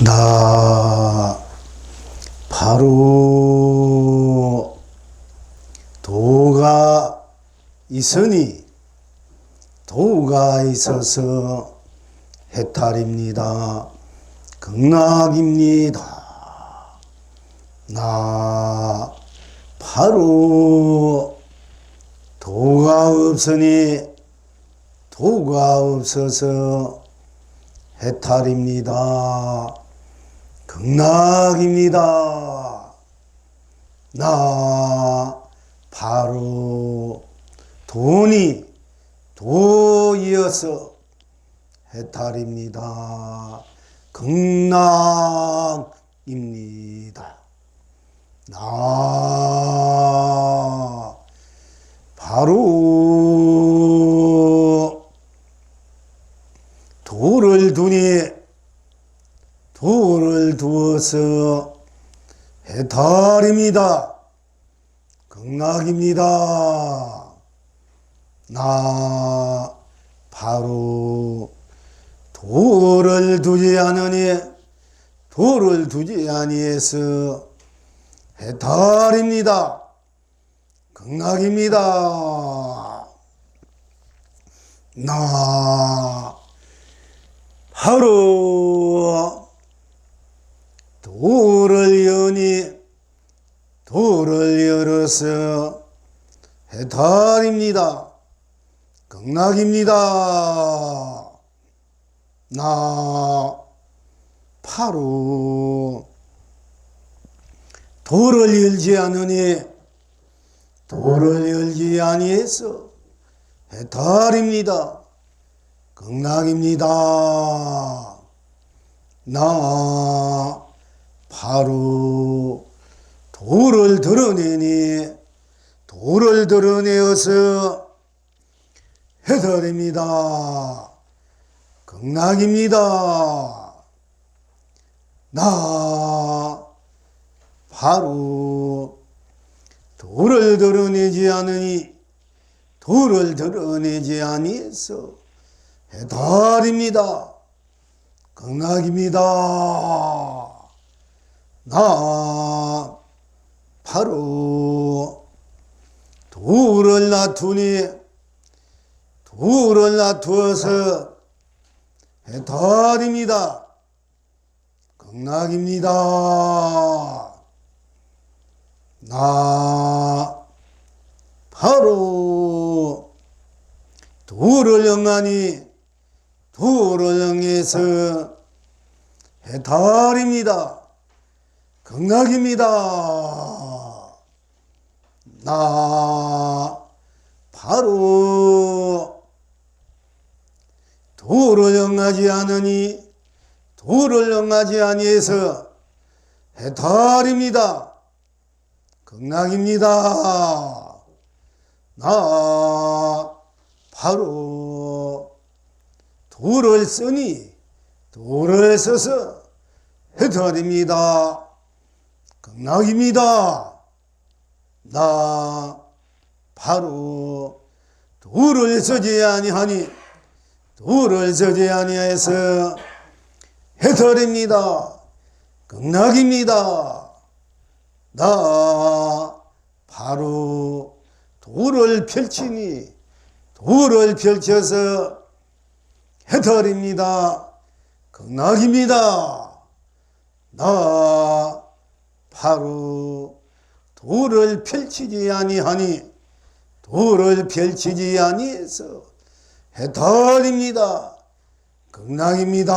나 바로 도가 있으니 도가 있어서 해탈입니다. 극락입니다. 나 바로 도가 없으니 도가 없어서 해탈입니다. 극락입니다. 나 바로 돈이 도이어서 해탈입니다. 극락입니다. 나 바로 도를 두니 도를 두어서 해탈입니다. 극락입니다. 나 바로 도를 두지 않으니 도를 두지 아니해서 해탈입니다. 극락입니다. 나 바로 도를 여니 도를 열어서 해탈입니다. 극락입니다. 나 바로 도를 열지 않으니 도를 열지 아니해서 해탈입니다. 극락입니다. 나 바로 도를 드러내니 도를 드러내어서 해탈입니다. 극락입니다. 나 바로 도를 드러내지 않으니 도를 드러내지 아니해서 해탈입니다. 극락입니다. 나 바로 도를 놔두니 도를 놔두어서 해탈입니다. 극락입니다. 나 바로 도를 영하니 도를 영해서 해탈입니다. 극락입니다. 나 바로 도를 영하지 않으니 도를 영하지 아니해서 해탈입니다. 극락입니다. 나 바로 도를 쓰니 도를 써서 해탈입니다. 극락입니다. 나 바로 도를 쓰지 아니하니 도를 쓰지 아니해서 해탈입니다. 극락입니다. 나 바로 도를 펼치니 도를 펼쳐서 해탈입니다. 극락입니다. 나 바로 도를 펼치지 아니하니 도를 펼치지 아니해서 해탈입니다. 극락입니다.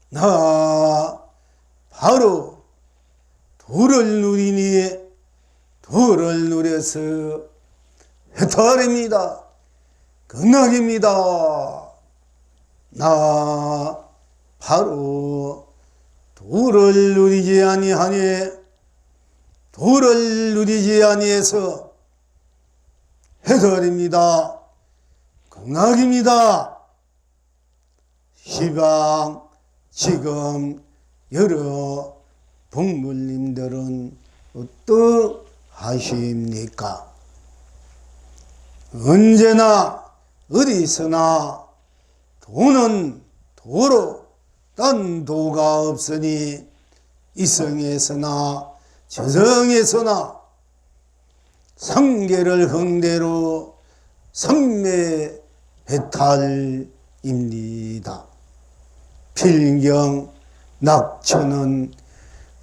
나 바로 도를 누리니 도를 누려서 해탈입니다. 극락입니다. 나 바로 도를 누리지 아니하니 도를 누리지 아니해서 해탈입니다. 극락입니다. 시방 지금 여러 부모님들은 어떠하십니까? 언제나 어디서나 돈은 도로 딴 도가 없으니 이성에서나 저성에서나 성계를 흥대로 삼매해탈입니다. 필경 낙천은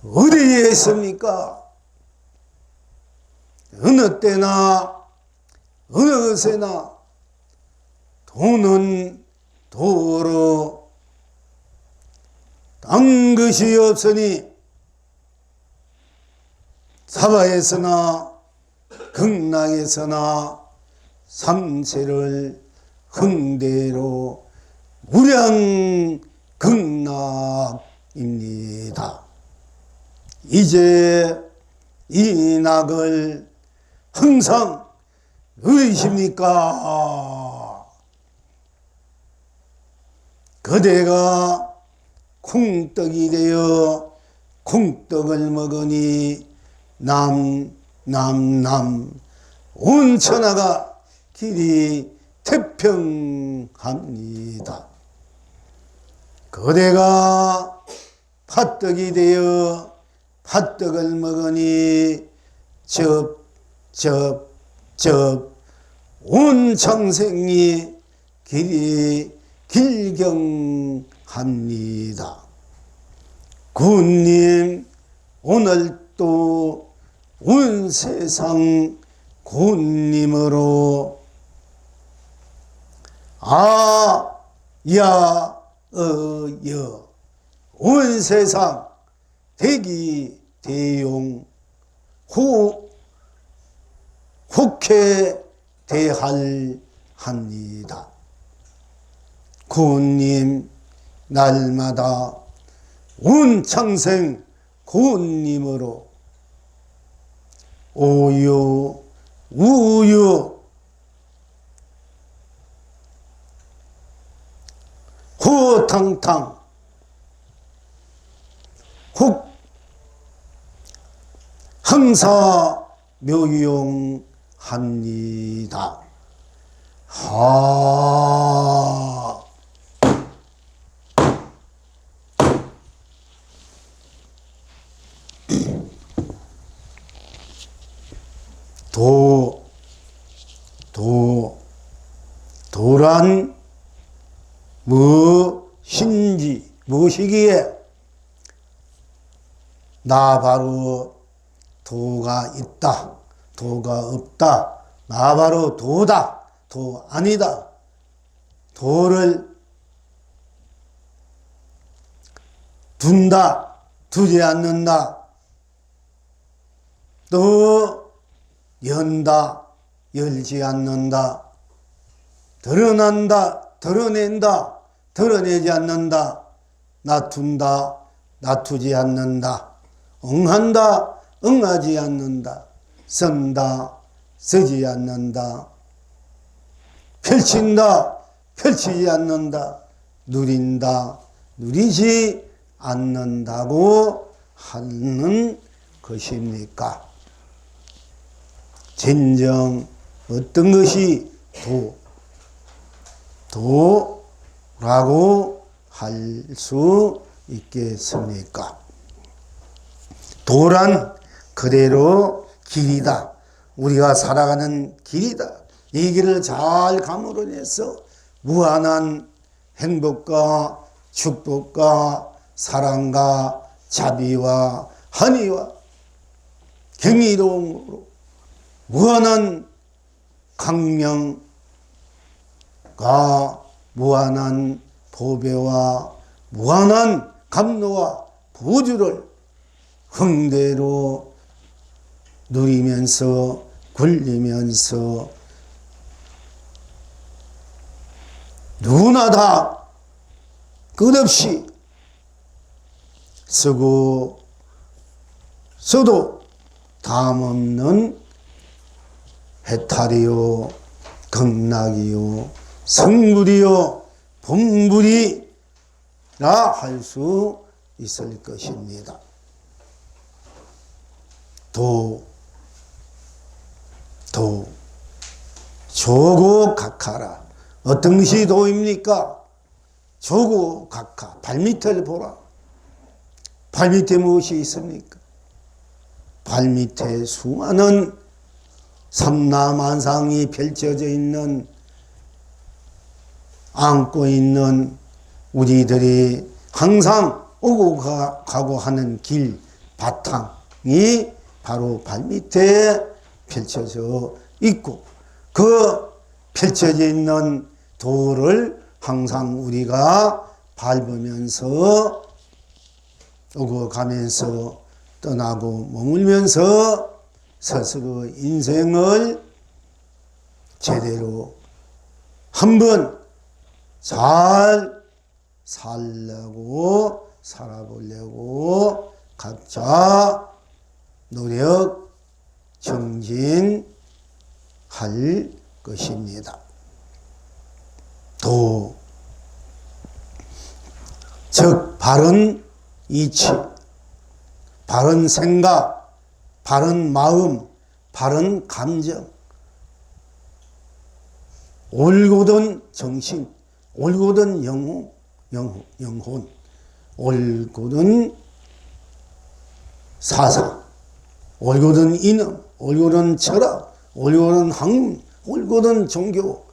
어디에 있습니까? 어느 때나 어느 것에나 도는 도로 딴 것이 없으니 사바에서나 극락에서나 삼세를 흥대로 무량극락입니다. 이제 이 낙을 항상 누리십니까? 그대가 콩떡이 되어 콩떡을 먹으니 남 온 천하가 길이 태평합니다. 그대가 팥떡이 되어 팥떡을 먹으니 온 창생이 길이 길경합니다. 구님 오늘 또 온 세상 구님으로 아야어여 온 세상 대기 대용 혹해 대할합니다. 구님 날마다 온 창생 구님으로 오유 우유 호탕탕 혹 항사 묘용합니다. 도란 무엇인지 무엇이기에 나 바로 도가 있다, 도가 없다, 나 바로 도다, 도 아니다. 도를 둔다, 두지 않는다. 또 연다, 열지 않는다. 드러난다, 드러낸다, 드러내지 않는다. 놔둔다, 놔두지 않는다. 응한다, 응하지 않는다. 쓴다, 쓰지 않는다. 펼친다, 펼치지 않는다. 누린다, 누리지 않는다고 하는 것입니까? 진정 어떤 것이 도라고 할 수 있겠습니까? 도란 그대로 길이다. 우리가 살아가는 길이다. 이 길을 잘 감으로 인해서 무한한 행복과 축복과 사랑과 자비와 한의와 경이로움으로 무한한 강명과 무한한 보배와 무한한 감로와 보주를 흥대로 누리면서 굴리면서 누구나 다 끝없이 쓰고 써도 담없는 해탈이요 극락이요 성불이요 본불이라 할 수 있을 것입니다. 조고 각하라. 어떤 것이 도입니까? 조고각하 발밑을 보라. 발밑에 무엇이 있습니까? 발밑에 수많은 삼라만상이 펼쳐져 있는, 안고 있는 우리들이 항상 오고 가고 하는 길 바탕이 바로 발밑에 펼쳐져 있고, 그 펼쳐져 있는 도를 항상 우리가 밟으면서 오고 가면서 떠나고 머물면서 스스로 인생을 제대로 한번 잘 살려고 살아보려고 각자 노력 정진할 것입니다. 도, 즉 바른 이치, 바른 생각, 바른 마음, 바른 감정, 올곧은 정신, 올곧은 영혼, 올곧은 사상, 올곧은 이념, 올곧은 철학, 올곧은 학문, 올곧은 종교,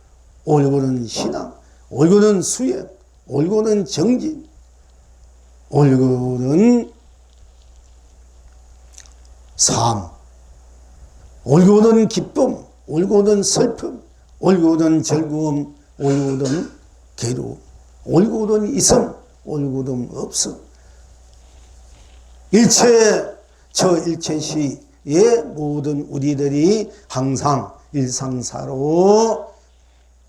올곧은 신앙, 올곧은 수행, 올곧은 정진, 올곧은 삶, 올곧은 기쁨, 올곧은 슬픔, 올곧은 즐거움, 올곧은 괴로움, 올곧은 있음, 올곧은 없음. 저 일체시의 모든 우리들이 항상 일상사로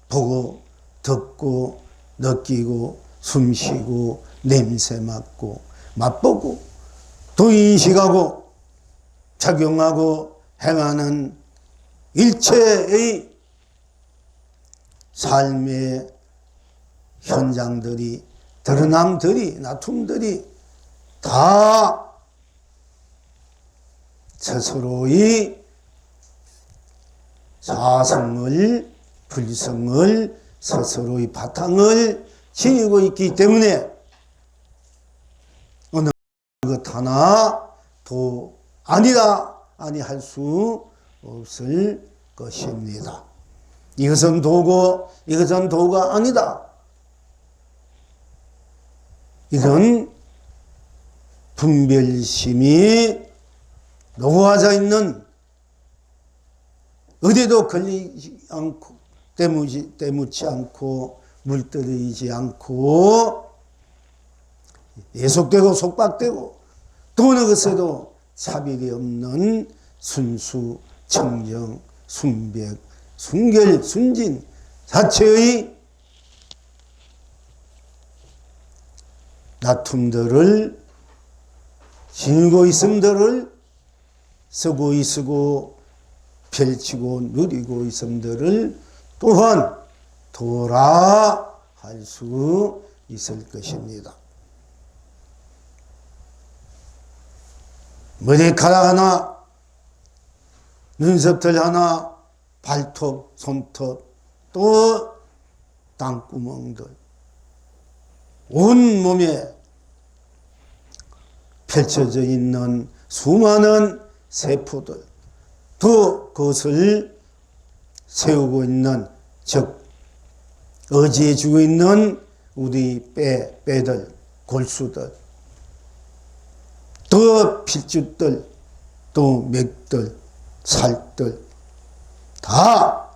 보고 듣고 느끼고 숨쉬고 냄새 맡고 맛보고 또 인식하고 작용하고 행하는 일체의 삶의 현장들이, 드러남들이, 나툼들이 다 스스로의 사성을, 불성을, 스스로의 바탕을 지니고 있기 때문에 어느 것 하나도 아니다, 아니할 수 없을 것입니다. 이것은 도고 이것은 도가 아니다, 이런 분별심이 녹아져 있는, 어디도 걸리지 않고 때묻지 않고 물들이지 않고 예속되고 속박되고 또 어느 것에도 차별이 없는 순수, 청정, 순백, 순결, 순진 자체의 다툼들을 지니고 있음들을, 쓰고 있고 펼치고 누리고 있음들을 또한 도라 할 수 있을 것입니다. 머리카락 하나, 눈썹들 하나, 발톱, 손톱, 또 땅구멍들, 온 몸에 펼쳐져 있는 수많은 세포들, 또 그것을 세우고 있는, 즉 의지해주고 있는 우리 뼈들, 골수들, 또 필주들, 또 맥들, 살들, 다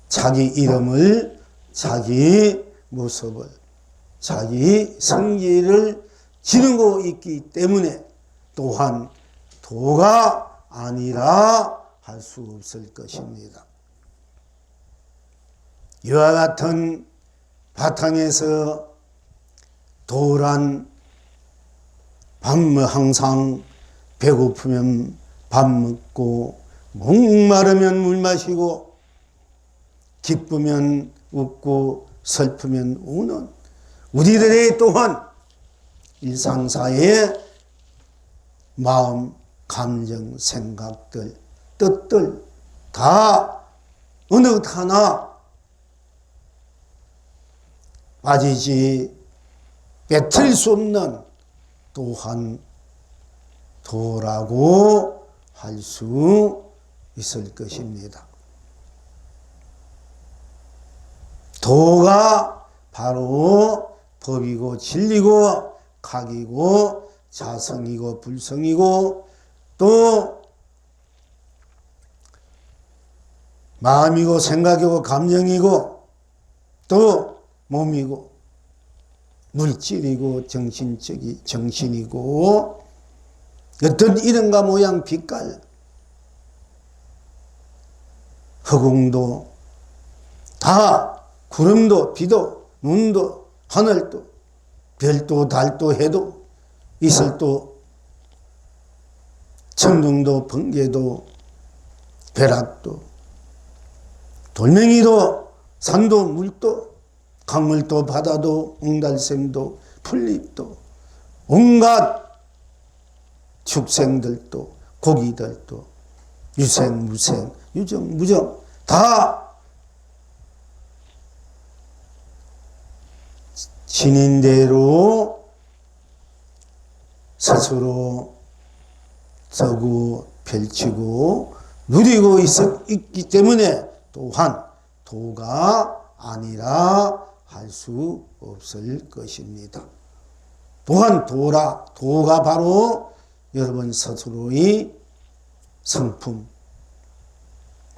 자기 이름을, 자기 모습을, 자기 성질을 지니고 있기 때문에 또한 도가 아니라 할 수 없을 것입니다. 이와 같은 바탕에서 도란 항상 배고프면 밥 먹고, 목마르면 물 마시고, 기쁘면 웃고 슬프면 우는 우리들의 또한 일상사의 마음, 감정, 생각들, 뜻들 다 어느 것 하나 빠지지 빼뜨릴 수 없는 또한 도라고 할 수 있을 것입니다. 도가 바로 법이고 진리고 각이고 자성이고 불성이고 또 마음이고 생각이고 감정이고 또 몸이고 물질이고 정신이고 어떤 이름과 모양 빛깔 허공도 다 구름도 비도 눈도 하늘도 별도 달도 해도 이슬도 천둥도 번개도 벼락도 돌멩이도 산도 물도 강물도 바다도 옹달샘도 풀잎도 온갖 축생들도 고기들도 유생 무생 유정 무정 다 신인대로 스스로 서고 펼치고 누리고 있기 때문에 또한 도가 아니라 할 수 없을 것입니다. 또한 도가 바로 여러분 스스로의 성품,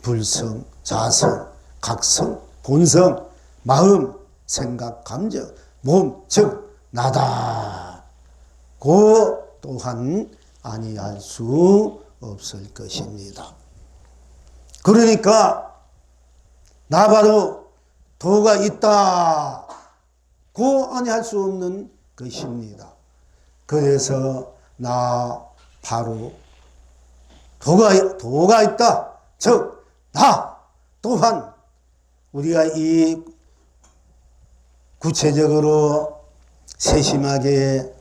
불성, 자성, 각성, 본성, 마음, 생각, 감정, 몸, 즉 나다. 고 또한 아니할 수 없을 것입니다. 그러니까 나 바로 도가 있다. 고 아니할 수 없는 것입니다. 그래서 나 바로 도가 있다. 즉 나 또한 우리가 이 구체적으로 세심하게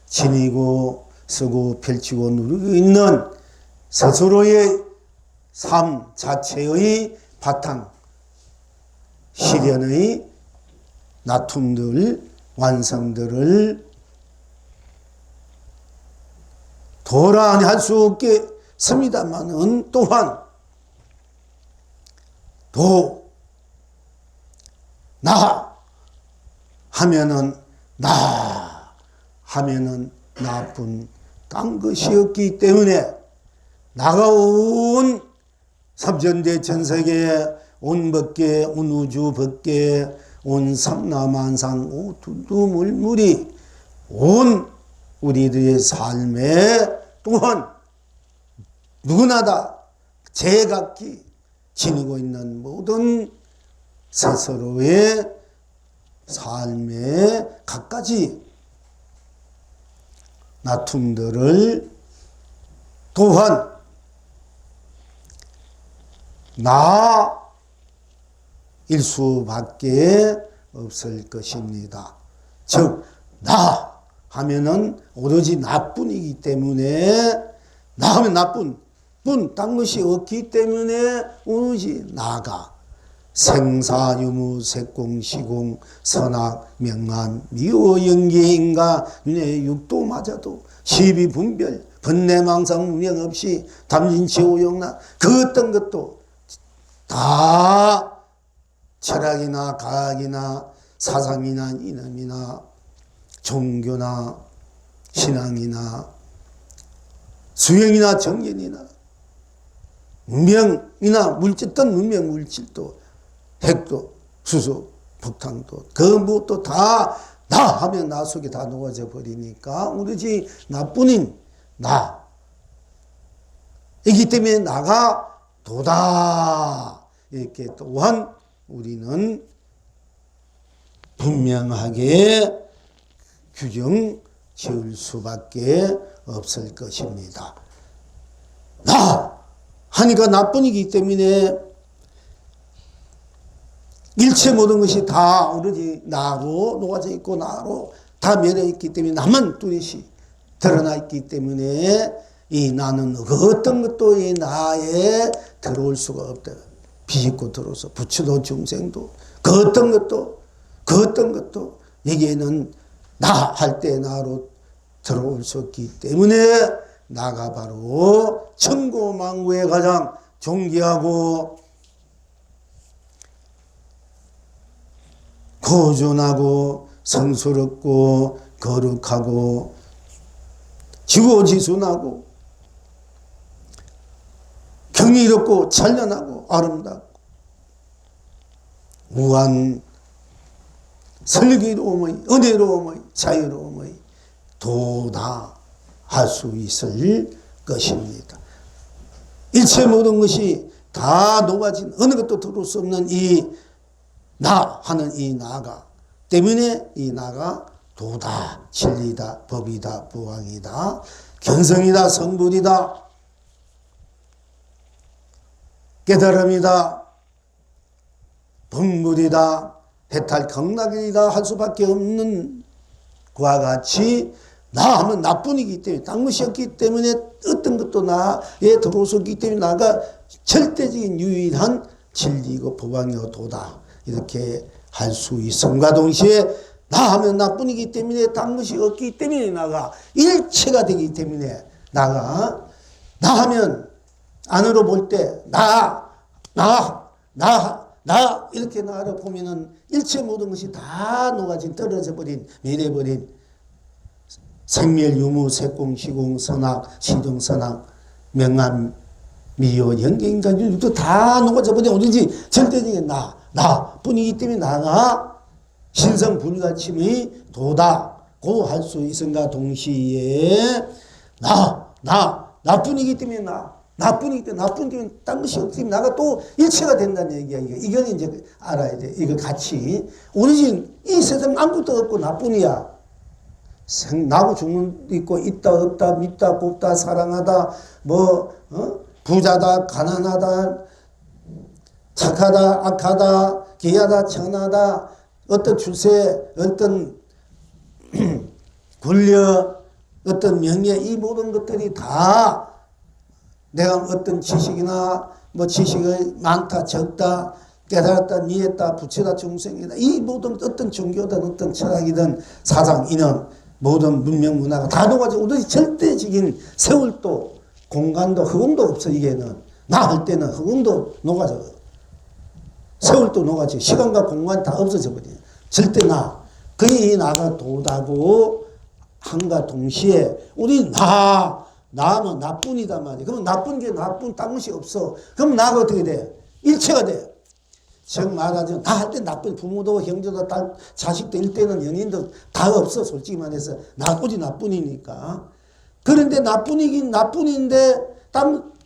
지니고 쓰고 펼치고 누리고 있는 스스로의 삶 자체의 바탕 실현의 나툼들 완성들을 도라 아니 할 수 없겠습니다만은 또한 나 하면은 나뿐 딴 것이 없기 때문에 나가 온 삼천대 천세계 온 법계 온 우주 법계 온 삼라만상 오두두물물이 온 우리들의 삶에 또한 누구나 다 제각기 지니고 있는 모든 스스로의 삶의 갖가지 나툼들을 또한 나일 수밖에 없을 것입니다. 즉 나 하면은 오로지 나뿐이기 때문에 나 하면 나뿐 딴 것이 없기 때문에 오로지 나가 생사유무 색공시공 선악 명한 미호 영계인가 윤회 육도마저도 시비분별 번뇌망상 무명 없이 담진치오용나 그 어떤 것도 다 철학이나 과학이나 사상이나 이념이나 종교나 신앙이나 수행이나 정견이나 문명이나 물질, 어떤 문명 물질도 핵도 수소 폭탄도 그 무엇도 다 나 하면 나 속에 다 녹아져 버리니까 오로지 나뿐인 나이기 때문에 나가 도다 이렇게 또한 우리는 분명하게 규정 지을 수밖에 없을 것입니다. 나 하니까 나뿐이기 때문에 일체 모든 것이 다 오로지 나로 녹아져 있고 나로 다 멸해 있기 때문에 나만 뚜렷이 드러나 있기 때문에 이 나는 그 어떤 것도 이 나에 들어올 수가 없다. 비집고 들어서 부처도 중생도 그 어떤 것도 여기에는 나 할 때 나로 들어올 수 없기 때문에 나가 바로 천고만고에 가장 존귀하고 고존하고 성스럽고 거룩하고 지고지순하고 경이롭고 찬란하고 아름답고 무한 슬기로움의 은혜로움의 자유로움의 도다할 수 있을 것입니다. 일체 모든 것이 다 녹아진 어느 것도 들을 수 없는 이 나 하는 이 나가 때문에 이 나가 도다, 진리다, 법이다, 부왕이다, 견성이다, 성불이다, 깨달음이다, 법물이다, 해탈 경락이다 할 수밖에 없는 그와 같이 나 하면 나뿐이기 때문에 딴 것이 없기 때문에 어떤 것도 나에 들어올 수 없기 때문에 나가 절대적인 유일한 진리고 법왕이고 도다 이렇게 할 수 있음과 동시에 나 하면 나뿐이기 때문에 딴 것이 없기 때문에 나가 일체가 되기 때문에 나가 나 하면 안으로 볼 때 나 이렇게 나를 보면은 일체 모든 것이 다 녹아진 떨어져 버린 멸해버린 생멸 유무 색공 시공 선악 시동 선악 명암 미요 연계인간 윤도 다 녹아져 버린 오로지 절대적인 나뿐이기 때문에 나가 신성불가침의 도다고 할 수 있음과 동시에 나뿐이기 때문에 나뿐이기 때문에 딴 것이 없기 때문에 나가 또 일체가 된다는 얘기야. 이건 이제 알아야 돼. 이거 같이. 오로지 이 세상 아무것도 없고 나뿐이야. 나고 죽는 있고 있다 없다 밉다 곱다 사랑하다 부자다 가난하다 착하다 악하다 귀하다 천하다 어떤 출세 어떤 권력 어떤 명예 이 모든 것들이 다 내가 어떤 지식이나 지식이 많다 적다 깨달았다 이해했다 부처다 중생이다 이 모든 어떤 종교든 어떤 철학이든 사상 이념 모든 문명 문화가 다 녹아지고 오로지 절대적인 세월도 공간도 허공도 없어. 이게는 나 할 때는 허공도 녹아져 세월도 녹아져 시간과 공간 다 없어져 버려. 절대 그게 이 나가 도다고 한과 동시에 우리 나는 나뿐이다 말이야. 그러면 나쁜 게 나쁜 딴 것이 없어. 그럼 나가 어떻게 돼? 일체가 돼. 즉 말하자면 나 할 때 나쁜 부모도 형제도 딸 자식도 일대는 연인도 다 없어. 솔직히 말해서 오직 나뿐이니까. 그런데 나뿐이긴 나뿐인데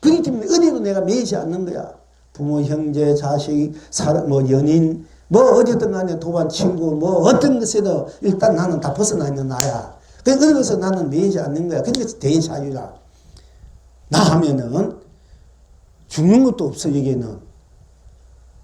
그렇기 때문에 어디도 내가 매이지 않는 거야. 부모 형제 자식 사람 연인 어쨌든 간에 도반 친구 어떤 것에도 일단 나는 다 벗어나 있는 나야. 그래서 나는 매이지 않는 거야. 그게 대자유라. 나 하면은 죽는 것도 없어. 여기는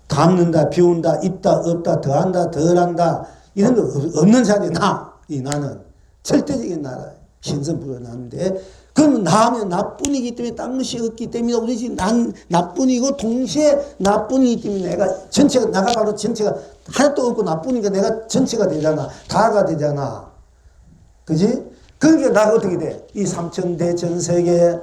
닮는다 비운다 있다 없다 더한다 덜한다 이런 거 없는 자리 나는 절대적인 나라 신선불허나는데 그러면 나 하면 나뿐이기 때문에 딴 것이 없기 때문에 우리 지금 난 나뿐이고 동시에 나뿐이기 때문에 내가 전체가 나가 바로 전체가 하나도 없고 나뿐이니까 내가 전체가 되잖아. 다가 되잖아. 그지? 그러니까 나가 어떻게 돼? 이 삼천대 전세계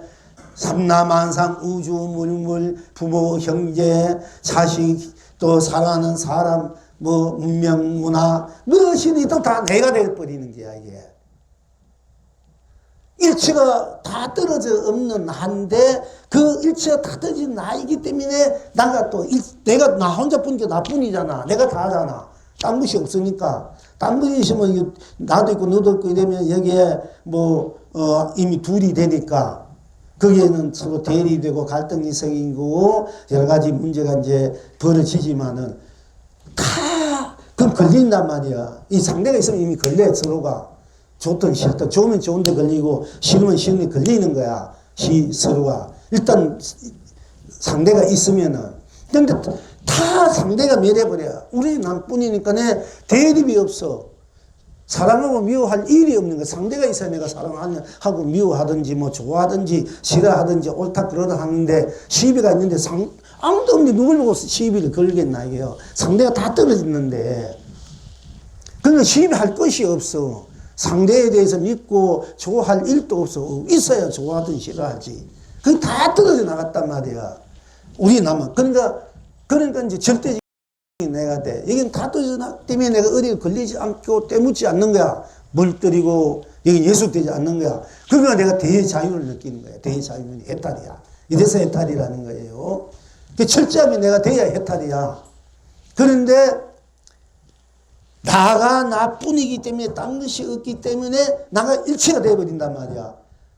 삼라만상 우주 물물 부모 형제 자식 또 사랑하는 사람 문명 문화 무엇이니 또 다 내가 되어버리는 거야. 이게 일체가 다 떨어져 없는 나인데 그 일체가 다 떨어진 나이기 때문에 나가 또 내가 나 혼자뿐이니까 나뿐이잖아. 내가 다잖아. 딴 것이 없으니까. 딴 것이 있으면 나도 있고 너도 있고 이러면 여기에 이미 둘이 되니까 거기에는 서로 대립되고 갈등이 생기고 여러 가지 문제가 이제 벌어지지만은 다 그럼 걸린단 말이야. 이 상대가 있으면 이미 걸려 서로가. 좋든 싫든 좋으면 좋은데 걸리고 싫으면 싫은데 걸리는 거야. 서로가. 일단 상대가 있으면은. 근데 다 상대가 멸해버려. 우리 남뿐이니까 대립이 없어. 사랑하고 미워할 일이 없는 거야. 상대가 있어야 내가 사랑하고 미워하든지 좋아하든지 싫어하든지 옳다 그러다 하는데 시비가 있는데 아무도 없는데 누굴 보고 시비를 걸겠나 이게요. 상대가 다 떨어졌는데. 그러니까 시비할 것이 없어. 상대에 대해서 믿고 좋아할 일도 없어. 있어야 좋아하든 싫어하지. 그게 다 떨어져 나갔단 말이야. 우리 남은. 그러니까 이제 절대적인 내가 돼. 이건 다 떨어져 나기 때문에 내가 어디에 걸리지 않고 때묻지 않는 거야. 물들이고 여기 예속되지 않는 거야. 그러니까 내가 대자유를 느끼는 거야. 대자유는 해탈이야. 이래서 해탈이라는 거예요. 철저하게 내가 돼야 해탈이야. 그런데 나가 나뿐이기 때문에 딴 것이 없기 때문에 나가 일체가 되어버린단 말이야.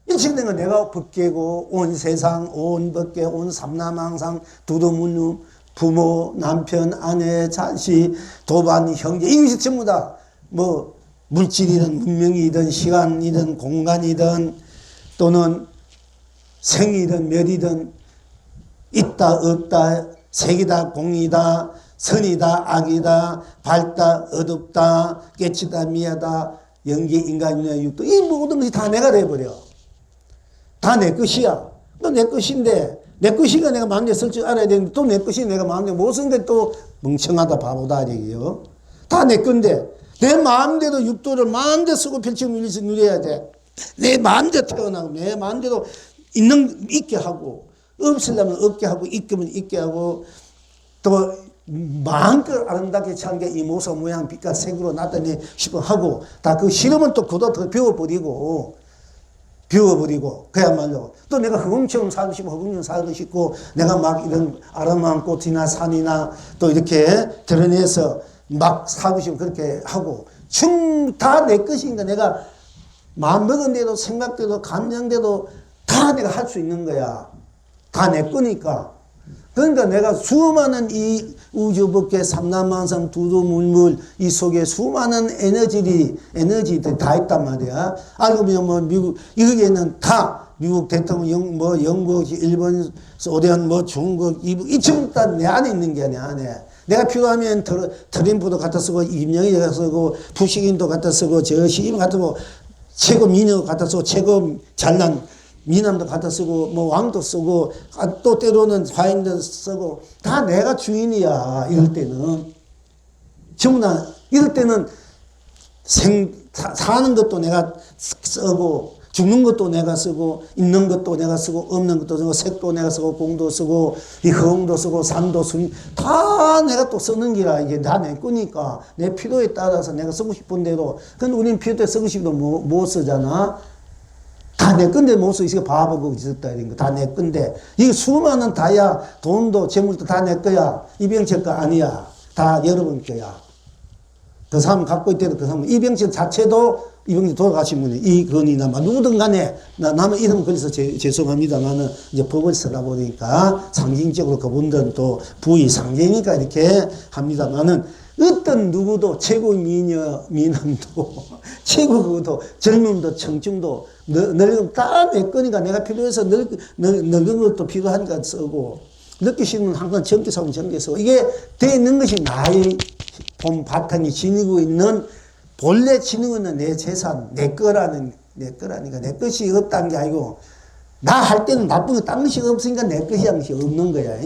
일체가 된 건 내가 벗개고 온 세상 온 벗개 온 삼라망상 두루문루 부모 남편 아내 자식 도반 형제 이것이 전부 다 뭐 물질이든 문명이든 시간이든 공간이든 또는 생이든 멸이든 있다 없다 색이다 공이다 선이다 악이다 밝다 어둡다 깨치다 미하다 영계 인간이나 육도 이 모든 것이 다 내가 돼버려. 다 내 것이야. 또 내 것인데 내 것이가 내가 마음대로 쓸 줄 알아야 되는데 또 내 것이 내가 마음대로 못 쓰는데 또 멍청하다 바보다 이게요. 다 내 건데 내 마음대로 육도를 마음대로 쓰고 펼치고 누려야 돼. 내 마음대로 태어나고 내 마음대로 있게 하고 없으려면 없게 하고 있으면 있게 하고 또 마음껏 아름답게 찬 게 이 모습 모양 빛과 색으로 나타내 싶어 하고 다 그 싫으면 또 그도 더 비워버리고 그야말로 또 내가 허공처럼 살고 싶고 허공처럼 살고 싶고 내가 막 이런 아름다운 꽃이나 산이나 또 이렇게 드러내서 막 살고 싶고 그렇게 하고 다 내 것이니까 내가 마음먹은 대로 생각대로 감정대로 다 내가 할 수 있는 거야. 다 내 거니까. 그러니까 내가 수많은 이 우주법계 삼라만상 두루물물 이 속에 수많은 에너지들이 다 있단 말이야. 알고 보면 뭐 미국 여기에는 다 미국 대통령 뭐 영국 일본 소련 뭐 중국 이북 이 전부 다 내 안에 있는 게 내 안에. 내가 필요하면 트럼프도 갖다 쓰고 이명희 갖다 쓰고 푸시긴도 갖다 쓰고 저 시임 갖다 쓰고 최고 미녀 갖다 쓰고 최고 잘난 미남도 갖다 쓰고 뭐 왕도 쓰고 또 때로는 화인도 쓰고 다 내가 주인이야. 이럴 때는 전부 다 이럴 때는 사는 것도 내가 쓰고 죽는 것도 내가 쓰고 있는 것도 내가 쓰고 없는 것도 쓰고 색도 내가 쓰고 공도 쓰고 이 허공도 쓰고 산도 쓰고 다 내가 또 쓰는 기라. 이게 다 내 거니까 내 필요에 따라서 내가 쓰고 싶은 대로. 근데 우리는 필요에 쓰고 싶어도 못 쓰잖아. 다 내 건데 못 쓰고 있어. 바보고 있었다 이런 거 다 내 건데 이 수많은 다야 돈도 재물도 다 내 거야. 이병철 거 아니야. 다 여러분 거야. 그 사람 갖고 있대도 그 사람 이병철 자체도 이병철 돌아가신 분이 이건이나 누구든 간에 나는 이름 걸려서 죄송합니다만은 이제 법을 쓰다 보니까 상징적으로 그분들은 또 부의 상징이니까 이렇게 합니다만은 어떤 누구도 최고 미녀 미남도 최고 그것도 젊음도 청중도 늙음 다 내 거니까 내가 필요해서 늙은 것도 필요하니까 쓰고 늦기 싫으면 항상 젊게 사면 젊게 쓰고 이게 돼 있는 것이 나의 본 바탕이 지니고 있는 본래 지니고 있는 내 재산 내 거라니까 내 것이 없다는 게 아니고 나 할 때는 나쁜 거 딴 것이 없으니까 내 것이 한 것이 없는 거야.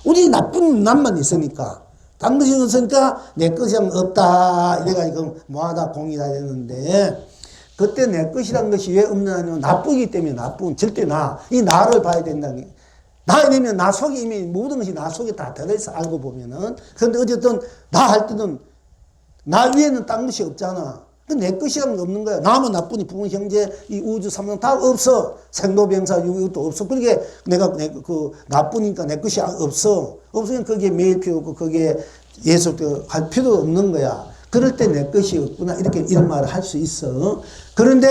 우리 나쁜 남만 있으니까 딴 것이 없으니까 내 것이 없다 이래가지고 뭐하다 공이다 이랬는데 그때 내 것이란 것이 왜 없느냐면 나쁘기 때문에 나쁜 절대 이 나를 봐야 된다는 게 나 이러면 나 속에 이미 모든 것이 나 속에 다 들어있어 알고 보면은. 그런데 어쨌든 나 할 때는 나 위에는 딴 것이 없잖아. 내 것이라는 게 없는 거야. 나만 나쁘니 부모 형제 이 우주 삼성 다 없어. 생로병사 이것도 없어. 그러니까 내가 그 나쁘니까 내 것이 없어. 없으면 거기에 매일 필요 없고 거기에 예속도 할 필요 없는 거야. 그럴 때 내 것이 없구나 이렇게 이런 말을 할 수 있어. 그런데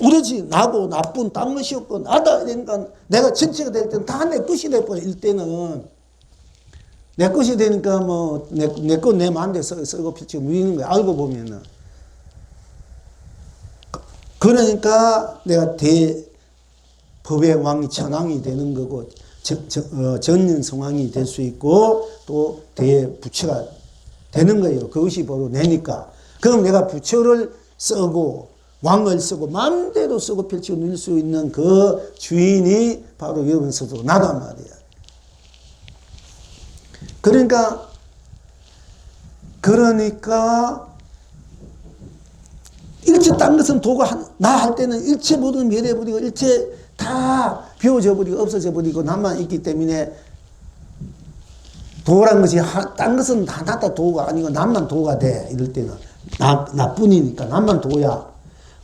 오로지 나고 나쁜 딴 것이 없고 나다 이러니까 내가 전체가 될 때는 다 내 것이 돼버려. 이때는 내 것이 되니까 뭐 내 것 내 마음대로 쓰고 펼치고 누리는 거야. 알고 보면은. 그러니까 내가 법의 왕이 천왕이 되는 거고 전nhân 성왕이 될 수 있고 또 대부처가 되는 거예요. 그것이 바로 내니까. 그럼 내가 부처를 쓰고 왕을 쓰고 마음대로 쓰고 펼치고 누릴 수 있는 그 주인이 바로 여러분 스스로 나단 말이야. 그러니까 일체 딴 것은 도가 나 할 때는 일체 모든 멸해버리고 일체 다 비워져 버리고 없어져 버리고 나만 있기 때문에 도란 것이 딴 것은 다 나다 도가 아니고 나만 도가 돼. 이럴 때는 나뿐이니까 나만 도야.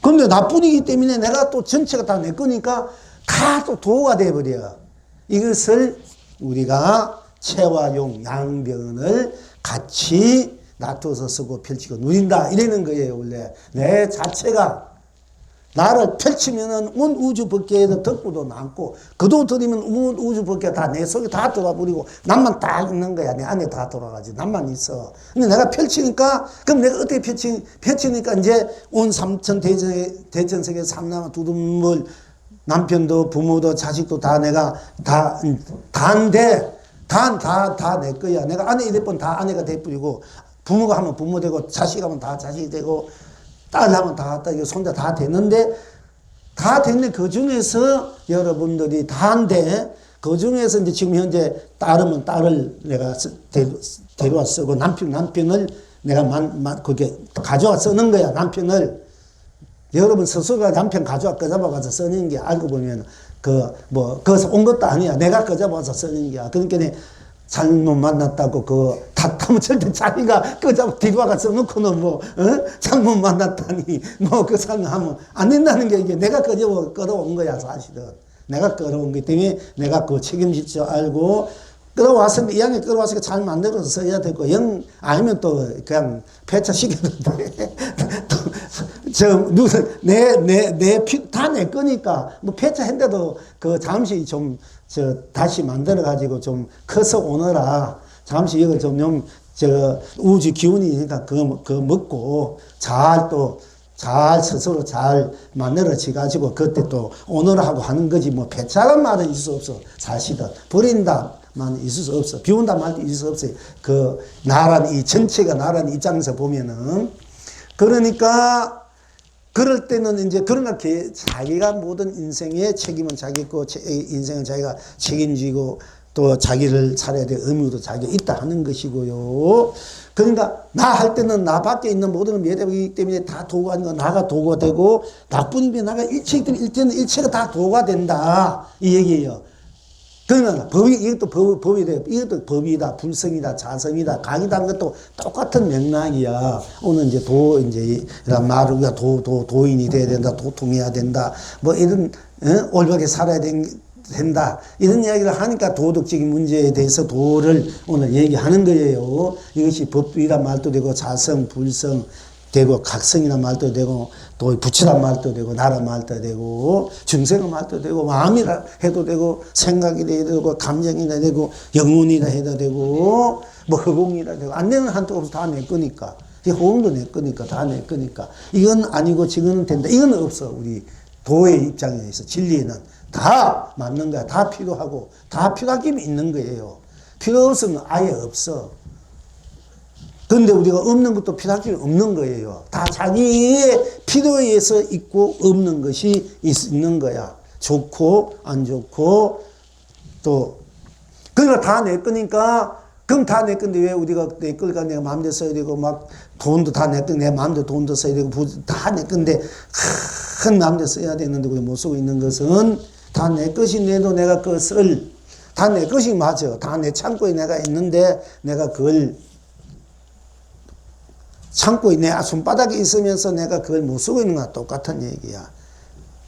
그런데 나뿐이기 때문에 내가 또 전체가 다 내 거니까 다 또 도가 돼 버려. 이것을 우리가 체와 용 양변을 같이 놔둬서 쓰고 펼치고 누린다 이러는 거예요. 원래 내 자체가 나를 펼치면은 온 우주 법계에도 덕구도 남고 그도 들이면 온 우주 법계가 다 내 속에 다 돌아버리고 남만 딱 있는 거야. 내 안에 다 돌아가지. 남만 있어. 근데 내가 펼치니까 그럼 내가 어떻게 펼치니까 이제 온 삼천 대천세계 삼남 두둔물 남편도 부모도 자식도 다 내가 다인데 다 내 거야. 내가 아내 이럴 뻔 다 아내가 돼버리고 부모가 하면 부모 되고 자식 하면 다 자식이 되고 딸 하면 다 손자 다 되는데 다 됐네. 그 중에서 여러분들이 다인데 그 중에서 이제 지금 현재 딸이면 딸을 내가 데려와 쓰고 남편을 내가 그게 가져와 쓰는 거야. 남편을 여러분 스스로가 남편 가져와 꺼잡아가서 쓰는 게 알고 보면 거기서 온 것도 아니야. 내가 꺼잡아서 쓰는 게야. 그러니까 잘못 만났다고 탓하면 절대 자기가 뒤로 와서 놓고는 잘못 만났다니 그 상하면 안 된다는 게 이게 내가 끌어온 거야. 사실은 내가 끌어온 거기 때문에 내가 책임질 줄 알고 끌어왔으면 이왕에 끌어왔으니까 잘 만들어서 써야 되고 아니면 또 그냥 폐차시켜도 돼. 다 내 거니까 폐차했는데도 잠시 좀 다시 만들어 가지고 좀 커서 오너라. 잠시 이거 좀 우주 기운이니까 그거 먹고 잘 스스로 잘 만들어지 가지고 그때 또 오너라 하고 하는 거지. 폐차란 말은 있을 수 없어. 사실은 버린다만 있을 수 없어. 비운다 말도 있을 수 없어요. 이 전체가 나라는 입장에서 보면은 그러니까 그럴 때는 이제 그러나 자기가 모든 인생의 책임은 자기 거 인생은 자기가 책임지고 또 자기를 살아야 될 의무도 자기가 있다 하는 것이고요. 그러니까 나 할 때는 나 밖에 있는 모든 매력이기 때문에 다 도가 아니고 나가 도가 되고 나뿐이면 나가 일체이기 때문에 일체가 다 도가 된다 이 얘기예요. 그러면 이것도 법이다, 불성이다, 자성이다, 강이다 하는 것도 똑같은 맥락이야. 오늘 이제 이런 말을 우리가 도인이 돼야 된다, 도통해야 된다, 이런, 올바르게 살아야 된다. 이런 이야기를 하니까 도덕적인 문제에 대해서 도를 오늘 얘기하는 거예요. 이것이 법이란 말도 되고, 자성, 불성, 되고 각성이란 말도 되고 또 부처란 말도 되고 나란 말도 되고 중생의 말도 되고 마음이라 해도 되고 생각이라 해도 되고 감정이라 되고 영혼이라 해도 되고 허공이라 되고 안 되는 한도 없어. 다 내 거니까 허공도 내 거니까 다 내 거니까 이건 아니고 지금은 된다 이건 없어. 우리 도의 입장에서 진리에는 다 맞는 거야. 다 필요하고 다 필요한 게 있는 거예요. 필요 없으면 아예 없어. 그런데 우리가 없는 것도 필요할 게 없는 거예요. 다 자기의 필요에 의해서 있고 없는 것이 있는 거야. 좋고 안 좋고 또 그러니까 다 내 거니까 그럼 다 내 건데 왜 우리가 내 거니까 내가 마음대로 써야 되고 돈도 다 내 건데 내 마음대로 돈도 써야 되고 다 내 건데 큰 마음대로 써야 되는데 우리 못 쓰고 있는 것은 다 내 것이 내도 내가 그것을 다 내 것이 맞아. 다 내 창고에 내가 있는데 내가 그걸 창고에 내 손바닥에 있으면서 내가 그걸 못 쓰고 있는 거와 똑같은 얘기야.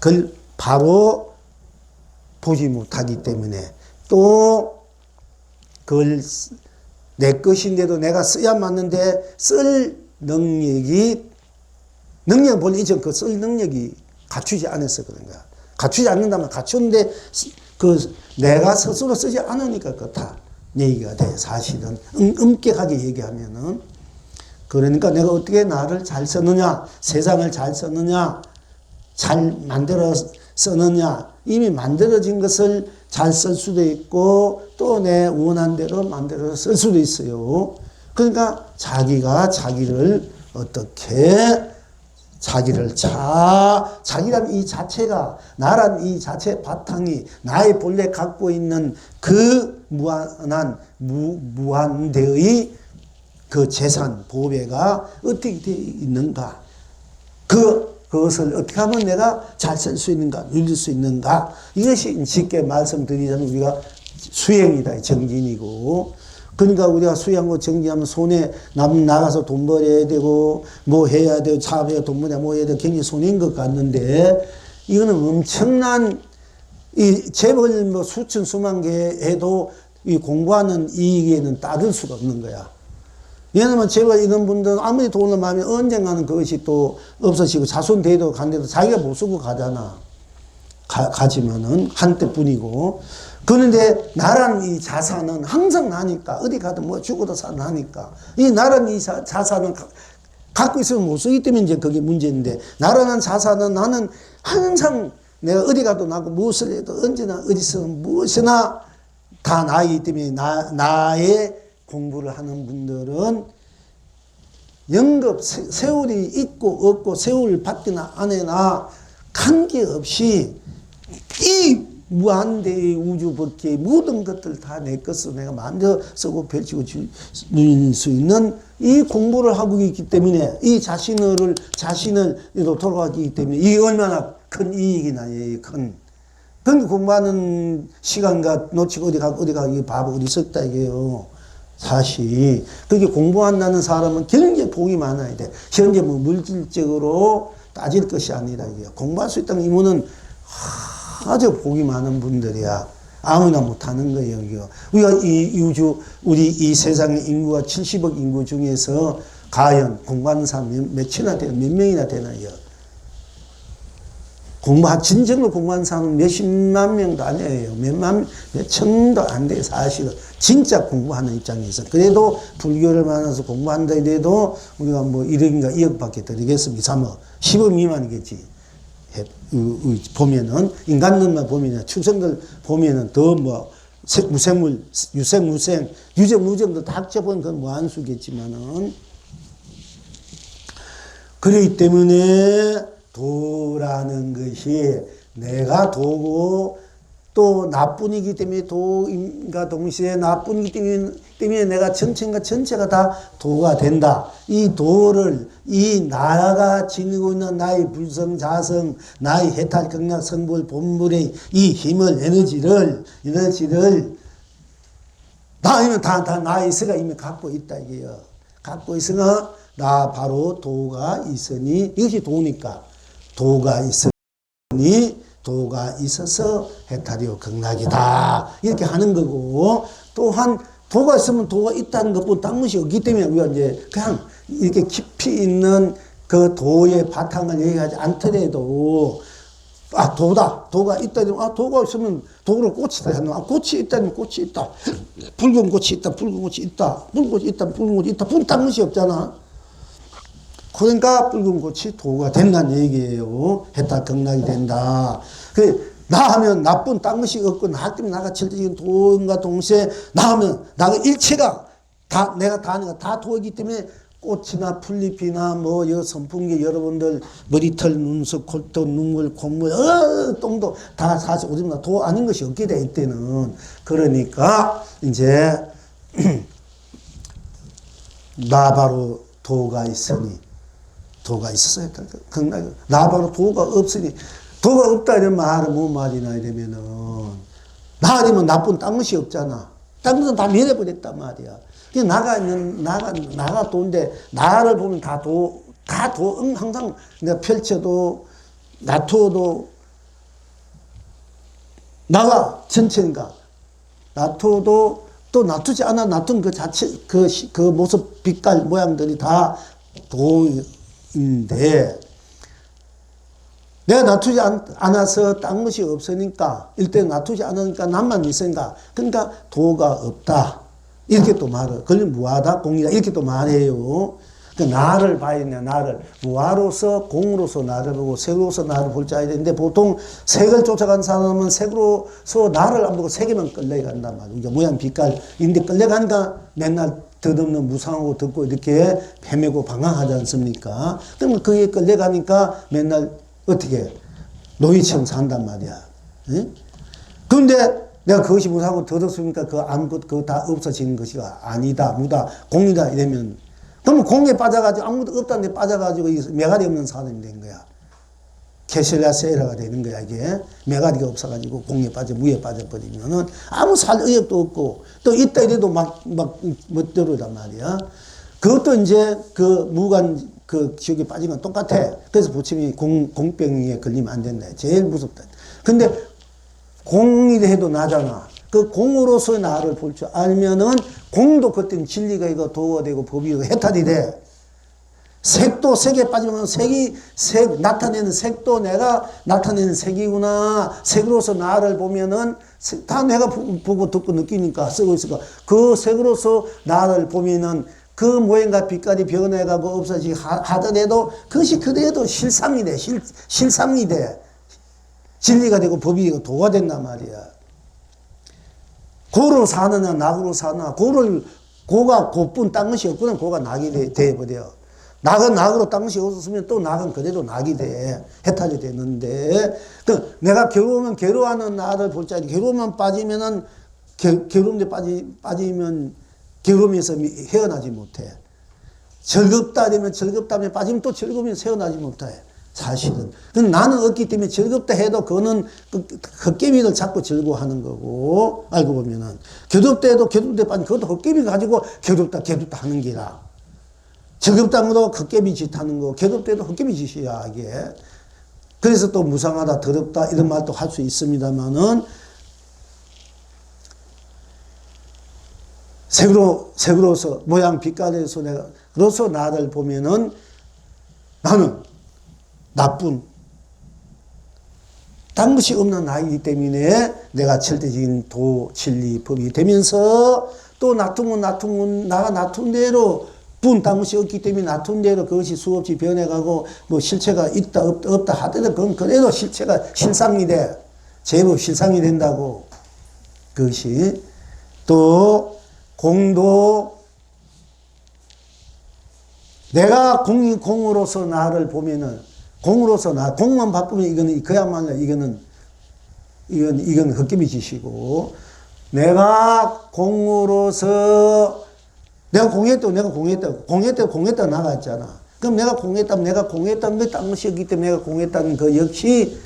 그걸 바로 보지 못하기 때문에 또 그걸 내 것인데도 내가 써야 맞는데 쓸 능력은 본래 이전 쓸 능력이 갖추지 않아서 그런 거야. 갖추지 않는다면 갖추는데 내가 스스로 쓰지 않으니까 그렇다 얘기가 돼. 사실은 엄격하게 얘기하면은. 그러니까 내가 어떻게 나를 잘 썼느냐, 세상을 잘 썼느냐, 잘 만들어 썼느냐, 이미 만들어진 것을 잘 쓸 수도 있고 또 내 원한 대로 만들어 쓸 수도 있어요. 그러니까 자기가 자기를 어떻게 자기란 이 자체가 나란 이 자체 바탕이 나의 본래 갖고 있는 그 무한대의 그 재산, 보배가 어떻게 되어 있는가. 그 그것을 어떻게 하면 내가 잘 쓸 수 있는가, 누릴 수 있는가. 이것이 쉽게 말씀드리자면 우리가 수행이다, 정진이고. 그러니까 우리가 수행하고 정진하면 손에 나가서 돈 벌어야 되고, 뭐 해야 되고, 사업해야 돈 벌어야 뭐 해야 되고, 굉장히 손해인 것 같는데, 이거는 엄청난, 이 재벌 뭐 수천 수만 개 해도 이 공부하는 이익에는 따를 수가 없는 거야. 왜냐면 재벌 이런 분들은 아무리 돈을 많으면 언젠가는 그것이 또 없어지고 자손 대도 간데도 자기가 못 쓰고 가잖아. 가지면은 한때뿐이고. 그런데 나라는 이 자산은 항상 나니까 어디 가든 뭐 죽어도 나니까 이 나라는 이 자산은 갖고 있으면 못 쓰기 때문에 이제 그게 문제인데 나라는 자산은 나는 항상 내가 어디 가도 나고 무엇을 해도 언제나 어디서 무엇이나 다 나이기 때문에 나의 공부를 하는 분들은 영겁 세월이 있고 없고 세월 밖이나 안에나 관계없이 이 무한대의 우주 밖에 모든 것들 다 내 것으로 내가 마음대로 쓰고 펼치고 누릴 수 있는 이 공부를 하고 있기 때문에 이 자신을 돌아가기 때문에 이게 얼마나 큰 이익이나 큰. 그러니까 공부하는 시간과 놓치고 어디 가기 바보 어디 있었다 이게요. 사실 그렇게 공부한다는 사람은 굉장히 복이 많아야 돼. 현재 뭐 물질적으로 따질 것이 아니라 이게 공부할 수 있다는 이유는 아주 복이 많은 분들이야. 아무나 못하는 거예요. 이거. 우리가 이 우주 우리 이 세상의 인구가 70억 인구 중에서 과연 공부하는 사람 몇이나 되나 몇 명이나 되나요? 진정으로 공부하는 사람은 몇십만 명도 아니에요. 몇 천도 안 돼요, 사실은. 진짜 공부하는 입장에서. 그래도 불교를 만나서 공부한다 이래도 우리가 뭐 1억인가 2억밖에 드리겠습니다. 3억. 10억 미만이겠지. 보면은, 인간들만 보면은, 축생들 보면은 더 뭐, 무생물, 유생, 유정도 다 합쳐보면 그건 무한수겠지만은. 그렇기 때문에, 도라는 것이 내가 도고 또 나뿐이기 때문에 도인과 동시에 나뿐이기 때문에 내가 전체가 다 도가 된다. 이 도를 이 나가 지니고 있는 나의 불성자성 나의 해탈 경락 성불 본불의 이 힘을 에너지를 나이면 다 나의 스가 이미 갖고 있다 이게요. 갖고 있으나 나 바로 도가 있으니 이것이 도니까. 도가 있어서 해탈이요 극락이다 이렇게 하는 거고 또한 도가 있으면 도가 있다는 것뿐 딴 것이 없기 때문에 우리가 이제 그냥 이렇게 깊이 있는 그 도의 바탕을 얘기하지 않더라도 도가 있다 도가 있으면 도로 꽃이다 꽃이 있다면 꽃이 있다 붉은 꽃이 있다 붉은 꽃이 있다 붉은 꽃이 있다 붉은 꽃이 있다 딴 것이 없잖아. 그러니까 붉은 꽃이 도가 된다는 얘기예요. 해탈 극락이 된다. 나 하면 나쁜 딴 것이 없고 나 때문에 나가 절대적인 도인과 동시에 나 하면 나가 일체가 내가 다 하니까 다 도이기 때문에 꽃이나 풀잎이나 뭐 선풍기 여러분들 머리털 눈썹 콧털 눈물 콧물 똥도 다 사실 오줌 도 아닌 것이 없게 돼 이때는. 그러니까 이제 나 바로 도가 있으니 도가 있어서 했다. 나 바로 도가 없으니 도가 없다 이런 말은 뭔 말이나 이러면은 나 아니면 나쁜 딴 것이 없잖아. 딴 것은 다 면해버렸단 말이야. 나가 도인데 나를 보면 다 도 항상 내가 펼쳐도 놔둬도 나가 전체인가 놔둬도 또 놔두지 않아 놔둔 그 자체 그 모습 빛깔 모양들이 다 도인데 내가 놔두지 않아서 딴 것이 없으니까 일단 놔두지 않으니까 남만 있으니까 그러니까 도가 없다 이렇게 또 말을 그걸 무하다 공이다 이렇게 또 말해요. 그 나를 봐야 되냐 나를 무하로서 공으로서 나를 보고 색으로서 나를 볼 줄 알아야 되는데 보통 색을 쫓아간 사람은 색으로서 나를 안 보고 색에만 끌려간단 말이에요. 모양 빛깔인데 끌려가니까 맨날 덧없는 무상하고 듣고 이렇게 헤매고 방황하지 않습니까? 그러면 그게 끌려가니까 맨날 어떻게 노예처럼 산단 말이야. 응? 그런데 내가 그것이 무상하고 덧없으니까 그 아무것도 그거 다 없어지는 것이 아니다 무다 공이다 이러면 그러면 공에 빠져가지고 아무것도 없다는데 빠져가지고 메갈이 없는 사람이 된 거야. 캐실라세라가 되는 거야, 이게. 메가리가 없어가지고 공에 빠져, 무에 빠져버리면은 아무 살 의욕도 없고, 또 있다 이래도 멋대로란 말이야. 그것도 이제 그 무관 그 지역에 빠진 건 똑같아. 그래서 부처님이 공병에 걸리면 안 된다. 제일 무섭다. 근데 공이 해도 나잖아. 그 공으로서 나를 볼 줄 알면은 공도 그때는 진리가 이거 도가 되고 법이고 해탈이 돼. 색도 색에 빠지면 나타내는 색도 내가 나타내는 색이구나. 색으로서 나를 보면은 다 내가 보고 듣고 느끼니까 쓰고 있으니까 그 색으로서 나를 보면은 그 모양과 빛깔이 변해가고 없어지고 하더라도 그것이 그래도 실상이 돼. 실상이 돼. 진리가 되고 법이 되고 도가 된단 말이야. 고로 사느냐 낙으로 사느냐. 고가 고뿐 딴 것이 없거든. 고가 낙이 돼버려. 낙은 낙으로 딴 것이 없었으면 또 낙은 그대로 낙이 돼. 해탈이 되는데, 내가 괴로우면 괴로워하는 나를 볼 줄 알지. 괴로움만 빠지면은, 괴로움에 빠지면 괴로움에서 헤어나지 못해. 즐겁다 되면 즐겁다면 빠지면 또 즐거우면서 헤어나지 못해. 사실은. 나는 없기 때문에 즐겁다 해도 그거는 헛개미를 자꾸 즐거워하는 거고, 알고 보면은. 괴롭다 해도 괴롭다 빠지면 그것도 헛개미 가지고 괴롭다 하는 기라. 즐겁다는 것도 헛개미 짓 하는 거, 괴롭다도 헛개미 짓이야, 이게. 그래서 또 무상하다, 더럽다, 이런 말도 할 수 있습니다만은, 색으로서, 모양, 빛깔에서 그로서 나를 보면은, 나는 나쁜, 딴 것이 없는 나이기 때문에 내가 절대적인 도, 진리, 법이 되면서 또 나가 놔둔 대로 딴 것이 없기 때문에 놔둔 대로 그것이 수없이 변해가고 뭐 실체가 있다 없다 하더라도 그건 그래도 실체가 실상이 돼. 제법 실상이 된다고. 그것이 또 공도 내가 공으로서 나를 보면은 공으로서 공만 바쁘면 이거는 그야말로 이건 헛개미 짓이고 내가 공으로서 내가 공했다 나갔잖아. 그럼 내가 공했다는 게 딴 것이었기 때문에 내가 공했다는 그 역시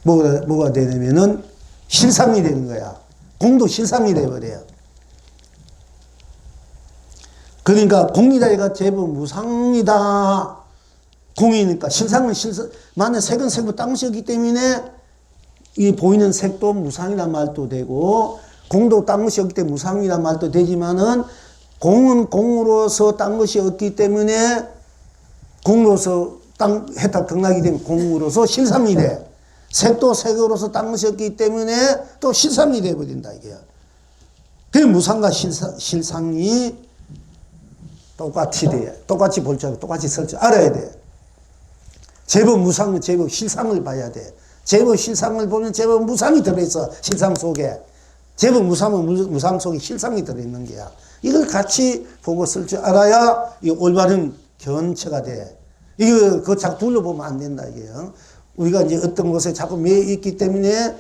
뭐가 되냐면은 실상이 되는 거야. 공도 실상이 돼버려요. 그러니까 공이다 얘가 제법 무상이다. 공이니까 실상은 만약 색은 색으로 딴 것이었기 때문에 이 보이는 색도 무상이란 말도 되고 공도 딴 것이 없기 때문에 무상이란 말도 되지만은 공은 공으로서 딴 것이 없기 때문에 공으로서 해탈 극락이 되면 공으로서 실상이 돼. 색도 색으로서 딴 것이 없기 때문에 또 실상이 돼버린다 이게요. 그 무상과 실상이 똑같이 돼. 똑같이 볼 줄 알고 똑같이 설 줄 알아야 돼. 제법 무상은 제법 실상을 봐야 돼. 제법 실상을 보면 제법 무상이 들어있어. 실상 속에. 제법 무상은 무상 속에 실상이 들어있는 거야. 이걸 같이 보고 쓸 줄 알아야 이 올바른 견체가 돼. 그거 자꾸 둘러보면 안 된다, 이게요. 우리가 이제 어떤 곳에 자꾸 매여 있기 때문에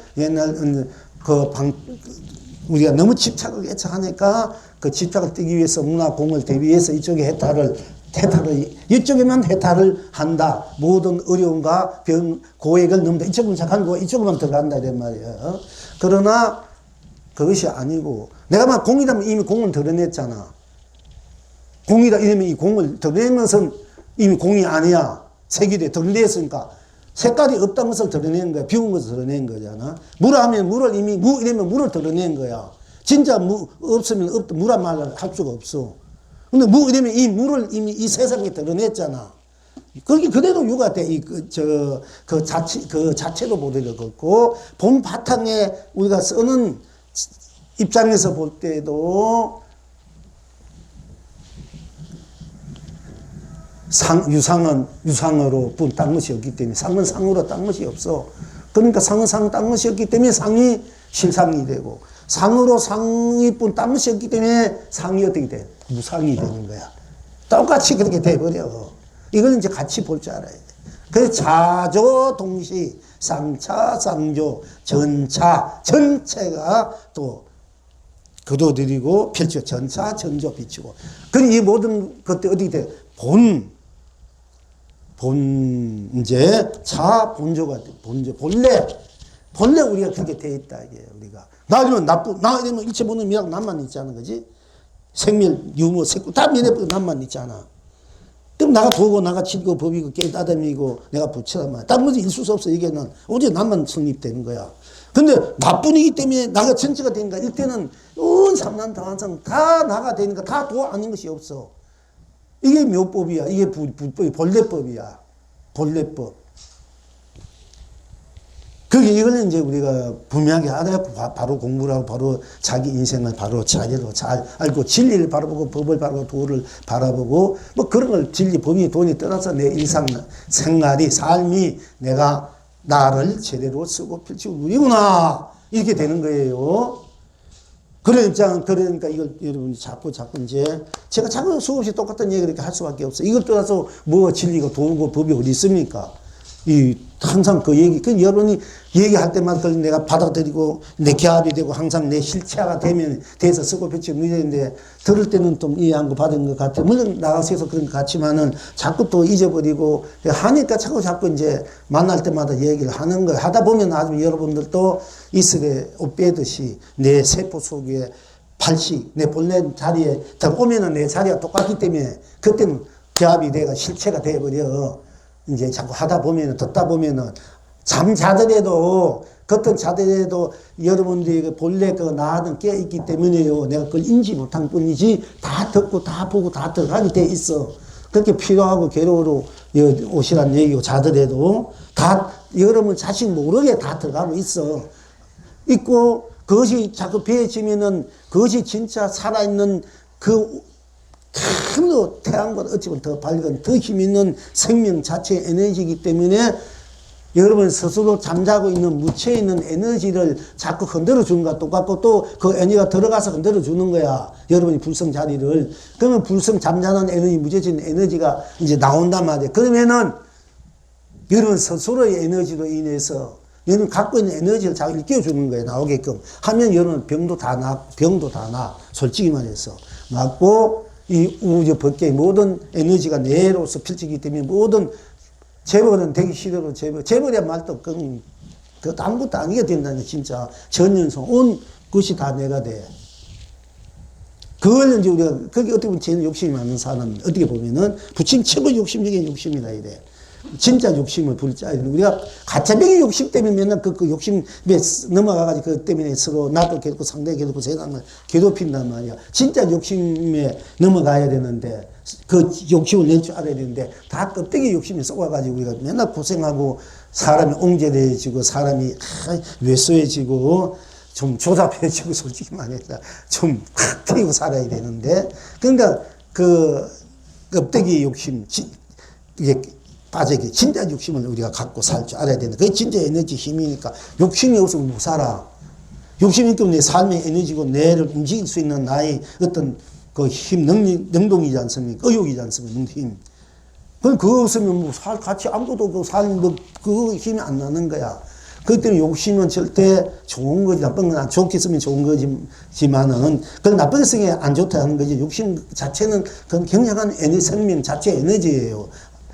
우리가 너무 집착을 애착하니까 그 집착을 떼기 위해서 문화공을 대비해서 이쪽에 해탈을 이쪽에만 해탈을 한다. 모든 어려움과 고액을 넘다. 이쪽은 착한 이쪽으로만 들어간다, 이런 말이에요. 그러나 그것이 아니고, 내가 막 공이라면 이미 공을 드러냈잖아. 공이다 이러면 이 공을 드러내면서 이미 공이 아니야. 색이 돼. 드러냈으니까. 색깔이 없다는 것을 드러낸 거야. 비운 것을 드러낸 거잖아. 물 하면 물을 이미, 이러면 물을 드러낸 거야. 진짜 없으면 물한 말을 할 수가 없어. 근데 이러면 이 물을 이미 이 세상에 드러냈잖아. 그게 그대로 유가 돼. 그 자체로 보더라도 그렇고, 본 바탕에 우리가 쓰는 입장에서 볼 때도 유상은 유상으로 딴 것이 없기 때문에 상은 상으로 딴 것이 없어. 그러니까 상은 딴 것이 없기 때문에 상이 실상이 되고 상으로 상이 딴 것이 없기 때문에 상이 어떻게 돼? 무상이 되는 거야. 똑같이 그렇게 돼버려. 이걸 이제 같이 볼 줄 알아야 돼. 그래서 자조 동시 쌍차 쌍조 전차 전체가 또 거둬들이고 펼쳐 전차 전조 비치고. 그럼 이 모든 것들 어떻게 돼? 이제 자본조가 돼. 본래 우리가 그렇게 돼 있다, 이게 우리가. 나이면 나이면 일체 모든 미학 남만 있지 않은 거지? 생멸, 유무, 색구, 다 미래법 남만 있지 않아. 그럼 나가 도고, 나가 칠고, 법이고, 깨닫음이고, 내가 부처란 말이야. 다른 것이 있을 수 없어, 이게는. 오직 남만 성립되는 거야. 근데 나뿐이기 때문에 나가 전체가 되니까, 이때는 온 삼난 다한상 다 나가 되니까 다 도 아닌 것이 없어. 이게 묘법이야. 이게 불법이 본래법이야. 본래법. 그게 이거는 이제 우리가 분명하게 알아야 바로 공부를 하고 바로 자기 인생을 바로 자리로 잘 알고 진리를 바라보고 법을 바라보고 도를 바라보고 뭐 그런 걸 진리, 법이, 돈이 떠나서 내 일상 생활이 삶이 내가 나를 제대로 쓰고 펼치고 누리구나 이렇게 되는 거예요. 그러니까 이걸 여러분이 자꾸 이제 제가 자꾸 수없이 똑같은 얘기를 이렇게 할 수밖에 없어요. 이걸 떠나서 뭐 진리가 도고 법이 어디 있습니까? 항상 그 얘기, 여러분이 얘기할 때마다 그걸 내가 받아들이고 내 결합이 되고 항상 내 실체화가 돼서 쓰고 펼치고 누리는데 들을 때는 좀 이해한 거 받은 것 같아요. 물론 나가서 해서 그런 것 같지만은 자꾸 또 잊어버리고 하니까 자꾸 이제 만날 때마다 얘기를 하는 거예요. 하다 보면 나중에 여러분들도 이슬에 옷 빼듯이 내 세포 속에 발식, 내 본래 자리에 들어오면은 내 자리가 똑같기 때문에 그때는 결합이 돼가 실체가 돼버려. 이제 자꾸 하다 보면은, 듣다 보면은, 잠자더라도, 겉은 자더라도 여러분들이 본래 그 나는 깨있기 때문에요. 내가 그걸 인지 못한 뿐이지, 다 듣고, 다 보고, 다 들어가게 돼 있어. 그렇게 필요하고 괴로워로 오시란 얘기고, 자더라도, 다, 여러분 자식 모르게 다 들어가고 있고, 그것이 자꾸 배워지면은, 그것이 진짜 살아있는 그 큰 태양보다 어찌 보면 더 밝은 더 힘있는 생명 자체의 에너지이기 때문에 여러분 스스로 잠자고 있는 무체에 있는 에너지를 자꾸 흔들어 주는 것과 똑같고 또 그 에너지가 들어가서 흔들어 주는 거야. 여러분이 불성 자리를. 그러면 불성 잠자는 에너지, 무제적인 에너지가 이제 나온단 말이야. 그러면은 여러분 스스로의 에너지로 인해서 여러분 갖고 있는 에너지를 자꾸 일깨워주는 거예요. 나오게끔 하면 여러분 병도 다 나. 솔직히 말해서. 맞고 이 우주 법계의 모든 에너지가 내로서 펼치기 때문에 모든 재벌은 되기 싫어도 재벌이야 말도 그 아무것도 아니게 된다니 진짜 전연성 온 것이 다 내가 돼. 그걸 이제 우리가 그게 어떻게 보면 제일 욕심이 많은 사람 어떻게 보면은 부처님 최고 욕심적인 욕심이다 이래. 진짜 욕심을 부리지 않아요. 우리가 가짜병의 욕심 때문에 맨날 그 욕심에 넘어가가지고 그 때문에 서로 나도 괴롭고 상대 괴롭고 세상을 괴롭힌단 말이야. 진짜 욕심에 넘어가야 되는데 그 욕심을 낼 줄 알아야 되는데 다 껍데기 욕심에 썩어가지고 우리가 맨날 고생하고 사람이 옹졸해지고 사람이 왜소해지고 좀 조잡해지고 솔직히 말해서 좀 튀고 살아야 되는데 그러니까 그 껍데기 욕심 이게 빠지게 진짜 욕심을 우리가 갖고 살 줄 알아야 되는데 그게 진짜 에너지 힘이니까 욕심이 없으면 못 살아. 욕심이 있으면 내 삶의 에너지고 뇌를 움직일 수 있는 나의 어떤 그 힘, 능동이지 않습니까? 의욕이지 않습니까? 힘. 그거 없으면 뭐 같이 아무것도 그 힘이 안 나는 거야. 그렇기 때문에 욕심은 절대 좋은 거지, 나쁜 건 좋게 쓰면 좋은 거지만은, 그건 나쁘게 쓰면 안 좋다 하는 거지. 욕심 자체는 그건 굉장한 생명 자체 에너지예요.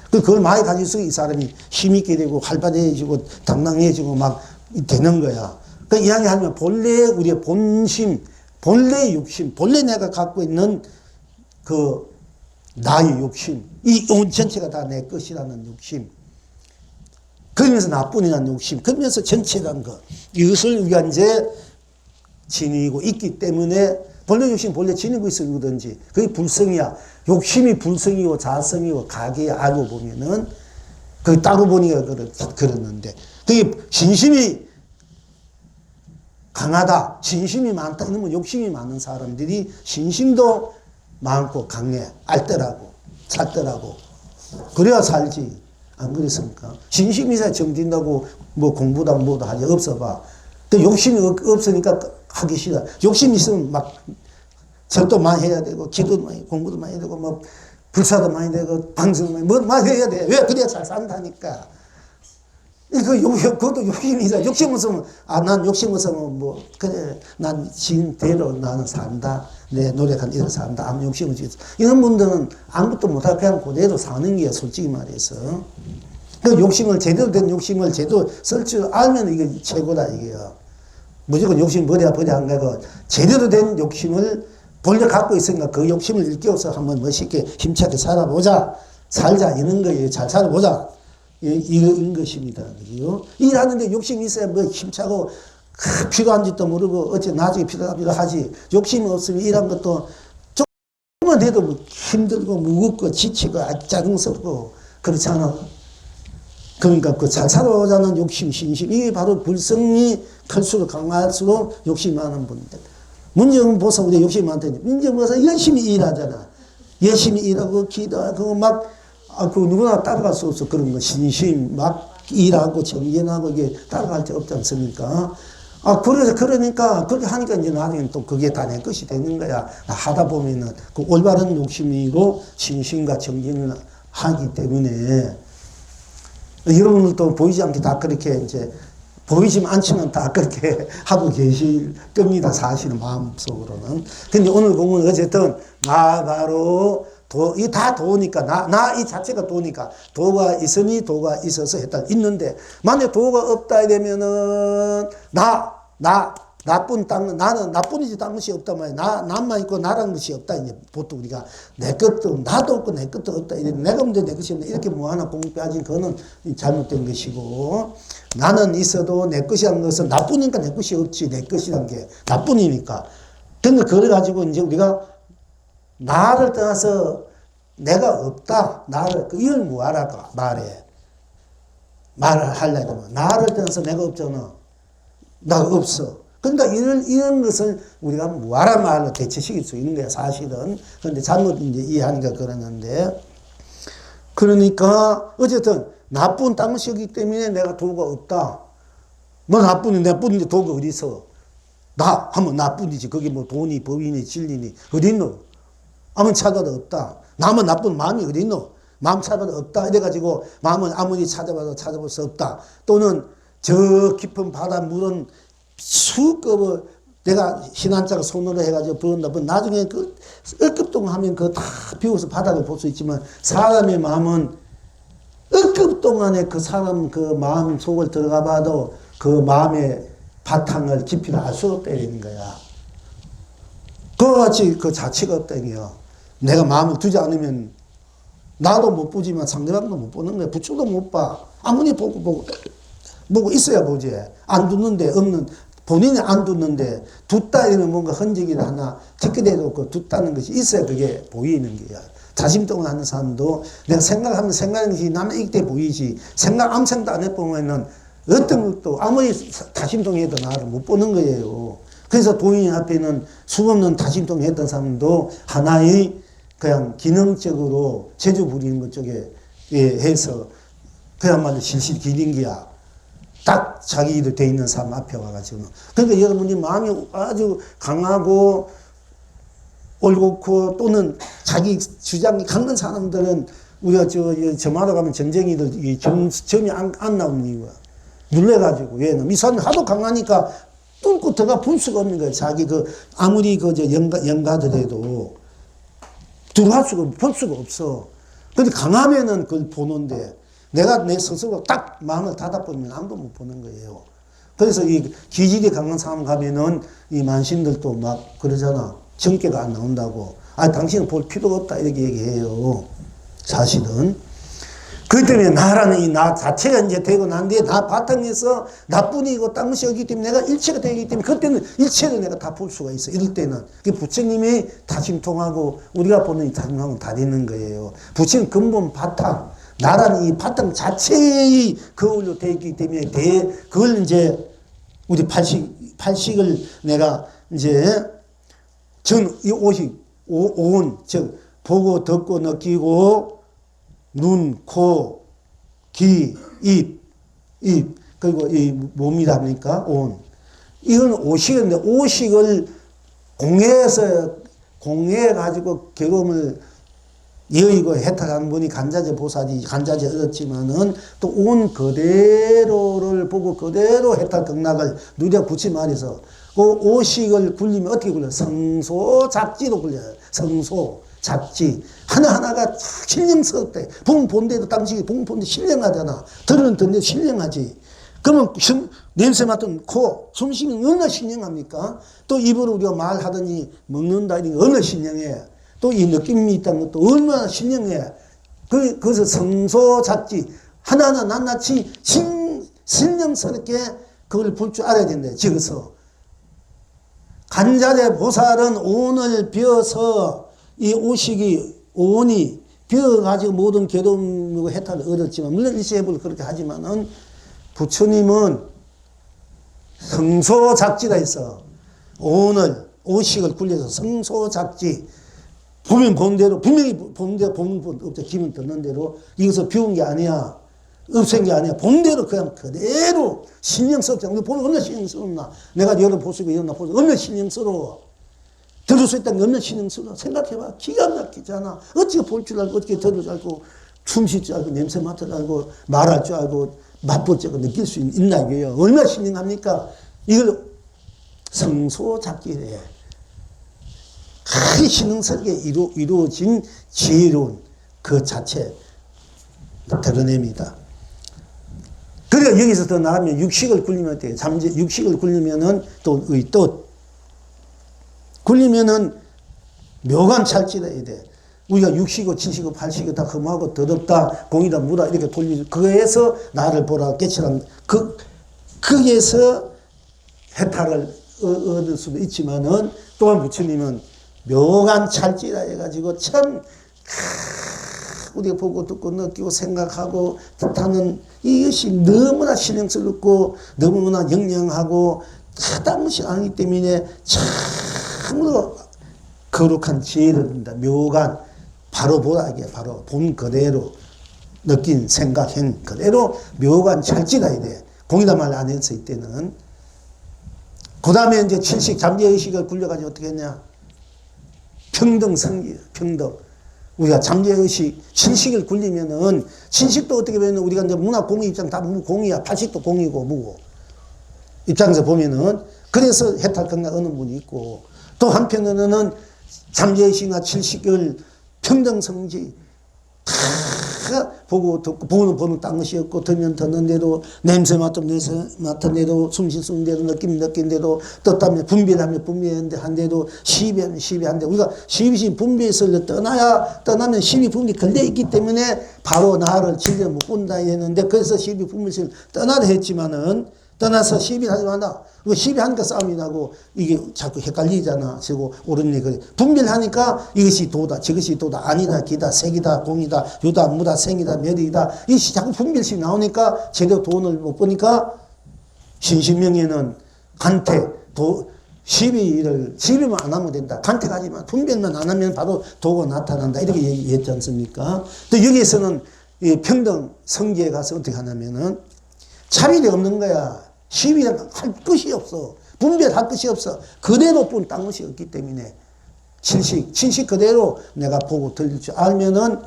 그걸 많이 가지고 있으면 이 사람이 힘있게 되고 활발해지고 당당해지고 막 되는 거야. 그 이야기하면 본래 우리의 본심, 본래 욕심, 본래 내가 갖고 있는 그 나의 욕심, 이 온 전체가 다 내 것이라는 욕심. 그러면서 나뿐이라는 욕심, 그러면서 전체라는 것. 이것을 우리가 이제 지니고 있기 때문에 본래 욕심 본래 지니고 있으면 뭐든지 그게 불성이야. 욕심이 불성이고 자성이고 가계야. 알고 보면은 그게 따로 보니까 그랬는데 그게 진심이 강하다, 진심이 많다 이러면 욕심이 많은 사람들이 진심도 많고 강해, 알더라고, 살더라고. 그래야 살지. 안 그랬습니까? 진심이 정진다고 뭐 공부도 뭐도 하지 없어봐. 또 욕심이 없으니까 하기 싫어. 욕심이 있으면 막 절도 많이 해야 되고 기도도 많이 공부도 많이 해야 되고 뭐 불사도 많이 되고 방송도 많이 해야 돼. 왜? 그래야 잘 산다니까. 그것도 욕심이다. 욕심 없으면 난 욕심 없으면 뭐 그래 난 지금대로 나는 산다. 내 노력한 이런 사람들 아무 욕심을 지었어. 이런 분들은 아무것도 못하고 그냥 그대로 사는 게 솔직히 말해서. 그 욕심을 제대로 된 욕심을 제대로 쓸 줄 알면 이게 최고다 이게요. 무조건 욕심 버려 안 가고 제대로 된 욕심을 본래 갖고 있으니까 그 욕심을 일깨워서 한번 멋있게 힘차게 살아보자. 살자 이런 거예요. 잘 살아보자. 이런 것입니다. 그죠? 일하는데 욕심이 있어야 뭐 힘차고 필요한 짓도 모르고 어째 나중에 필요하기도 하지. 욕심이 없으면 일한 것도 조금만 해도 뭐 힘들고 무겁고 지치고 짜증스럽고 그렇지 않아. 그러니까 그 잘 살아보자는 욕심, 신심 이게 바로 불성이 클수록 강할수록 욕심이 많은 분들. 문제는 보서 우리 욕심이 많다니. 문제는 보서 열심히 일하잖아. 열심히 일하고 기도하고 그 누구나 따라갈 수 없어. 그런 거 신심 막 일하고 정진하고 이게 따라갈 데 없지 않습니까? 그러니까 그렇게 하니까 이제 나중에 또 그게 다 내 것이 되는 거야. 하다 보면은 그 올바른 욕심이고 신심과 정진을 하기 때문에 여러분들도 보이지 않게 다 그렇게 이제 보이지만 않지만 다 그렇게 하고 계실 겁니다. 사실은 마음속으로는. 근데 오늘 공부는 어쨌든 나 바로 이 다 도니까 나 이 자체가 도니까 도가 있으니 도가 있어서 했다. 있는데 만약 도가 없다 이러면은 나쁜 나는 나쁜이지 딴 것이 없단 말이야. 나만 있고 나라는 것이 없다. 이제 보통 우리가 내 것도 나도 없고 내 것도 없다. 이래 내가 없는데 내 것이 없네. 이렇게 뭐 하나 공부 빠진 그거는 잘못된 것이고 나는 있어도 내 것이라는 것은 나쁘니까 내 것이 없지. 내 것이라는 게 나뿐이니까. 근데 그래 가지고 이제 우리가 나를 떠나서 내가 없다. 이걸 뭐하라고 말을 하려면 나를 떠나서 내가 없잖아. 나 없어. 그러니까 이런 것을 우리가 무하라 말로 대체시킬 수 있는 거야, 사실은. 그런데 잘못 이제 이해하니까 그러는데. 그러니까, 어쨌든, 나쁜 땅이기 때문에 내가 도가 없다. 뭐 나쁜데 도가 어디서? 하면 나쁜이지. 그게 뭐 돈이, 법이니, 진리니, 어딨노? 아무 찾아도 없다. 나만 나쁜 마음이 어딨노? 마음 찾아도 없다. 이래가지고, 마음은 아무리 찾아볼 수 없다. 또는, 저 깊은 바다 물은 수급을 내가 신한자가 손으로 해가지고 부은다. 나중에 그 억급동하면 그거 다 비워서 바닥을 볼 수 있지만 사람의 마음은 억급동안에 그 사람 그 마음 속을 들어가 봐도 그 마음의 바탕을 깊이를 알 수 없다 이러는 거야. 그와 같이 그 자체가 없다는 거야. 내가 마음을 두지 않으면 나도 못 보지만 상대방도 못 보는 거야. 부처도 못 봐. 아무리 보고 있어야 보지. 안 두는데 본인이 안 두는데 뒀다 이러면 뭔가 흔적이 하나 적게돼도 그 뒀다는 것이 있어야 그게 보이는 거야. 자심동을 하는 사람도 내가 생각하면 생각하는 것이 남의 이때 보이지. 아무 생각 안 해보면은 어떤 것도 아무리 다심동해도 나를 못 보는 거예요. 그래서 도인 앞에는 수없는 다심동 했던 사람도 하나의 그냥 기능적으로 제주 부리는 것 쪽에 해서 그야말로 실실 기린 거야. 딱 자기 일을 돼 있는 사람 앞에 와가지고. 그러니까 여러분이 마음이 아주 강하고 올곧고 또는 자기 주장이 강한 사람들은 우리가 저마다 가면 전쟁이들 점이 안 나오는 이유가 눌려가지고. 왜냐면 이 사람이 하도 강하니까 뚫고 들어가 볼 수가 없는 거예요. 자기 아무리 영가더라도 들어갈 수가 볼 수가 없어. 근데 강하면은 그걸 보는데 내가 내 스스로 딱 마음을 닫아보면 아무도 못 보는 거예요. 그래서 이 기질이 강한 사람 가면은 이 만신들도 막 그러잖아. 정계가 안 나온다고. 당신은 볼 필요가 없다. 이렇게 얘기해요. 사실은. 그렇기 때문에 나라는 이 나 자체가 이제 되고 난 뒤에 나 바탕에서 나뿐이고 딴 것이 없기 때문에 내가 일체가 되기 때문에 그때는 일체를 내가 다 볼 수가 있어. 이럴 때는. 부처님이 다심통하고 우리가 보는 이 다심통하고 다르는 거예요. 부처님 근본 바탕. 나라는 이 바탕 자체의 거울로 되어 있기 때문에 그걸 이제 우리 팔식을 내가 이제 이 오온, 즉, 보고, 듣고, 느끼고, 눈, 코, 귀, 입, 그리고 이 몸이다 보니까 온. 이건 오식인데, 오식을 공해가지고 경험을 여의고 해탈한 분이 간자재 보살이 간자재 얻었지만은 또 온 그대로를 보고 그대로 해탈 극락을 누려 붙이 말해서 그 오식을 굴리면 어떻게 굴려요? 성소작지로 굴려요. 성소작지. 하나하나가 신령스럽대. 붕 본데도 당신이 붕 본데 신령하잖아. 들은 듣는데 신령하지. 그러면 냄새 맡은 코, 숨쉬는 얼마나 신령합니까? 또 입으로 우리가 말하더니 먹는다 이런 게 얼마나 신령해. 또 이 느낌이 있다는 것도 얼마나 신령해. 그래서 성소작지. 하나하나 낱낱이 신령스럽게 그걸 볼 줄 알아야 된다. 지어서. 간자재 보살은 오늘 비어서 이 오식이 오온이 비어가지고 모든 괴로움 해탈을 얻었지만 물론 일시해부를 그렇게 하지만은 부처님은 성소작지가 있어. 오온을 오식을 굴려서 성소작지 보면 본 대로 분명히 본 대로 보면 없죠. 기분 듣는 대로 이것을 비운 게 아니야. 없앤 게 아니야. 본 대로 그냥 그대로 신령스럽잖아. 우리 보면 얼마나 신령스럽나. 내가 여러 보시고 여러 보시고 얼마나 신령스러워. 들을 수 있다는 게 얼마나 신령스러워. 생각해봐. 기가 막히잖아. 어떻게 볼 줄 알고 어떻게 들을 줄 알고 숨 쉴 줄 알고 냄새 맡을 줄 알고 말할 줄 알고 맛볼 줄 알고 느낄 수 있나 이거예요. 얼마나 신령합니까? 이걸 성소작지래. 크게 신령스럽게 이루어진 지혜로운 그 자체 드러냅니다. 그러니까 여기서 더 나가면 육식을 굴리면 어때요? 육식을 굴리면은 또 굴리면은 묘관 찰지해야 돼. 우리가 육식이고 칠식이고 팔식이고 다 흠하고 더럽다 공이다 무다 이렇게 돌리죠. 그에서 나를 보라 깨치란 거기에서 해탈을 얻을 수도 있지만은 또한 부처님은 묘관 찰지라 해가지고 참 우리가 보고 듣고 느끼고 생각하고 뜻하는 이것이 너무나 신령스럽고 너무나 영영하고 타당한 것이 아니기 때문에 참으로 거룩한 지혜를 줍니다. 묘관 바로 보라 이게 바로 본 그대로 느낀 생각한 그대로 묘관 찰지가 돼. 공이다 말 안 했을 때는. 그 다음에 이제 칠식 잠재의식을 굴려가지고 어떻게 했냐. 평등성기 평등. 우리가 잠재의식, 칠식을 굴리면은, 칠식도 어떻게 보면 우리가 이제 문화 공의 입장 다 공이야. 팔식도 공이고, 무고. 입장에서 보면은, 그래서 해탈 경락 어느 분이 있고, 또 한편으로는 잠재의식이나 칠식을 평등성지, 다 보고 듣고, 보는 딴 것이 없고, 들면 듣는 대로, 냄새 맡으면 냄새 맡은 대로, 숨쉬는 대로, 느낀 대로, 떴다면 분별하면 분별한 대로, 시비하면 시비한 대로, 우리가 시비 분별에서 떠나면 시비 분별이 걸려있기 때문에 바로 나를 진리를 못 본다 했는데, 그래서 시비 분별에서 떠나려 했지만은, 떠나서 시비하지 마라. 시비하니까 싸움이 나고 이게 자꾸 헷갈리잖아. 지고 옳은 그래. 분별하니까 이것이 도다, 저것이 도다, 아니다, 기다, 색이다, 공이다, 유다, 무다, 생이다, 멸이다. 이것이 자꾸 분별심이 나오니까 제대로 돈을 못 보니까 신신명예는 간태, 시비만 안 하면 된다. 간택하지만 분별만 안 하면 바로 도가 나타난다. 이렇게 얘기했지 않습니까? 또 여기에서는 이 평등 성지에 가서 어떻게 하냐면은 차별이 없는 거야. 시비는 할 것이 없어. 분별할 것이 없어. 그대로 뿐 딴 것이 없기 때문에 친식 그대로 내가 보고 들릴 줄 알면은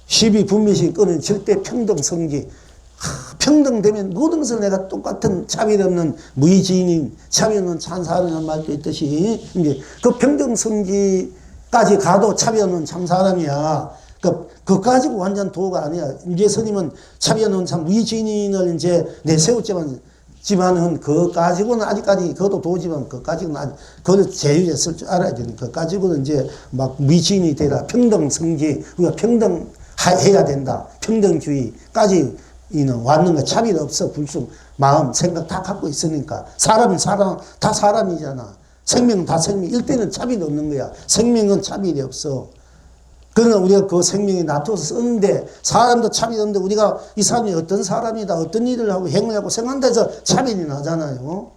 시비 분별심 끊은 절대 평등성지. 평등되면 모든 것을 내가 똑같은 차별 없는 무의지인인 차별 없는 찬사라는 말도 있듯이 이제 그 평등성지까지 가도 차별 없는 참사람이야. 그거 가지고 완전 도가 아니야. 이제 스님은 차별은 참 무의지인을 이제 내세웠지만은 그거 가지고는 아직까지 그것도 도지만 그거 가지고는 아직 그걸 제휴에 쓸 줄 알아야 되는 그거 가지고는 이제 막 무의지인이 되라. 평등성지 우리가 평등해야 된다. 평등주의까지 왔는 거 차별 없어. 불쑥 마음 생각 다 갖고 있으니까 사람은 다 사람이잖아. 생명은 다 생명. 일대는 차별이 없는 거야. 생명은 차별이 없어. 그러나 우리가 그 생명이 놔둬서 쓰는데 사람도 차별이 없는데 우리가 이 사람이 어떤 사람이다 어떤 일을 하고 행을 하고 생각한다서 차별이 나잖아요.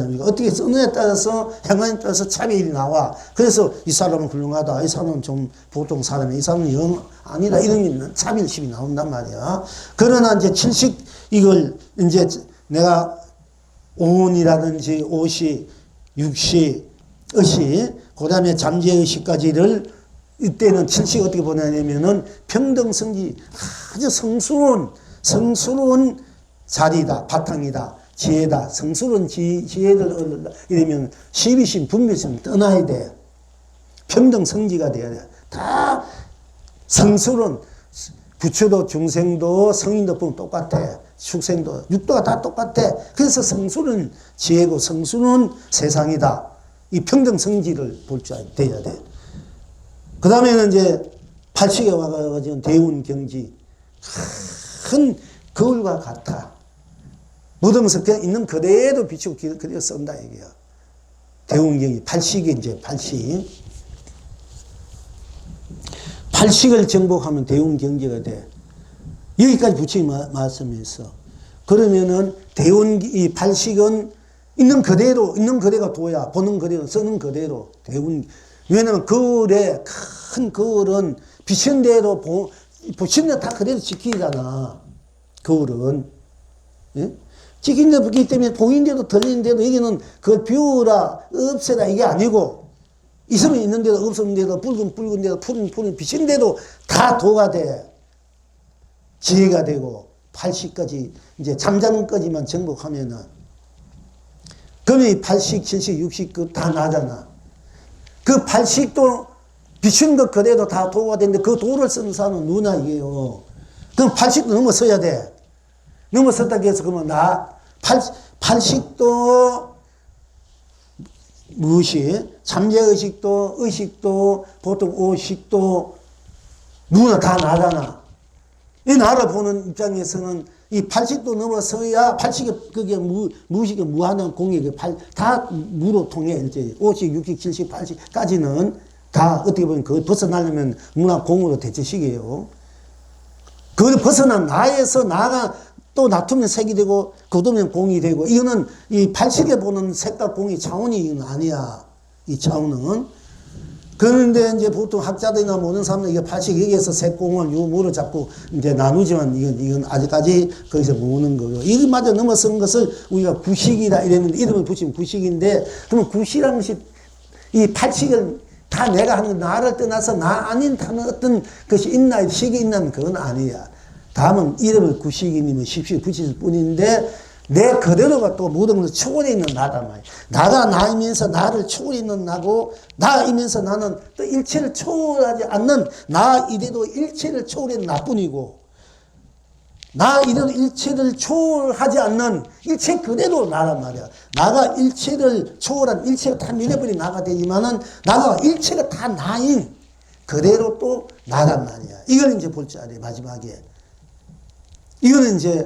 우리가 어떻게 쓰느냐에 따라서 행하에 따라서 차별이 나와. 그래서 이 사람은 훌륭하다. 이 사람은 좀 보통 사람이야. 이 사람은 영 아니다. 이런 차별심이 나온단 말이야. 그러나 이제 칠식 이걸 이제 내가 오온이라든지 오시, 육시, 의시, 그 다음에 잠재의식까지를 이때는 칠식 어떻게 보냐면은 평등성지 아주 성스러운 자리다, 바탕이다. 지혜다. 성스러운 지혜를 얻는다. 이러면 시비심, 분별심 떠나야 돼. 평등 성지가 돼야 돼. 다 성스러운 부처도 중생도 성인도 보면 똑같아. 축생도 육도가 다 똑같아. 그래서 성수는 지혜고 성수는 세상이다. 이 평등 성지를 볼 줄 돼야 돼. 그 다음에는 이제 팔식에 와가지고 대운 경지. 큰 거울과 같아. 무덤에서 그냥 있는 그대로 비추고 그대로 쓴다 이게야. 대운 경지. 팔식이 이제 팔식. 팔식을 정복하면 대운 경지가 돼. 여기까지 부처님 말씀했어. 그러면은 대운, 이 팔식은 있는 그대로, 있는 그대가 도야. 보는 그대로, 쓰는 그대로. 대운. 왜냐면 거울에, 큰 거울은 비친 대로, 비친 대로 다 그대로 지키잖아. 거울은. 예? 지킨 대로 보기 때문에 보인 대로 들리는 대로 여기는 그걸 비우라, 없애라 이게 아니고 있으면 있는 대로 없으면 대로 붉은 대로 푸른 비친 대로 다 도가 돼. 지혜가 되고 80까지 이제 잠자는까지만 정복하면은 그러면 이 80, 70, 60 그 다 나잖아. 그 80도 비춘 것 그대로 다 도가 되는데 그 도를 쓰는 사람은 누나 이게요. 그럼 80도 넘어서야 돼. 넘어섰다고 해서 그러면 80도 무엇이 잠재의식도 의식도 보통 오식도 누나 다 나잖아. 이 나를 보는 입장에서는 이 80도 넘어서야 80이 그게 무식이 무한한 공익이 다 무로 통해 이제 50, 60, 70, 80까지는 다 어떻게 보면 그걸 벗어나려면 문화 공으로 대체식이에요. 그걸 벗어난 나에서 나가 또 놔두면 색이 되고 거두면 공이 되고 이거는 이 80에 보는 색과 공이 차원이 이건 아니야. 이 차원은. 그런데 이제 보통 학자들이나 모르는 사람들 이게 80 여기에서 색공을 유무로 잡고 이제 나누지만 이건 아직까지 거기서 모으는 거고 이것마저 넘어선 것을 우리가 구식이다 이랬는데 이름을 붙이면 구식인데 그러면 구식이라는 것이 이 80을 다 내가 하는 나를 떠나서 나 아닌 다른 어떤 것이 있나 식이 있나는 그건 아니야. 다음은 이름을 구식이님은 십시오 붙이실 뿐인데 내 그대로가 또 모든 것을 초월해 있는 나단 말이야. 나가 나이면서 나를 초월해 있는 나고 나이면서 나는 또 일체를 초월하지 않는 나 이래도 일체를 초월해 나뿐이고 나 이래도 일체를 초월하지 않는 일체 그대로 나란 말이야. 나가 일체를 초월한 일체가 다 밀어버린 나가 되지만은 나가 일체가 다 나인 그대로 또 나란 말이야. 이걸 이제 볼 줄 알아요. 마지막에. 이거는 이제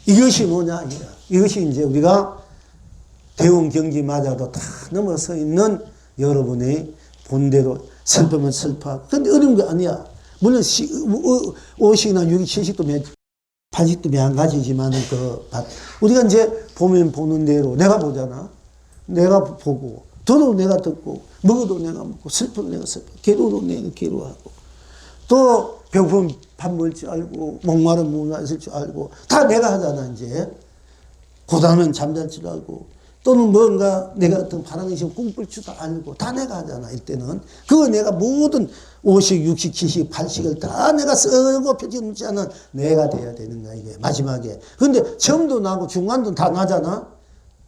이것이 뭐냐? 이것이 이제 우리가 대운 경지마저도 다 넘어서 있는 여러분의 본대로 슬프면 슬퍼. 근데 어려운 게 아니야. 물론 5식이나 6식, 7식도 8식도 매한가지지만은 우리가 이제 보면 보는 대로 내가 보잖아. 내가 보고 들어도 내가 듣고 먹어도 내가 먹고 슬퍼도 내가 슬퍼. 괴로워도 내가 괴로워하고 또 배고프면 밥 먹을 줄 알고 목마르면 물 마실 줄 알고 다 내가 하잖아 이제. 고단하면 잠잘 줄 알고 또는 뭔가 내가 어떤 바람이 있으면 꿈꿀 줄도 알고 다 내가 하잖아 이때는. 그거 내가 모든 50, 60, 70, 80을 다 내가 쓰고 펴지지 않은 내가 돼야 되는 거야 이게 마지막에. 근데 처음도 나고 중간도 다 나잖아.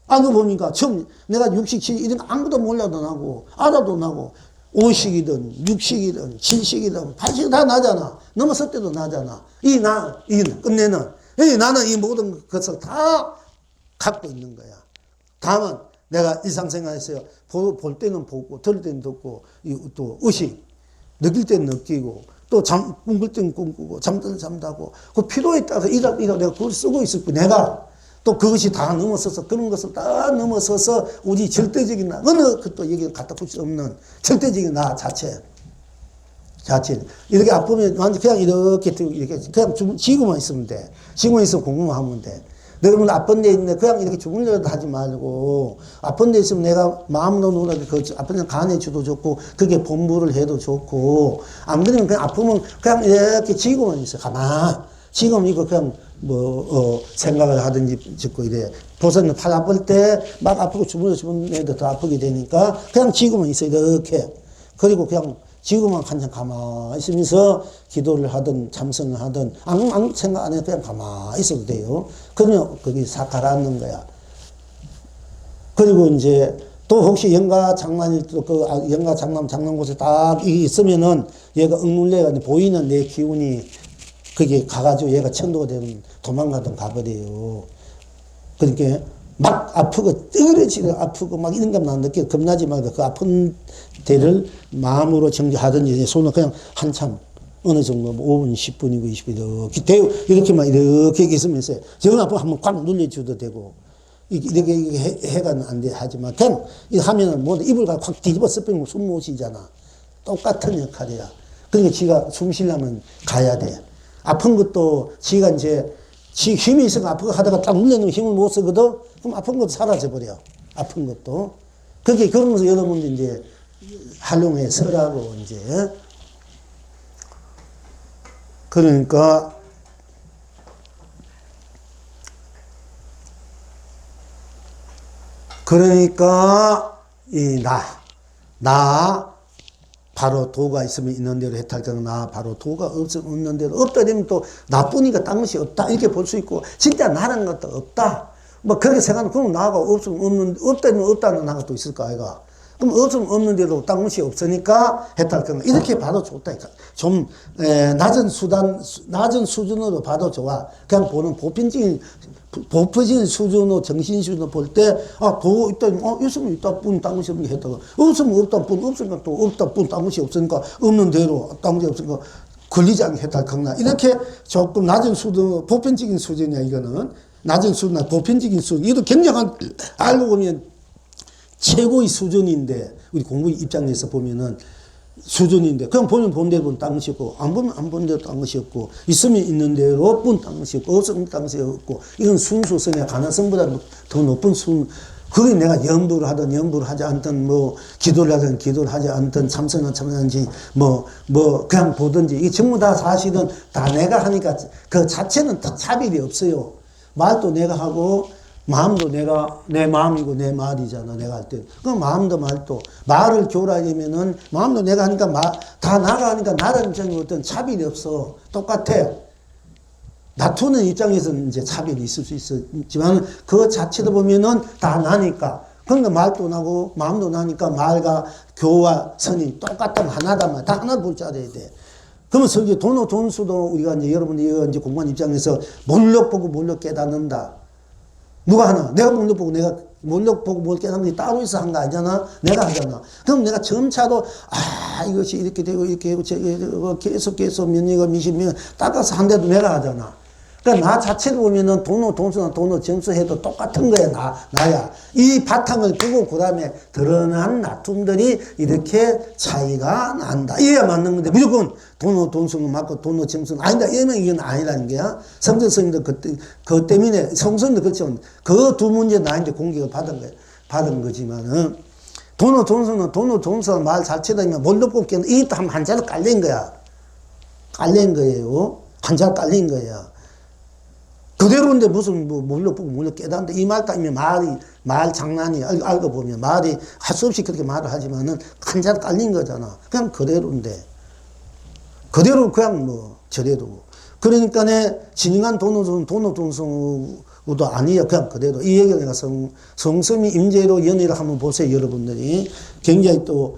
알고 보니까 처음 내가 60, 70 이런 거 아무도 몰라도 나고 알아도 나고 5식이든 6식이든 7식이든 8식 다 나잖아. 넘어설 때도 나잖아. 이 끝내는. 나는 이 모든 것을 다 갖고 있는 거야. 다음은 내가 일상생활에서 볼 때는 보고, 들을 때는 듣고, 또 의식, 느낄 때는 느끼고, 또 꿈꿀 때는 꿈꾸고, 잠들 잠자고, 그 필요에 따라서 내가 그걸 쓰고 있을 뿐 내가. 또 그것이 다 넘어서서 그런 것을 다 넘어서서 우리 절대적인 나 어느 것도 여기 갖다 붙일 수 없는 절대적인 나 자체 이렇게 아프면 완전 그냥 이렇게 그냥 지고만 있으면 돼. 지고만 있으면 공부만 하면 돼. 내가 오늘 아픈 데 있는데 그냥 이렇게 주물려도 하지 말고 아픈 데 있으면 내가 마음으로 놀아도 그 아픈 데 간에 주도 좋고 그게 본부를 해도 좋고 안 그러면 그냥 아프면 그냥 이렇게 지고만 있어. 가만 지금 이거 그냥 생각을 하든지 짓고 이래. 보선은 팔 아플 때 막 아프고 주물러주면 애도 더 아프게 되니까 그냥 지고만 있어. 이렇게. 그리고 그냥 지금은 한참 가만히 있으면서 기도를 하든 참선을 하든 아무 생각 안 해도 그냥 가만히 있어도 돼요. 그러면 거기 싹 가라앉는 거야. 그리고 이제 또 혹시 영가 장난일 또 그 영가 장난 곳에 딱 있으면은 얘가 응물레가 보이는 내 기운이 거기 가가지고 얘가 천도가 되면 도망가든 가버려요. 그러니까 막 아프고 뜨거지고 아프고 막 이런 것만 느끼고 겁나지 말고 그 아픈 데를 마음으로 정지하든지 손을 그냥 한참 어느 정도 5분, 10분이고 20분 이렇게만 이렇게 있으면서 정 아프면 한번 꽉 눌러줘도 되고 이렇게 해가 안 돼 하지만 그냥 하면은 뭐 이불 확 뒤집어 쓰면 숨 못 쉬잖아. 똑같은 역할이야. 그러니까 지가 숨 쉬려면 가야 돼. 아픈 것도 지가 이제 지 힘이 있으면 아프고 하다가 딱 눌러놓으면 힘을 못 쓰거든? 그럼 아픈 것도 사라져버려. 아픈 것도. 그렇게 그러면서 여러분들 이제 활용해 서라고 이제. 그러니까 나 바로 도가 있으면 있는 대로 해탈되는 나 바로 도가 없으면 없는 대로 없다 되면 또 나쁘니까 딴 것이 없다 이렇게 볼 수 있고 진짜 나라는 것도 없다 뭐 그렇게 생각하면 그럼 나가 없으면 없는 없다면 없다는 나가 또 있을까 아이가 그럼 없으면 없는 대로 딴 것이 없으니까 해탈되는 이렇게 봐도 좋다 좀 낮은 수준으로 봐도 좋아 그냥 보는 보편적인 수준으로 정신 수준으로 볼 때 도 있다 있으면 있다 뿐 딴 것이 없는 게 했다가 없으면 없다 뿐 없으니까 또 없다 뿐 딴 것이 없으니까 없는 대로 딴 것이 없으니까 걸리지 않게 했다 강나 이렇게 조금 낮은 수준 보편적인 수준이야 이거는 낮은 수준이나 보편적인 수준 이것도 굉장한 알고 보면 최고의 수준인데 우리 공부 입장에서 보면은 수준인데 그냥 보면 본 대로 본 딴 것이 없고 안 보면 안 본 대로 딴 것이 없고 있으면 있는 대로 뿐 딴 것이 없고 없으면 딴 것이 없고 이건 순수성이야 가능성보다 더 높은 그게 내가 염불을 하든 염불을 하지 않든 뭐 기도를 하든 기도를 하지 않든 참선을 참선하든지 뭐 그냥 보든지 이게 전부 다 사실은 다 내가 하니까 그 자체는 다 차별이 없어요. 말도 내가 하고 마음도 내 마음이고 내 말이잖아, 내가 할 때. 그 마음도 말도. 말을 교라하면은 마음도 내가 하니까 다 나가 하니까 나라는 입장에 어떤 차별이 없어. 똑같아. 다투는 입장에서는 이제 차별이 있을 수 있지만 그 자체도 보면은 다 나니까. 그러니까 말도 나고 마음도 나니까 말과 교와 선이 똑같다면 하나단 말이야. 다 하나를 볼 줄 알아야 돼. 그러면 설교 돈수도 우리가 이제 여러분들 이제 공부한 입장에서 몰력 보고 몰력 깨닫는다. 누가 하나? 내가 몰력 보고 내가 몰력 보고 뭘 깨닫는 게 따로 있어 한 거 아니잖아? 내가 하잖아. 그럼 내가 점차도 이것이 이렇게 되고 이렇게 되고 계속 면역을 미시면 닦아서 한데도 내가 하잖아. 그러니까 나 자체를 보면은 돈수나 점수해도 똑같은 거야, 나야. 이 바탕을 두고 그 다음에 드러난 나툼들이 이렇게 차이가 난다. 이래야 맞는 건데, 무조건 돈수는 맞고 점수는 아니다. 이러면 이건 아니라는 거야. 성전스님도 그 때문에, 성선도 그렇지만, 그 두 문제 나한테 공격을 받은 거지만은, 돈수는 말 자체다, 몰로 뽑기는 이것도 한 자로 깔린 거야. 깔린 거예요. 한 자로 깔린 거야. 그대로인데 무슨 몰려 보고 몰려 깨닫는데 이 말 따위면 말 장난이 알고 보면 말이 할 수 없이 그렇게 말을 하지만은 한자로 깔린 거잖아. 그냥 그대로인데 그대로 그냥 저대로 그러니까 진ing한 돈호돈성도 아니야. 그냥 그대로 이 얘기를 내가 성심이 임재로 연애를 한번 보세요. 여러분들이 굉장히 또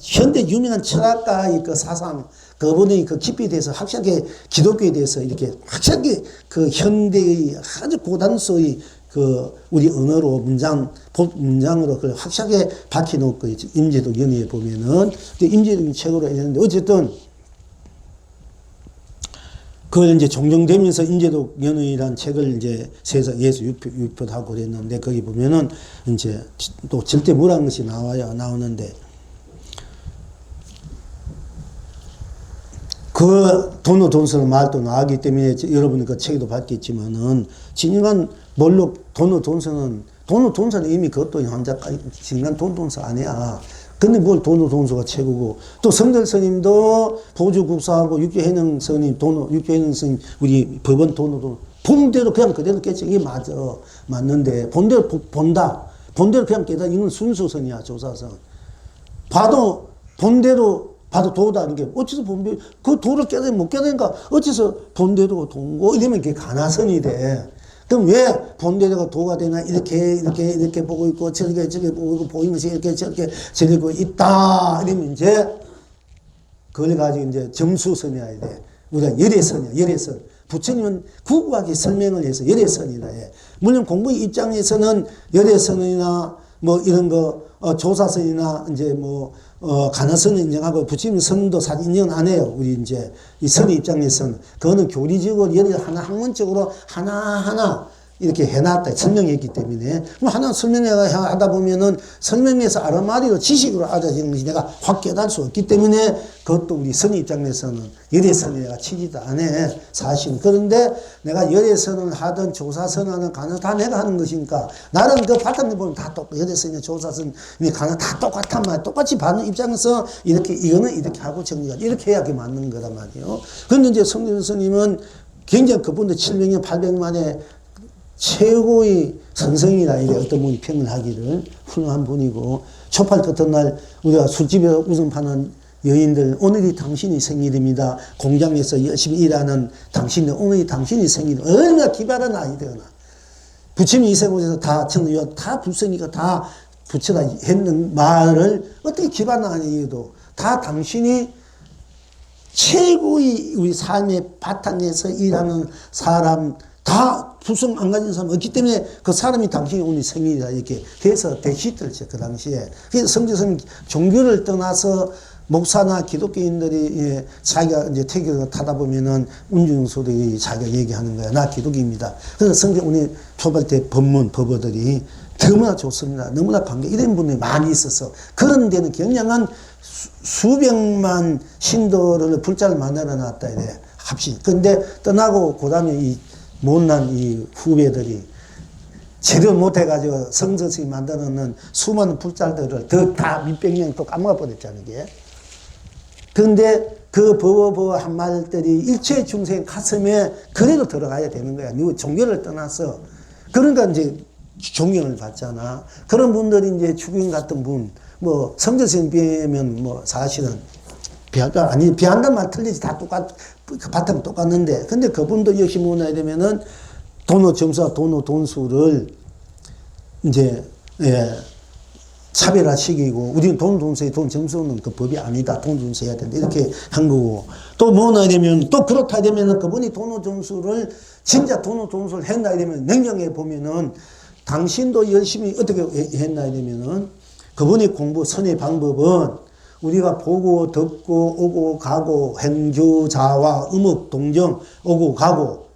현대 유명한 철학가의 그 사상 그분의 그 깊이에 대해서 확실하게 기독교에 대해서 이렇게 확실하게 그 현대의 아주 고단수의 그 우리 언어로 문장으로 그걸 확실하게 밝혀놓고 임재독 연의에 보면은 임재독 책으로 했는데 어쨌든 그걸 이제 종정되면서 임재독 연의라는 책을 이제 세상에서 유표하고 그랬는데 거기 보면은 이제 또 절대무라는 것이 나오는데 그 돈수는 말도 나오기 때문에 여러분이 그 책에도 봤겠지만은 진ing한 몰록 돈수는 이미 그것도 진ing한 돈수 아니야. 근데 뭘 돈수가 최고고 또 성들 스님도 보주국사하고 육교해능 스님 육교해능 스님 우리 법원 본대로 그냥 그대로 깨치 이게 맞는데 본대로 그냥 깨다 이건 순수선이야 조사선. 봐도 본대로 봐도 도다는 게 어째서 본대 그 도를 깨달으 못 깨달으니까 어째서 본대도가 동고 이러면 그게 가나선이 돼. 그럼 왜 본대도가 도가 되나 이렇게 보고 있고 저렇게 보고 있고 보이는 것이 이렇게 저렇게 저리고 있다 이러면 이제 그걸 가지고 이제 점수선이어야 돼. 우리가 열애선이야 열애선. 부처님은 구구하게 설명을 해서 열애선이라 해. 물론 공부 입장에서는 열애선이나 뭐 이런 거 조사선이나 이제 뭐 가나선을 인정하고 부처님 선도 사실 인정 안 해요. 우리 이제 이 선의 입장에서는 그거는 교리적으로 예를 하나 학문적으로 하나하나 이렇게 해놨다 설명했기 때문에 그럼 하나 설명하다 보면은 설명해서 알아마리로 지식으로 알아지는 것이 내가 확 깨달을 수 없기 때문에 그것도 우리 선의 입장에서는 열애선이 내가 치지도 않아 사실. 그런데 내가 열애선을 하든 조사선을 하든 가나 다 내가 하는 것이니까 나는 그 바탕에 보면 다 똑같고 열애선이나 조사선 가나 다 똑같단 말이야. 똑같이 받는 입장에서 이렇게 이거는 이렇게 하고 정리가 이렇게 해야 맞는 거란 말이에요. 그런데 이제 성진 스님은 굉장히 그분도 700년 800년 만에 최고의 선생이라 이래 어떤 분이 평을 하기를 훌륭한 분이고 초팔 같은 날 우리가 술집에서 웃음 파는 여인들 오늘이 당신이 생일입니다. 공장에서 열심히 일하는 당신들 오늘이 당신이 생일 얼마나 기발한 아이들나 부처님이 이 세상에서 다 청여 다 불성이가 다 부처가 했는 말을 어떻게 기발한 아이도 다 당신이 최고의 우리 삶의 바탕에서 일하는 사람 다 불성 안 가진 사람 없기 때문에 그 사람이 당신이 오늘 생일이다 이렇게 해서 대시들죠 그 당시에. 그래서 성지스님 종교를 떠나서 목사나 기독교인들이 자기가 이제 태교를 타다 보면은 운중소들이 자기가 얘기하는 거야. 나 기독교입니다. 그래서 성지 오늘 초발 때 법문 법어들이 너무나 좋습니다. 너무나 반겨 이런 분들이 많이 있어서 그런 데는 굉장한 수백만 신도를 불자를 만들어 놨다 이래 합시. 근데 떠나고 그다음에 이 못난 이 후배들이 제대로 못해가지고 성서스이 만들어 놓은 수많은 불자들을 다 몇백 명 또 까먹어버렸잖아요, 이게. 근데 그 버버버 한 말들이 일체 중생 가슴에 그래도 들어가야 되는 거야. 누구 종교를 떠나서. 그러니까 이제 존경을 받잖아. 그런 분들이 이제 주인 같은 분, 뭐 성서스님 비하면 뭐 사실은 비한다는 말 틀리지. 다 그 바탕 똑같는데. 근데 그분도 역시 뭐냐 되면은 도노 점수와 도노 돈수를 이제, 차별화시키고, 우리는 돈 돈수에 돈 점수는 그 법이 아니다. 돈 돈수 해야 된다. 이렇게 한 거고. 또 뭐냐 되면, 또 그렇다 되면은 그분이 도노 점수를, 진짜 도노 돈수를 했나 이러면, 냉정해 보면은, 당신도 열심히 어떻게 했나 이러면은, 그분이 공부 선의 방법은, 우리가 보고 듣고 오고 가고 행주자와 음악동정 오고 가고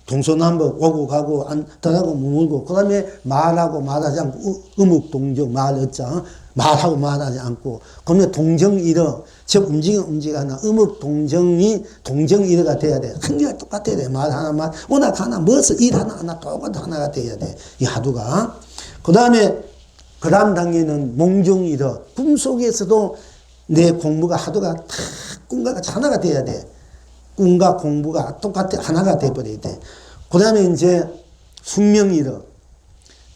동서남북 오고 가고 떠나고 머물고 그 다음에 말하고 말하지 않고 음악동정 말 어짜 말하고 말하지 않고 그러면 동정일어 즉 움직이가 하나 음악동정이 동정일어가 돼야 돼. 한개가 똑같아야 돼. 말 하나 오늘 하나 무엇을 일 하나 똑같은 하나가 돼야 돼. 이 하두가. 그 다음 단계는 몽정일어. 꿈속에서도 내 공부가 하도가 다 꿈과 같이 하나가 돼야 돼. 꿈과 공부가 똑같아 하나가 돼버려야 돼. 그 다음에 이제 숙명일어.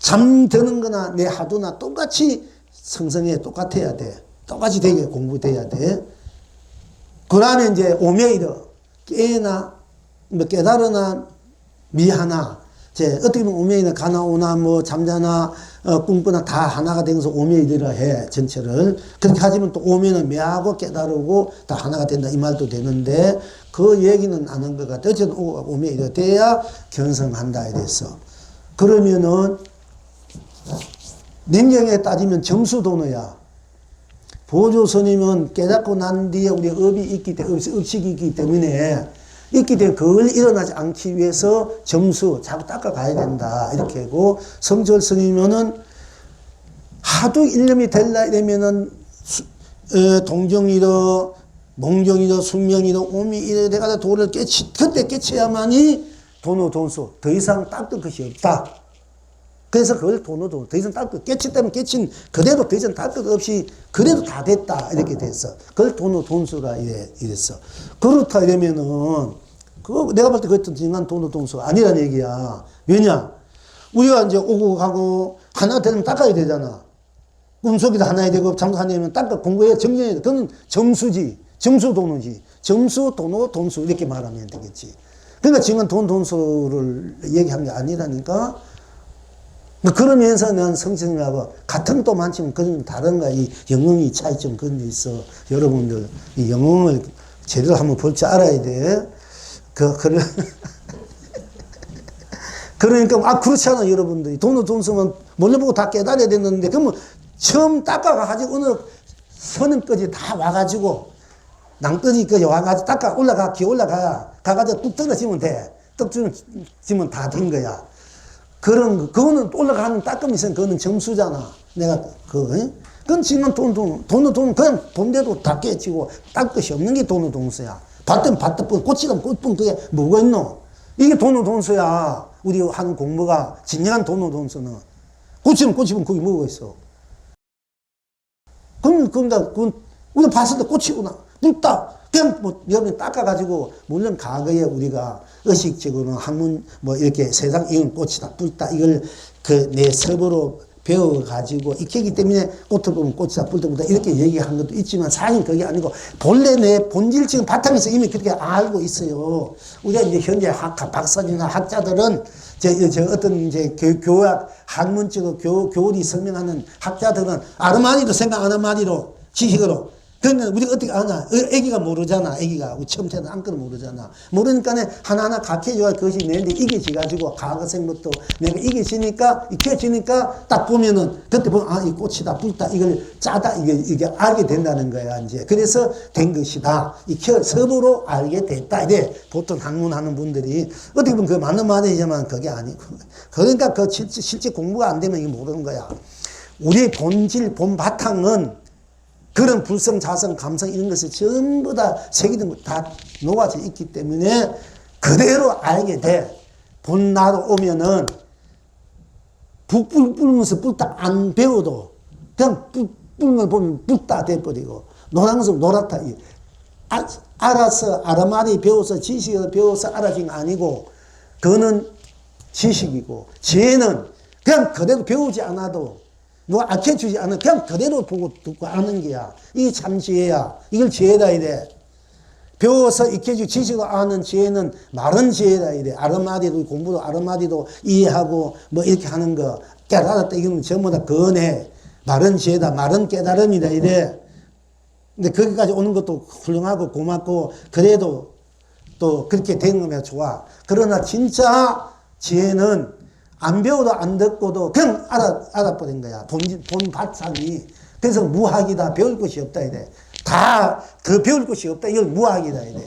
잠드는 거나 내 하도나 똑같이 성성에 똑같아야 돼. 똑같이 되게 공부돼야 돼. 그 다음에 이제 오매일어. 깨나 깨달으나 미하나. 어떻게 보면 오매이나 가나오나 뭐 잠자나 꿈꾸나 다 하나가 되면서 오매이라 해 전체를. 그렇게 하지만 또 오매는 매하고 깨달고 다 하나가 된다 이 말도 되는데 그 얘기는 안 한 것 같아. 어쨌든 오매이라 돼야 견성한다 이랬어. 그러면은 냉정에 따지면 정수도너야. 보조스님은 깨닫고 난 뒤에 우리 업이 있기 때문에 의식이 있기 때문에 그걸 일어나지 않기 위해서 점수 자꾸 닦아가야 된다. 이렇게 하고, 성철 스님은 하도 일념이 될라 이러면은, 동정이러, 몽정이러, 숙명이러, 오미이러, 내가 도를 그때 깨쳐야만이 도노 돈수. 더 이상 닦을 것이 없다. 그래서 그걸 도노 돈. 더 이상 닦을, 깨쳤다면 깨친, 그래도 더 이상 닦을 것 없이, 그래도 다 됐다. 이렇게 됐어. 그걸 도노 돈수라 이랬어. 그렇다 이러면은, 내가 볼 때 그것도 진간 도노 돈수가 아니란 얘기야. 왜냐? 우리가 이제 오고 가고, 하나 되면 닦아야 되잖아. 꿈속이도 하나야 되고, 잠수하냐면 닦아 공부해, 정리해야 돼. 그건 점수지. 점수 도노지. 점수, 도노, 돈수. 이렇게 말하면 되겠지. 그러니까 지금 돈수를 얘기한 게 아니라니까. 그러면서 난 성신님하고 같은 또 많지만 그건 좀 다른 거야. 이 영웅이 차이점 그런 게 있어. 여러분들, 이 영웅을 제대로 한번 볼 줄 알아야 돼. 그러니까, 그렇잖아, 여러분들이. 돈수만 몰려보고 다 깨달아야 되는데, 그러면 처음 닦아가지고, 어느 선음까지 다 와가지고, 낭떠지까지 와가지고, 기어 가가지고 뚝 떨어지면 돼. 뚝 떨어지면 다 된 거야. 그거는 올라가는 닦음이 있으면 그거는 점수잖아. 그건 지금 돈은 그냥 돈대로 다 깨지고, 닦을 것이 없는 게 돈수야. 밭은 밭뿐, 꽃이든 꽃뿐, 그게 뭐가 있노? 이게 돈수야. 우리 하는 공부가, 진정한 돈수는. 꽃이면 그게 뭐가 있어? 그럼, 우리가 봤을 때 꽃이구나. 뿔다. 그냥 여러분이 닦아가지고, 물론 과거에 우리가 의식적으로는 학문, 이렇게 세상 이건 꽃이다, 뿔다. 이걸 내 섭으로 배워가지고 익히기 때문에 꽃을 보면 꽃이다, 뿔다, 뿔다. 이렇게 얘기한 것도 있지만 사실 그게 아니고, 본래 내 본질적인 바탕에서 이미 그렇게 알고 있어요. 우리가 이제 현재 박사님이나 학자들은 어떤 교학, 학문적으로 교리 설명하는 학자들은 아르마니로 생각 안 한마디로, 지식으로. 그러면 우리가 어떻게 아냐? 애기가 모르잖아. 애기가. 우리 처음 태어난 안거는 모르잖아. 모르니까 하나하나 각해줘야 그것이 내는데 익혀지가지고 과거생부터 내가 익혀지니까 딱 보면은 그때 보면 이 꽃이다, 뿔다, 이걸 짜다, 이게 알게 된다는 거야, 이제. 그래서 된 것이다. 섭으로 알게 됐다. 이래. 보통 학문하는 분들이 어떻게 보면 그 맞는 말이지만 그게 아니고. 그러니까 실제 공부가 안 되면 이게 모르는 거야. 우리의 본질, 본 바탕은 그런 불성, 자성, 감성 이런 것을 전부 다 새기든 다 녹아져 있기 때문에 그대로 알게 돼. 본 나로 오면은 북불 불면서 뿔다 안 배워도 그냥 뿔는 걸 보면 뿔다 돼버리고 노랑석 노랗다. 알아서 아르마리 배워서 지식을 배워서 알아진 게 아니고 그거는 지식이고 지혜는 그냥 그대로 배우지 않아도 누가 알려주지 않아. 그냥 그대로 보고 듣고 아는 게야. 이게 참 지혜야. 이걸 지혜다 이래. 배워서 익혀지고 지식을 아는 지혜는 마른 지혜다 이래. 아르마디도 공부도 아르마디도 이해하고 이렇게 하는 거 깨달았다 이거는 전부 다 근해. 마른 지혜다. 마른 깨달음이다 이래. 근데 거기까지 오는 것도 훌륭하고 고맙고 그래도 또 그렇게 되는 거면 좋아. 그러나 진짜 지혜는 안 배워도 안 듣고도 그냥 알아버린 거야. 본 바탕이. 그래서 무학이다. 배울 것이 없다. 이래. 다 배울 것이 없다. 이걸 무학이다. 이래.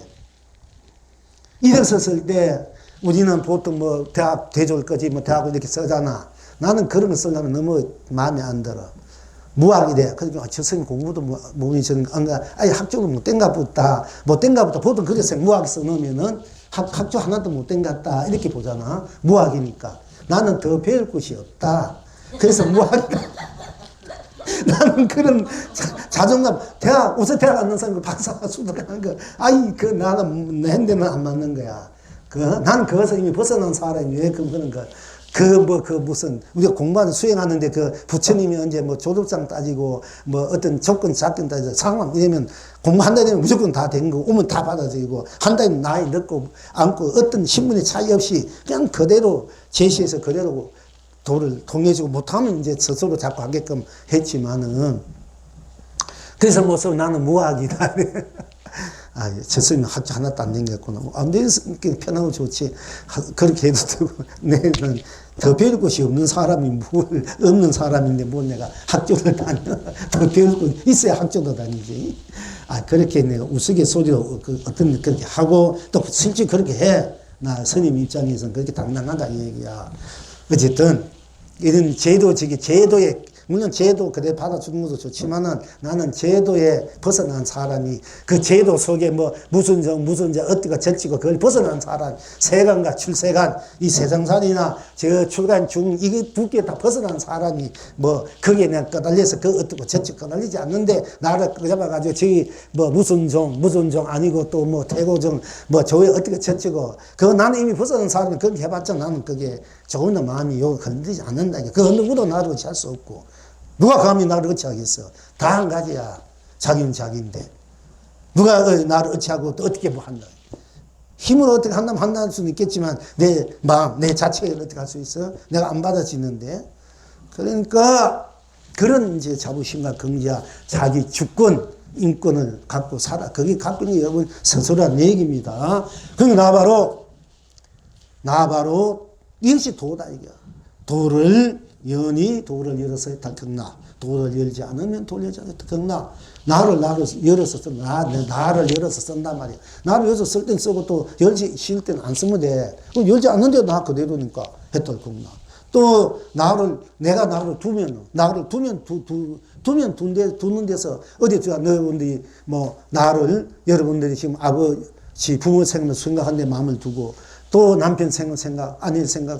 이랬었을 때 우리는 보통 대학 대졸까지 대학을 이렇게 쓰잖아. 나는 그런 거 쓰려면 너무 마음에 안 들어. 무학이래. 그러니까 저 선생님 공부도 몸이 저는 학교도 못된가 보다. 보통 그래서 무학 써놓으면은 학교 하나도 못된 것 같다. 이렇게 보잖아. 무학이니까. 나는 더 배울 것이 없다. 그래서 무학이다. 나는 그런 자존감, 우선 대학 안 넣는 사람이 박사 수득하는 거, 나는 내 핸드는 안 맞는 거야. 나는 그것을 이미 벗어난 사람이 왜 그런 거. 무슨, 우리가 공부하는 수행하는데 부처님이 언제 졸업장 따지고, 어떤 조건, 작건 따지고, 상황, 이러면 공부한다 되면 무조건 다 된 거, 오면 다 받아들이고, 한다면 나이 넣고, 않고, 어떤 신분의 차이 없이 그냥 그대로 제시해서 그대로 도를 통해주고, 못하면 이제 스스로 자꾸 하게끔 했지만은, 그래서 나는 무학이다. 저 스님은 학교 하나도 안 댕겼구나. 안 되니까 편하고 좋지. 그렇게 해도 되고, 내는 더 배울 것이 없는 사람이 없는 사람인데 내가 학교를 다녀. 더 배울 거 있어야 학교도 다니지. 그렇게 내가 우스갯소리로 그렇게 하고, 또 실제 그렇게 해. 나 스님 입장에서는 그렇게 당당하다 이 얘기야. 어쨌든, 이런 제도에 물론 제도 그대 받아주는 것도 좋지만은 나는 제도에 벗어난 사람이 그 제도 속에 무슨 정 어디가 절치고 그걸 벗어난 사람 세간과 출세간 이 세상살이나 저 출간 중 이게 두 개 다 벗어난 사람이 거기에 내가 꺼달려서 어떻고 절치 꺼달리지 않는데 나를 끌어잡아가지고 저기 무슨 종 아니고 또 태고종 저에 어떻게 절치고 그거 나는 이미 벗어난 사람이 그렇게 해봤자 나는 그게 좋은 마음이 건드리지 않는다. 그 누구도 나도 잘 수 없고 누가 감히 나를 어찌하겠어. 다 한 가지야. 자기는 자기인데. 누가 나를 어찌하고 또 어떻게 뭐 한다. 힘으로 어떻게 한다면 수는 있겠지만 내 마음, 내 자체를 어떻게 할 수 있어? 내가 안 받아지는데. 그러니까 그런 이제 자부심과 긍지와 자기 주권, 인권을 갖고 살아. 그게 갖고 있는 여러분 스스로란 얘기입니다. 그러니까 나 바로 이것이 도다 이게. 도를 열어서 닫겠나. 도를 열지 않으면 도를 열지 않으면 닫겠나. 나를 열어서 쓴다. 나를 열어서 쓴단 말이야. 나를 열어서 쓸 땐 쓰고 또 열지 쉴 때는 안 쓰면 돼. 그럼 열지 않는데도 나 그대로니까 해탈겠나. 또 내가 나를 두는 데서 어디 여러분들이 여러분들이 지금 아버지 부모 생을 생각하는데 마음을 두고 또 남편 생각, 아내 생각,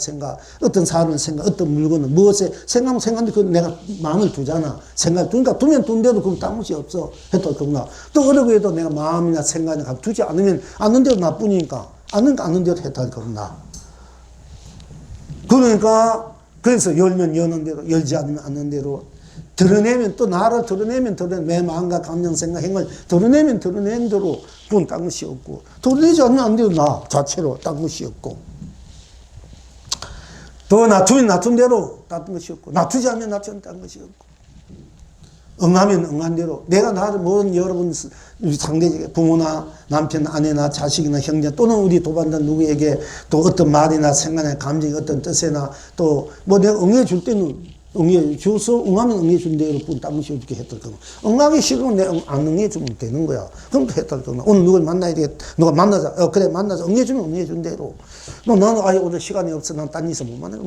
어떤 사람 생각, 어떤 물건을 무엇에 생각하는데 그 내가 마음을 두잖아. 그러니까 두면 둔데도 그럼 딴것이 없어. 했다 그러나 또 어느 거에도 내가 마음이나 생각이나 두지 않는데도 나쁘니까 않는 대로 했다 그러나. 그러니까 그래서 열면 여는 대로, 열지 않으면 않는 대로. 드러내면 또 나를 드러내면 내 마음과 감정, 생각, 행을 드러내면 드러낸 대로 그건 딴 것이 없고 드러내지 않으면 안 돼요. 나 자체로 딴 것이 없고 또 낮추면 낮춘 대로 딴 것이 없고 낮추지 않으면 낮추면 딴 것이 없고 응하면 응한 대로 내가 나를 모든 여러분 상대적인 부모나 남편, 아내나 자식이나 형제 또는 우리 도반단 누구에게 또 어떤 말이나 생각이나 감정이 어떤 뜻이나 또 뭐 내가 응해 줄 때는 응해줘서 응하면 응해준 대로 뿐 딴 것이 어떻게 했을 거고 응하기 싫으면 내가 안 응해주면 되는 거야. 그럼 또 했을 거고 오늘 누굴 만나야 되겠다. 누가 만나자. 그래 만나자. 응해주면 응해준 대로. 나는 오늘 시간이 없어. 난 딴 일에서 못 만나.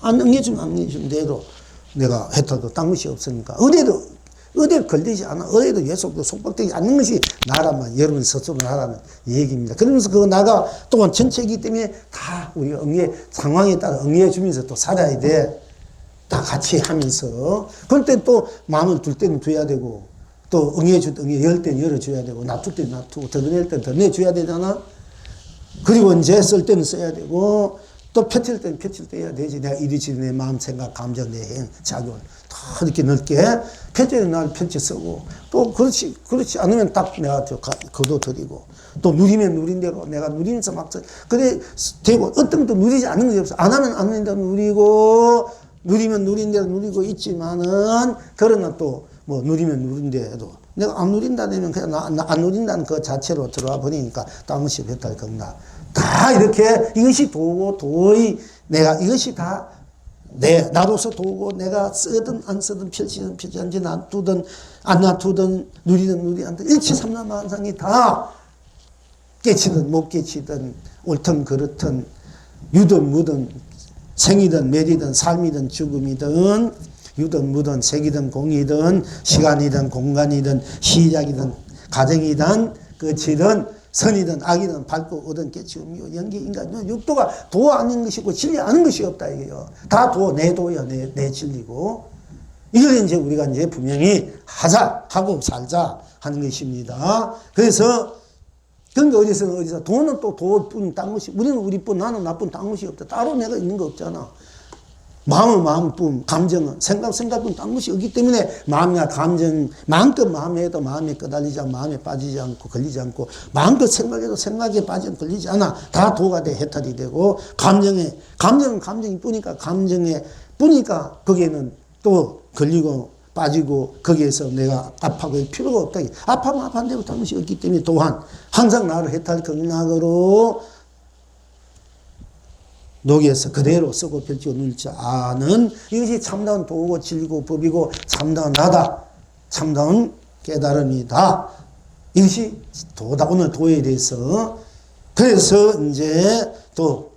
안 응해주면 안 응해준 대로 내가 했을 거 딴 것이 없으니까 어디에 걸리지 않아. 어디에도 계속 속박되지 않는 것이 나라만 여러분 스스로 나라는 얘기입니다. 그러면서 그 나가 또한 전체이기 때문에 다 우리가 상황에 따라 응해주면서 또 살아야 돼. 다 같이 하면서 그럴 때 또 마음을 둘 때는 둬야 되고 또 열 때는 열어줘야 되고 놔둘 때는 놔두고 드러낼 때는 드러내줘야 되잖아. 그리고 이제 쓸 때는 써야 되고 또 펼칠 때는 펼칠 때 해야 되지. 내가 이리저리 내 마음, 생각, 감정, 내 행, 작용을 다 이렇게 넓게 펼쳐야 날 펼쳐 쓰고 또 그렇지 않으면 딱 내가 거둬들이고 또 누리면 누린 대로 내가 누리면서 막 그래 되고 어떤 것도 누리지 않는 것이 없어. 안 하면 안 하는 대로 누리고 누리면 누린 대로 누리고 있지만은, 그러나 또, 누리면 누린 대로. 내가 안 누린다면 그냥 안 누린다는 그 자체로 들어와 버리니까 딴 것이 됐다, 겁나. 다 이렇게, 이것이 도고, 도의, 내가 이것이 다, 나로서 도고, 내가 쓰든 안 쓰든, 펼치든 펼치든지, 놔두든, 안 놔두든, 누리든 누리든, 일치삼라만상이 다 깨치든 못 깨치든, 옳든 그렇든, 유든 무든, 생이든 매이든 삶이든 죽음이든 유든 무든 색이든 공이든 시간이든 공간이든 시작이든 가정이든 끝이든 선이든 악이든 밝고 어든 깨치고 연기 인간 육도가 도 아닌 것이고 진리 아닌 것이 없다 이게요. 다 도 내 도야 내 진리고 이걸 이제 우리가 이제 분명히 하고 살자 하는 것입니다. 그래서 그러니까 어디서 돈은 또 도뿐 딴 것이 우리는 우리뿐 나는 나뿐 딴 것이 없다. 따로 내가 있는 거 없잖아. 마음은 마음뿐 감정은 생각뿐 딴 것이 없기 때문에 마음이나 감정 마음껏 마음에 해도 마음에 끄달리지 않고 마음에 빠지지 않고 걸리지 않고 마음껏 생각해도 생각에 빠지면 걸리지 않아. 다 도가 돼 해탈이 되고 감정은 감정이 뿌니까 감정에 뿌니까 거기에는 또 걸리고 빠지고 거기에서 내가 아파할 필요가 없다. 아파면 아파한대로 딴 것이 없기 때문에 또한 항상 나를 해탈 극락으로 녹여서 그대로 쓰고 펼치고 누릴 줄 아는 이것이 참다운 도고 진리고 법이고 참다운 나다. 참다운 깨달음이다. 이것이 도다. 오늘 도에 대해서 그래서 이제 또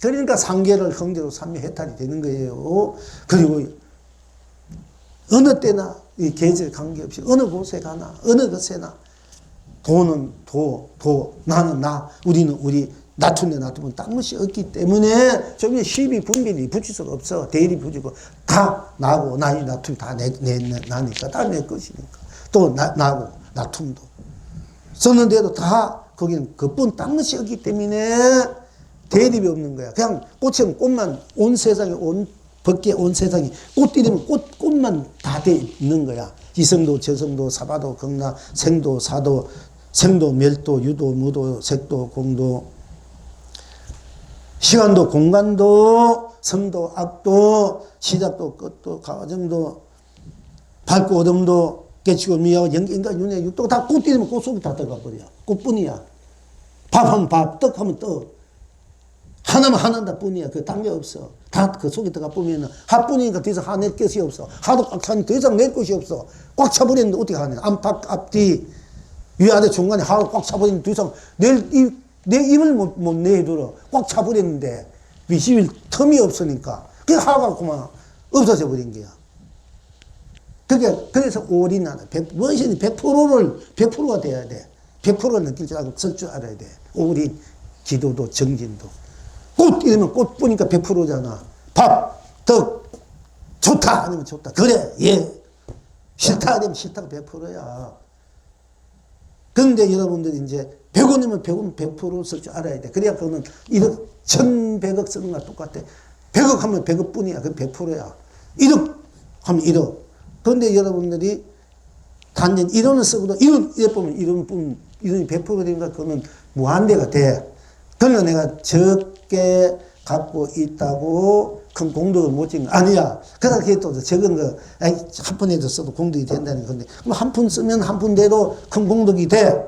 그러니까 상계를 형제로 삼매 해탈이 되는 거예요. 그리고 어느 때나 이 계절 관계없이 어느 곳에 가나 어느 것에나 도는 도 나는 나 우리는 우리 놔두면 딴 것이 없기 때문에 좀 시비 분별이 붙일 수가 없어. 대립이 붙이고 다 나고 나이 놔툼 다 나니까 다 내 것이니까 또 나고 놔툼도 썼는데도 다 거기는 그뿐 딴 것이 없기 때문에 대립이 없는 거야. 그냥 꽃이면 꽃만 온 세상에 온 밖에 온 세상이 꽃들이면 꽃만 다 돼 있는 거야. 이성도, 저성도, 사바도, 극락, 생도, 사도, 생도, 멸도, 유도, 무도, 색도, 공도, 시간도, 공간도, 성도, 악도, 시작도, 끝도, 과정도, 밝고 어둠도, 깨치고 미하고 인간, 윤회, 육도가 다 꽃들이면 꽃 속에 다 들어가 버려. 꽃뿐이야. 밥하면 밥, 떡하면 떡. 하나면 하나다 뿐이야. 그 딴 게 없어. 다 그 속에 들어가 보면은 하뿐이니까 더 이상 하낼 것이 없어. 하도 꽉 차니 더 이상 낼 것이 없어. 꽉 차버렸는데 어떻게 하냐. 안팎, 앞뒤, 위아래 중간에 하도 꽉 차버렸는데 더 이상 내 입을 못 내들어. 꽉 차버렸는데 미시일 틈이 없으니까. 그게 하가 그만 없어져 버린 거야. 그래서 올인하는, 무엇이든 100%가 돼야 돼. 100%를 느낄 줄 알고 쓸 줄 알아야 돼. 올인, 기도도, 정진도. 꽃 이러면 꽃 보니까 100%잖아. 밥, 덕, 좋다 아니면 좋다. 그래, 예. 싫다 아니면 싫다가 100%야. 그런데 여러분들이 이제 100원이면 100원 100% 쓸 줄 알아야 돼. 그래야 그거는 1억, 1100억 쓰는 거랑 똑같아. 100억 하면 100억 뿐이야. 그건 100%야. 1억 하면 1억. 그런데 여러분들이 단연 1원을 쓰고도 1원, 이래 보면 1원이 100% 되니까 그거는 무한대가 돼. 그러니까 내가 적게 갖고 있다고 큰 공덕을 못 찍는 거 아니야. 그래서 그게 또 적은 거, 한 푼에도 써도 공덕이 된다는 건데, 그럼 한 푼 쓰면 한 푼대로 큰 공덕이 돼.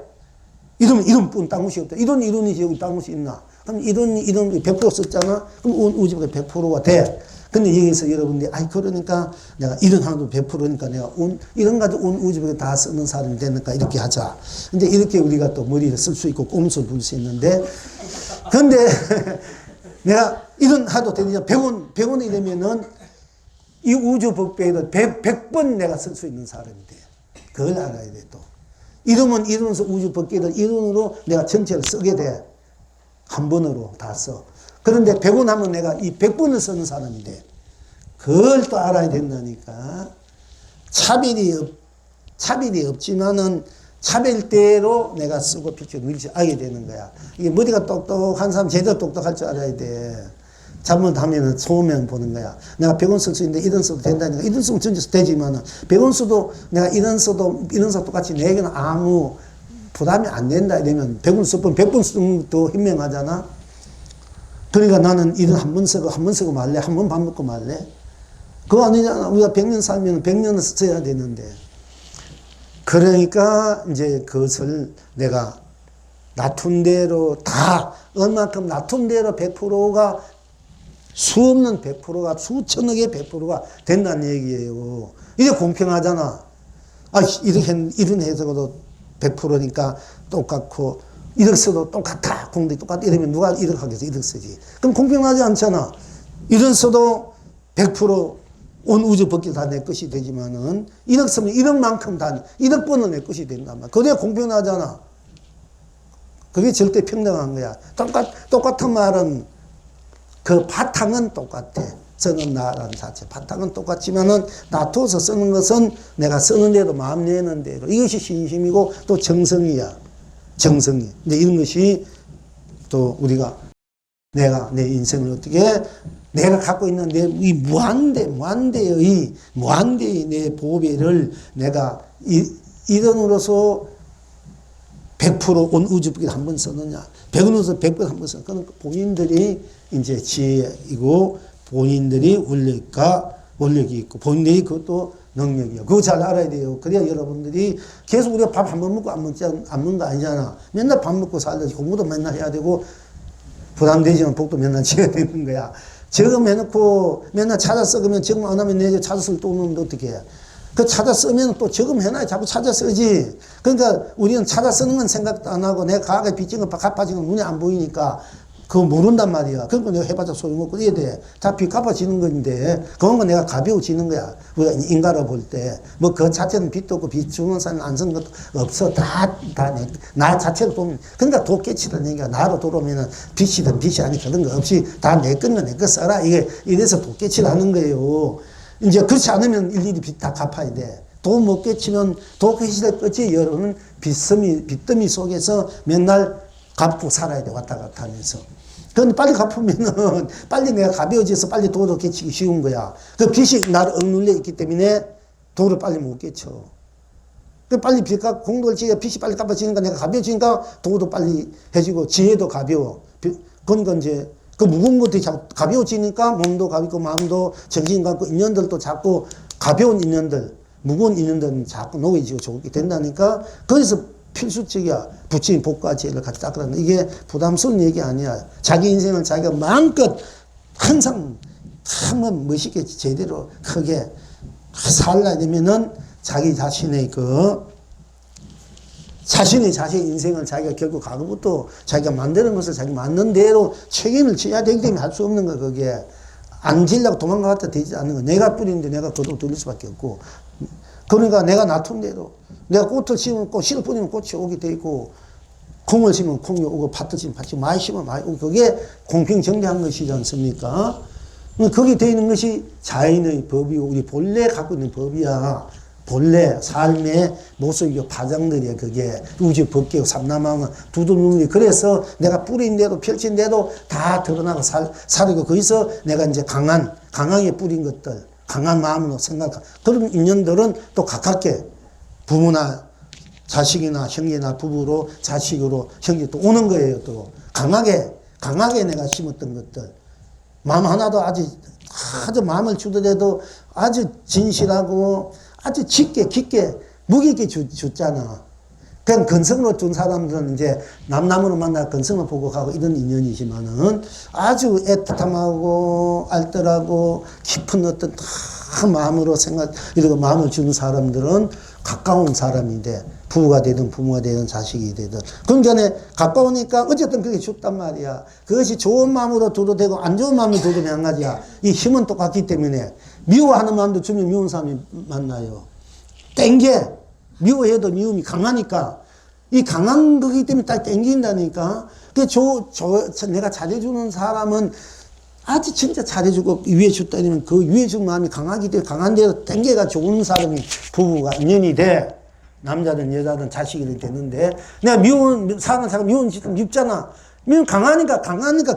이러면 이런뿐 딴 것이 없다. 이론이지 여기 딴 것이 있나. 그럼 이론 100% 썼잖아. 그럼 우주가 100%가 돼. 근데 여기서 여러분들이, 그러니까 내가 이런 하나도 100%니까 내가 이런 가지고 온 우주벽에 다 쓰는 사람이 되니까 이렇게 하자. 이제 이렇게 우리가 또 머리를 쓸 수 있고 꼼수를 부릴 수 있는데, 근데 내가 이런 하도 되니까 100원이 되면은 이 우주법배에도 100번 내가 쓸 수 있는 사람이 돼. 그걸 알아야 돼, 또. 이러면서 우주법계를 이론으로 내가 전체를 쓰게 돼. 한 번으로 다 써. 그런데 100원 하면 내가 이 100번을 쓰는 사람이 돼. 그걸 또 알아야 된다니까. 차별이 없지만은 차별대로 내가 쓰고 비추고 늘지 알게 되는 거야. 이게 머리가 똑똑한 사람 제대로 똑똑할 줄 알아야 돼. 잘못하면은 소면 보는 거야. 내가 100원 쓸 수 있는데 이런 써도 된다니까. 이런 쓰면 전체 되지만은 100원 써도 내가 이런 써도 똑같이 내게는 아무 부담이 안 된다 이러면 100원 쓰면 100번 쓰는 것도 현명하잖아. 그러니까 나는 이런 한 번 쓰고 말래. 한 번 밥 먹고 말래. 그거 아니잖아. 우리가 100년 살면 100년을 써야 되는데. 그러니까 이제 그것을 내가 놔둔 대로 다, 얼마큼 놔둔 대로 100%가 수 없는 100%가 수천억의 100%가 된다는 얘기예요. 이게 공평하잖아. 이런 해석도 100%니까 똑같고, 1억 써도 똑같아. 공덕이 똑같아. 이러면 누가 1억 하겠어? 1억 쓰지. 그럼 공평하지 않잖아. 1억 써도 100% 온 우주 법기 다 내 것이 되지만은 1억 쓰면 1억만큼 다 1억 번은 내 것이 된단 말이야. 그게 공평하잖아. 그게 절대 평등한 거야. 똑같은 말은 그 바탕은 똑같아. 쓰는 나라는 자체. 바탕은 똑같지만은 놔둬서 쓰는 것은 내가 쓰는 대로 마음 내는 대로. 이것이 신심이고 또 정성이야. 정성이. 이제 이런 것이 또 우리가 내가 내 인생을 어떻게 내가 갖고 있는 내 이 무한대의 내 보배를 내가 이론으로서 100%온 우주법에 한 번 쓰느냐. 100원으로서 100번 한 번 쓰느냐. 그건 본인들이 이제 지혜이고 본인들이 원력이 있고 본인들이 그것도 능력이요. 그거 잘 알아야 돼요. 그래야 여러분들이 계속 우리가 밥 한 번 먹고 안 먹는 거 아니잖아. 맨날 밥 먹고 살듯이 공부도 맨날 해야 되고 부담되지만 복도 맨날 지어야 되는 거야. 저금 해놓고 맨날 찾아 썩으면 저금 안 하면 내일 찾아 쓸 돈 없는데 어떻게 해. 그 찾아 쓰면 또 저금 해놔야 자꾸 찾아 쓰지. 그러니까 우리는 찾아 쓰는 건 생각도 안 하고 내가 과거에 빚진 거 갚아진 건 눈에 안 보이니까 그거 모른단 말이야. 그러니까 내가 해봤자 소용없고 이래야 돼. 다 빚 갚아지는 건데 그런 거 내가 가벼워지는 거야. 우리가 인가로 볼 때. 뭐 그 자체는 빚도 없고 빚 주는 사람 안 쓰는 것도 없어. 나 자체로 보면. 그러니까 도 깨치라는 얘기가 나로 돌아오면은 빚이든 빚이 아니 그런 거 없이 다 내 거는 내 거 써라. 이래서 도 깨치라는 거예요. 이제 그렇지 않으면 일일이 빚 다 갚아야 돼. 도 못 깨치면 도 깨치될 끝이 여러분은 빚더미 속에서 맨날 갚고 살아야 돼. 왔다 갔다 하면서. 그런데 빨리 갚으면은 빨리 내가 가벼워져서 빨리 도로 깨치기 쉬운 거야. 그 빚이 나를 억눌려 있기 때문에 도로 빨리 못 깨쳐. 그 빨리 빚과 공도를 지어야 빚이 빨리 갚아지니까 내가 가벼워지니까 도도 빨리 해지고 지혜도 가벼워. 그건 이제 그 무거운 것들이 가벼워지니까 몸도 가볍고 마음도 정신 갖고 인연들도 자꾸 가벼운 인연들, 무거운 인연들은 자꾸 놓여지고 좋게 된다니까. 그래서 필수적이야. 부처님 복과 지혜를 같이 닦으라는 이게 부담스러운 얘기 아니야. 자기 인생을 자기가 마음껏 항상 한번 멋있게 제대로 크게 살려야 되면은 자기 자신의 자신의 인생을 자기가 결국 과거부터 자기가 만드는 것을 자기 맞는 대로 책임을 져야 되기 때문에 할 수 없는 거야. 그게 안 지려고 도망가다 되지 않는 거. 내가 뿌리는데 내가 거두고 들릴 수밖에 없고. 그러니까 내가 놔둔 대로 내가 꽃을 심으면 꽃, 씨를 뿌리면 꽃이 오게 돼 있고, 콩을 심으면 콩이 오고, 밭을 심으면 밭이 많이 심으면 많이 오고, 그게 공평정대한 것이지 않습니까? 거기 되어 있는 것이 자연의 법이고, 우리 본래 갖고 있는 법이야. 본래 삶의 모습이고 파장들이야. 그게 우주 법계고 삼남왕은 두두눈물이. 그래서 내가 뿌린 대로 펼친 대로 다 드러나고 살고, 거기서 내가 이제 강하게 뿌린 것들, 강한 마음으로 생각하고, 그런 인연들은 또 가깝게 부모나 자식이나 형제나 부부로 자식으로 형제 또 오는 거예요. 또 강하게 내가 심었던 것들, 마음 하나도 아주 마음을 주더라도 아주 진실하고 아주 깊게 무게 있게 줬잖아. 그냥 근성으로 준 사람들은 이제 남남으로 만나 근성을 보고 가고 이런 인연이지만은 아주 애틋함하고 알뜰하고 깊은 어떤 다 마음으로 이러고 마음을 주는 사람들은 가까운 사람인데, 부부가 되든 부모가 되든 자식이 되든 그러니까 가까우니까 어쨌든 그게 좋단 말이야. 그것이 좋은 마음으로 줘도 되고 안 좋은 마음으로 줘도 한 가지야. 이 힘은 똑같기 때문에 미워하는 마음도 주면 미운 사람이 만나요. 땡겨. 미워해도 미움이 강하니까, 이 강한 거기 때문에 딱 땡긴다니까. 내가 잘해주는 사람은 아주 진짜 잘해주고 위해줬다 이러면 그 위해준 마음이 강하기 때문에 강한 대로 땡겨가 좋은 사람이 부부가 인연이 돼. 남자든 여자든 자식이 되는데, 내가 사는 사람 미운 짓 밉잖아. 강하니까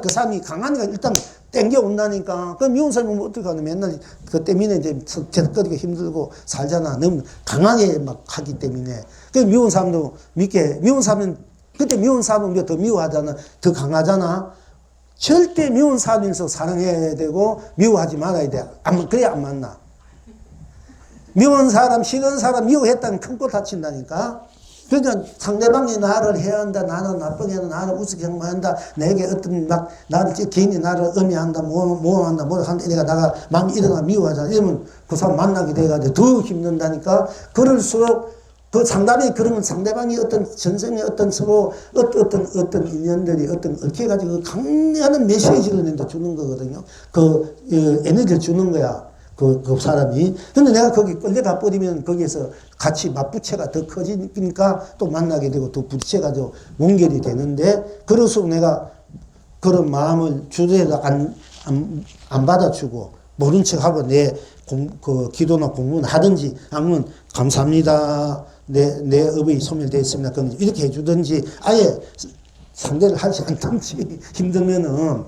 그 사람이 강하니까 일단 땡겨 온다니까. 그 미운 사람이 뭐 어떻게 하냐. 맨날 그 때문에 이제 제덕거리기 힘들고 살잖아. 너무 강하게 막 하기 때문에. 그 미운 사람도 미운 사람은, 그때 미운 사람은 우리가 더 미워하잖아. 더 강하잖아. 절대 미운 사람에서 사랑해야 되고 미워하지 말아야 돼. 그래야 안 만나. 미운 사람, 싫은 사람 미워했다면 큰 코 다친다니까. 그러니까 상대방이 나를 해야 한다, 나는 나쁘게 한다, 나를 우습게 한다, 내게 어떤 나를 괜히 나를 음해한다, 모험한다, 한다, 내가 마음이 일어나 미워하잖아. 이러면 그 사람 만나게 돼가지고 더 힘든다니까. 그럴수록 그 상담이 그러면 상대방이 어떤 전생의 어떤 서로 어떤 인연들이 어떻게 해가지고 강력한 메시지를 주는 거거든요. 에너지를 주는 거야. 그 사람이. 근데 내가 거기 끌려가 버리면 거기에서 같이 맞부채가 더 커지니까 또 만나게 되고 또 부채가 더 원결이 되는데, 그럴수록 내가 그런 마음을 주더라도 안 받아주고 모른 척하고 그 기도나 공부는 하든지, 아니면 감사합니다. 내 업이 소멸되었습니다. 그럼 이렇게 해주든지, 아예 상대를 하지 않든지 힘들면은,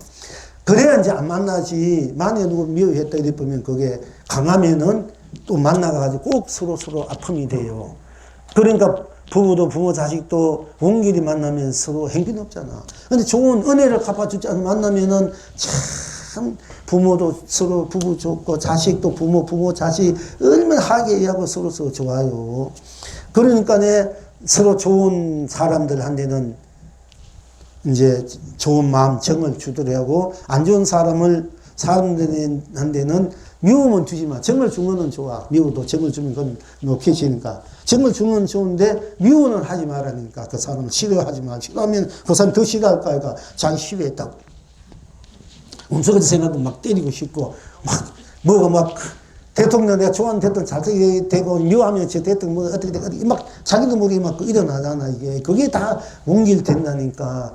그래야 이제 안 만나지. 만약에 누구 미워했다 이러면 그게 강하면은 또 만나가지고 꼭 서로 아픔이 돼요. 그러니까 부부도 부모 자식도 원길이 만나면 서로 행편없잖아. 근데 좋은 은혜를 갚아주지 않으면 만나면은 참 부모도 서로 부부 좋고 자식도 부모 자식 얼마나 하게하고 서로 좋아요. 그러니까 서로 좋은 사람들한테는 이제 좋은 마음, 정을 주더라고. 안 좋은 사람들한테는 미움은 주지 마. 정을 주면 은 좋아. 미워도 정을 주면 그건 높여지니까. 정을 주면 좋은데 미워는 하지 말라니까. 그 사람을 싫어하지 마. 싫어하면 그 사람 더 싫어할 거야. 자기 싫어했다고. 음성같이 생각하면 막 때리고 싶고, 대통령, 내가 좋아하는 대통령 잘 되고, 미워하면 저 대통령 어떻게 자기도 모르게 일어나잖아, 이게. 그게 다 원길 된다니까.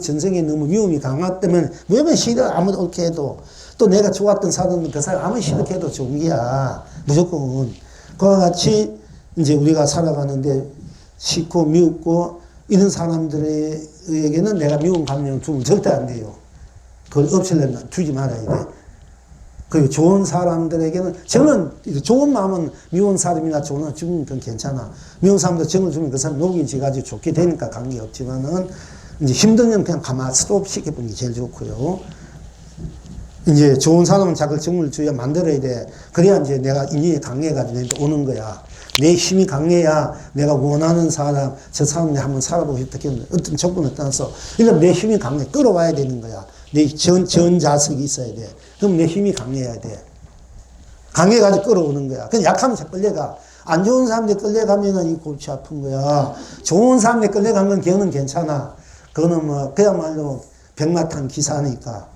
전생에 너무 미움이 강하다면, 왜 싫어? 아무도 옳게 해도. 또 내가 좋았던 사람은 그 사람 아무리 싫게 해도 좋은 게야. 무조건. 그와 같이, 이제 우리가 살아가는데, 싫고, 미웠고, 이런 사람들에게는 내가 미운 감정을 주면 절대 안 돼요. 그걸 없애려면 주지 말아야 돼. 그리고 좋은 사람들에게는, 저는 좋은 마음은 미운 사람이나 좋은 주면 그건 괜찮아. 미운 사람도 정을 주면 그 사람 녹인 지가지고 좋게 되니까 관계없지만은, 이제 힘들면 그냥 가만 스톱 시켜보는 게 제일 좋고요. 이제 좋은 사람은 자꾸 정을 줘야 만들어야 돼. 그래야 이제 내가 인연이 강해가지고 내한테 오는 거야. 내 힘이 강해야 내가 원하는 사람, 저 사람이 한번 살아보고 싶다. 어떤 조건을 떠나서. 이런 내 힘이 강해. 끌어와야 되는 거야. 내 전자석이 있어야 돼. 그럼 내 힘이 강해야 돼. 강해가지고 끌어오는 거야. 그냥 약하면 잘 끌려가. 안 좋은 사람들 끌려가면은 이 골치 아픈 거야. 좋은 사람들 끌려간 건 걔는 괜찮아. 그거는 뭐, 그야말로 백마탄 기사니까.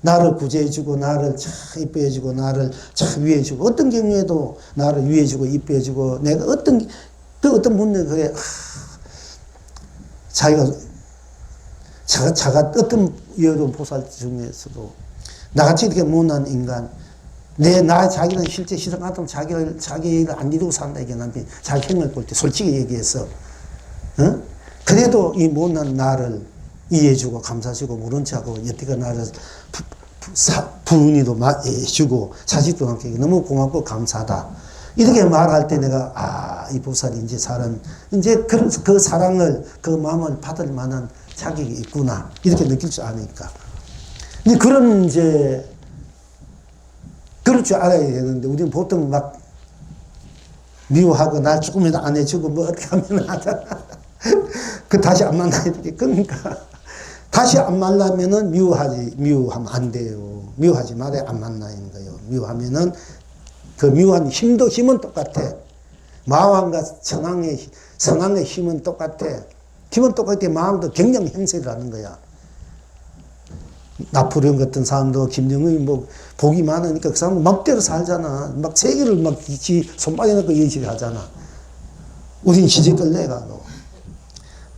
나를 구제해주고, 나를 참 이뻐해주고, 나를 참 위해주고, 어떤 경우에도 나를 위해주고, 이뻐해주고, 내가 어떤 분들 그래, 자가 어떤 여러 보살 중에서도, 나같이 이렇게 못난 인간, 자기는 실제 시선 같으면 자기 일을 안 이루고 산다, 이게 남편. 자기 행을 볼 때 솔직히 얘기해서, 어? 그래도 이 못난 나를 이해해주고, 감사주고, 모른 척하고, 여태가 나를 부은이도 해주고, 자식도 남게 너무 고맙고 감사하다. 이렇게 말할 때 내가, 이 보살이 이제 이제 그 사랑을, 그 마음을 받을 만한 자격이 있구나. 이렇게 느낄 줄 아니까. 근데 그럴 줄 알아야 되는데, 우리는 보통 막 미워하고, 날 조금이라도 안 해주고, 뭐 어떻게 하면 하잖아. 다시 안 만나야 돼. 그러니까. 다시 안 만나면은 미워하면 안 돼요. 미워하지 말아야 안 만나는 거예요. 미워하면은, 그 미워한 힘은 똑같아. 마왕과 선왕의 힘은 똑같아. 힘은 똑같아. 마음도 경영 행세를 하는 거야. 나폴레옹 같은 사람도 김정은이 뭐 복이 많으니까 그 사람은 멋대로 살잖아. 막 세계를 막 손바닥에 넣고 예시를 하잖아. 우린 시집걸 내가.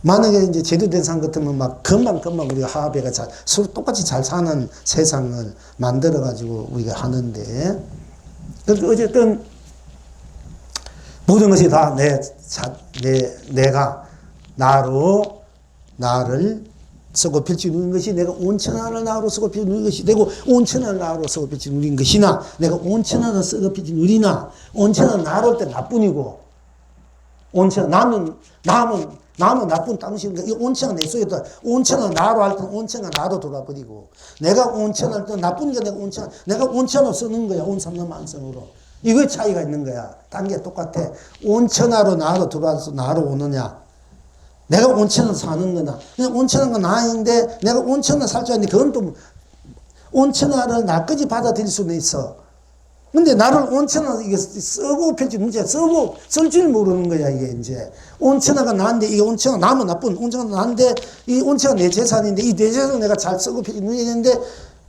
만약에 이제 제대로 사람 같으면 막 금방 우리가 하베가 서로 똑같이 잘 사는 세상을 만들어가지고 우리가 하는데, 그러니까 어쨌든 모든 것이 다 내가 나를 쓰고 필지 누린 것이 내가 온천하를 나로 쓰고 필지 누린 것이 되고, 온천하를 나로 쓰고 필지 누린 것이나, 내가 온천하를 쓰고 필지 누리나, 온천은 나로 할 때 나뿐이고, 남은 나쁜 당신인가? 이 온천은 내 속에 있다. 온천은 나로 할 때는 온천은 나로 돌아버리고, 내가 온천할 때 나쁜 게 내가 온천을 쓰는 거야. 온삼만성으로. 이거의 차이가 있는 거야. 딴 게 똑같아. 온천하로 나로 들어와서 나로 오느냐. 내가 온천을 사는 거나. 그냥 온천한 건 나인데, 내가 온천을 살 줄 아는데, 그건 또, 온천화를 나까지 받아들일 수는 있어. 근데 나를 온천화, 이게 쓰고 펼치 문제야. 쓸 줄 모르는 거야, 이게 이제. 온천화가 나인데, 이게 온천화 나면 나쁜, 온천화가 나인데, 이 온천화가 내 재산인데, 이 내 재산을 내가 잘 쓰고 펼치 누려야 되는데,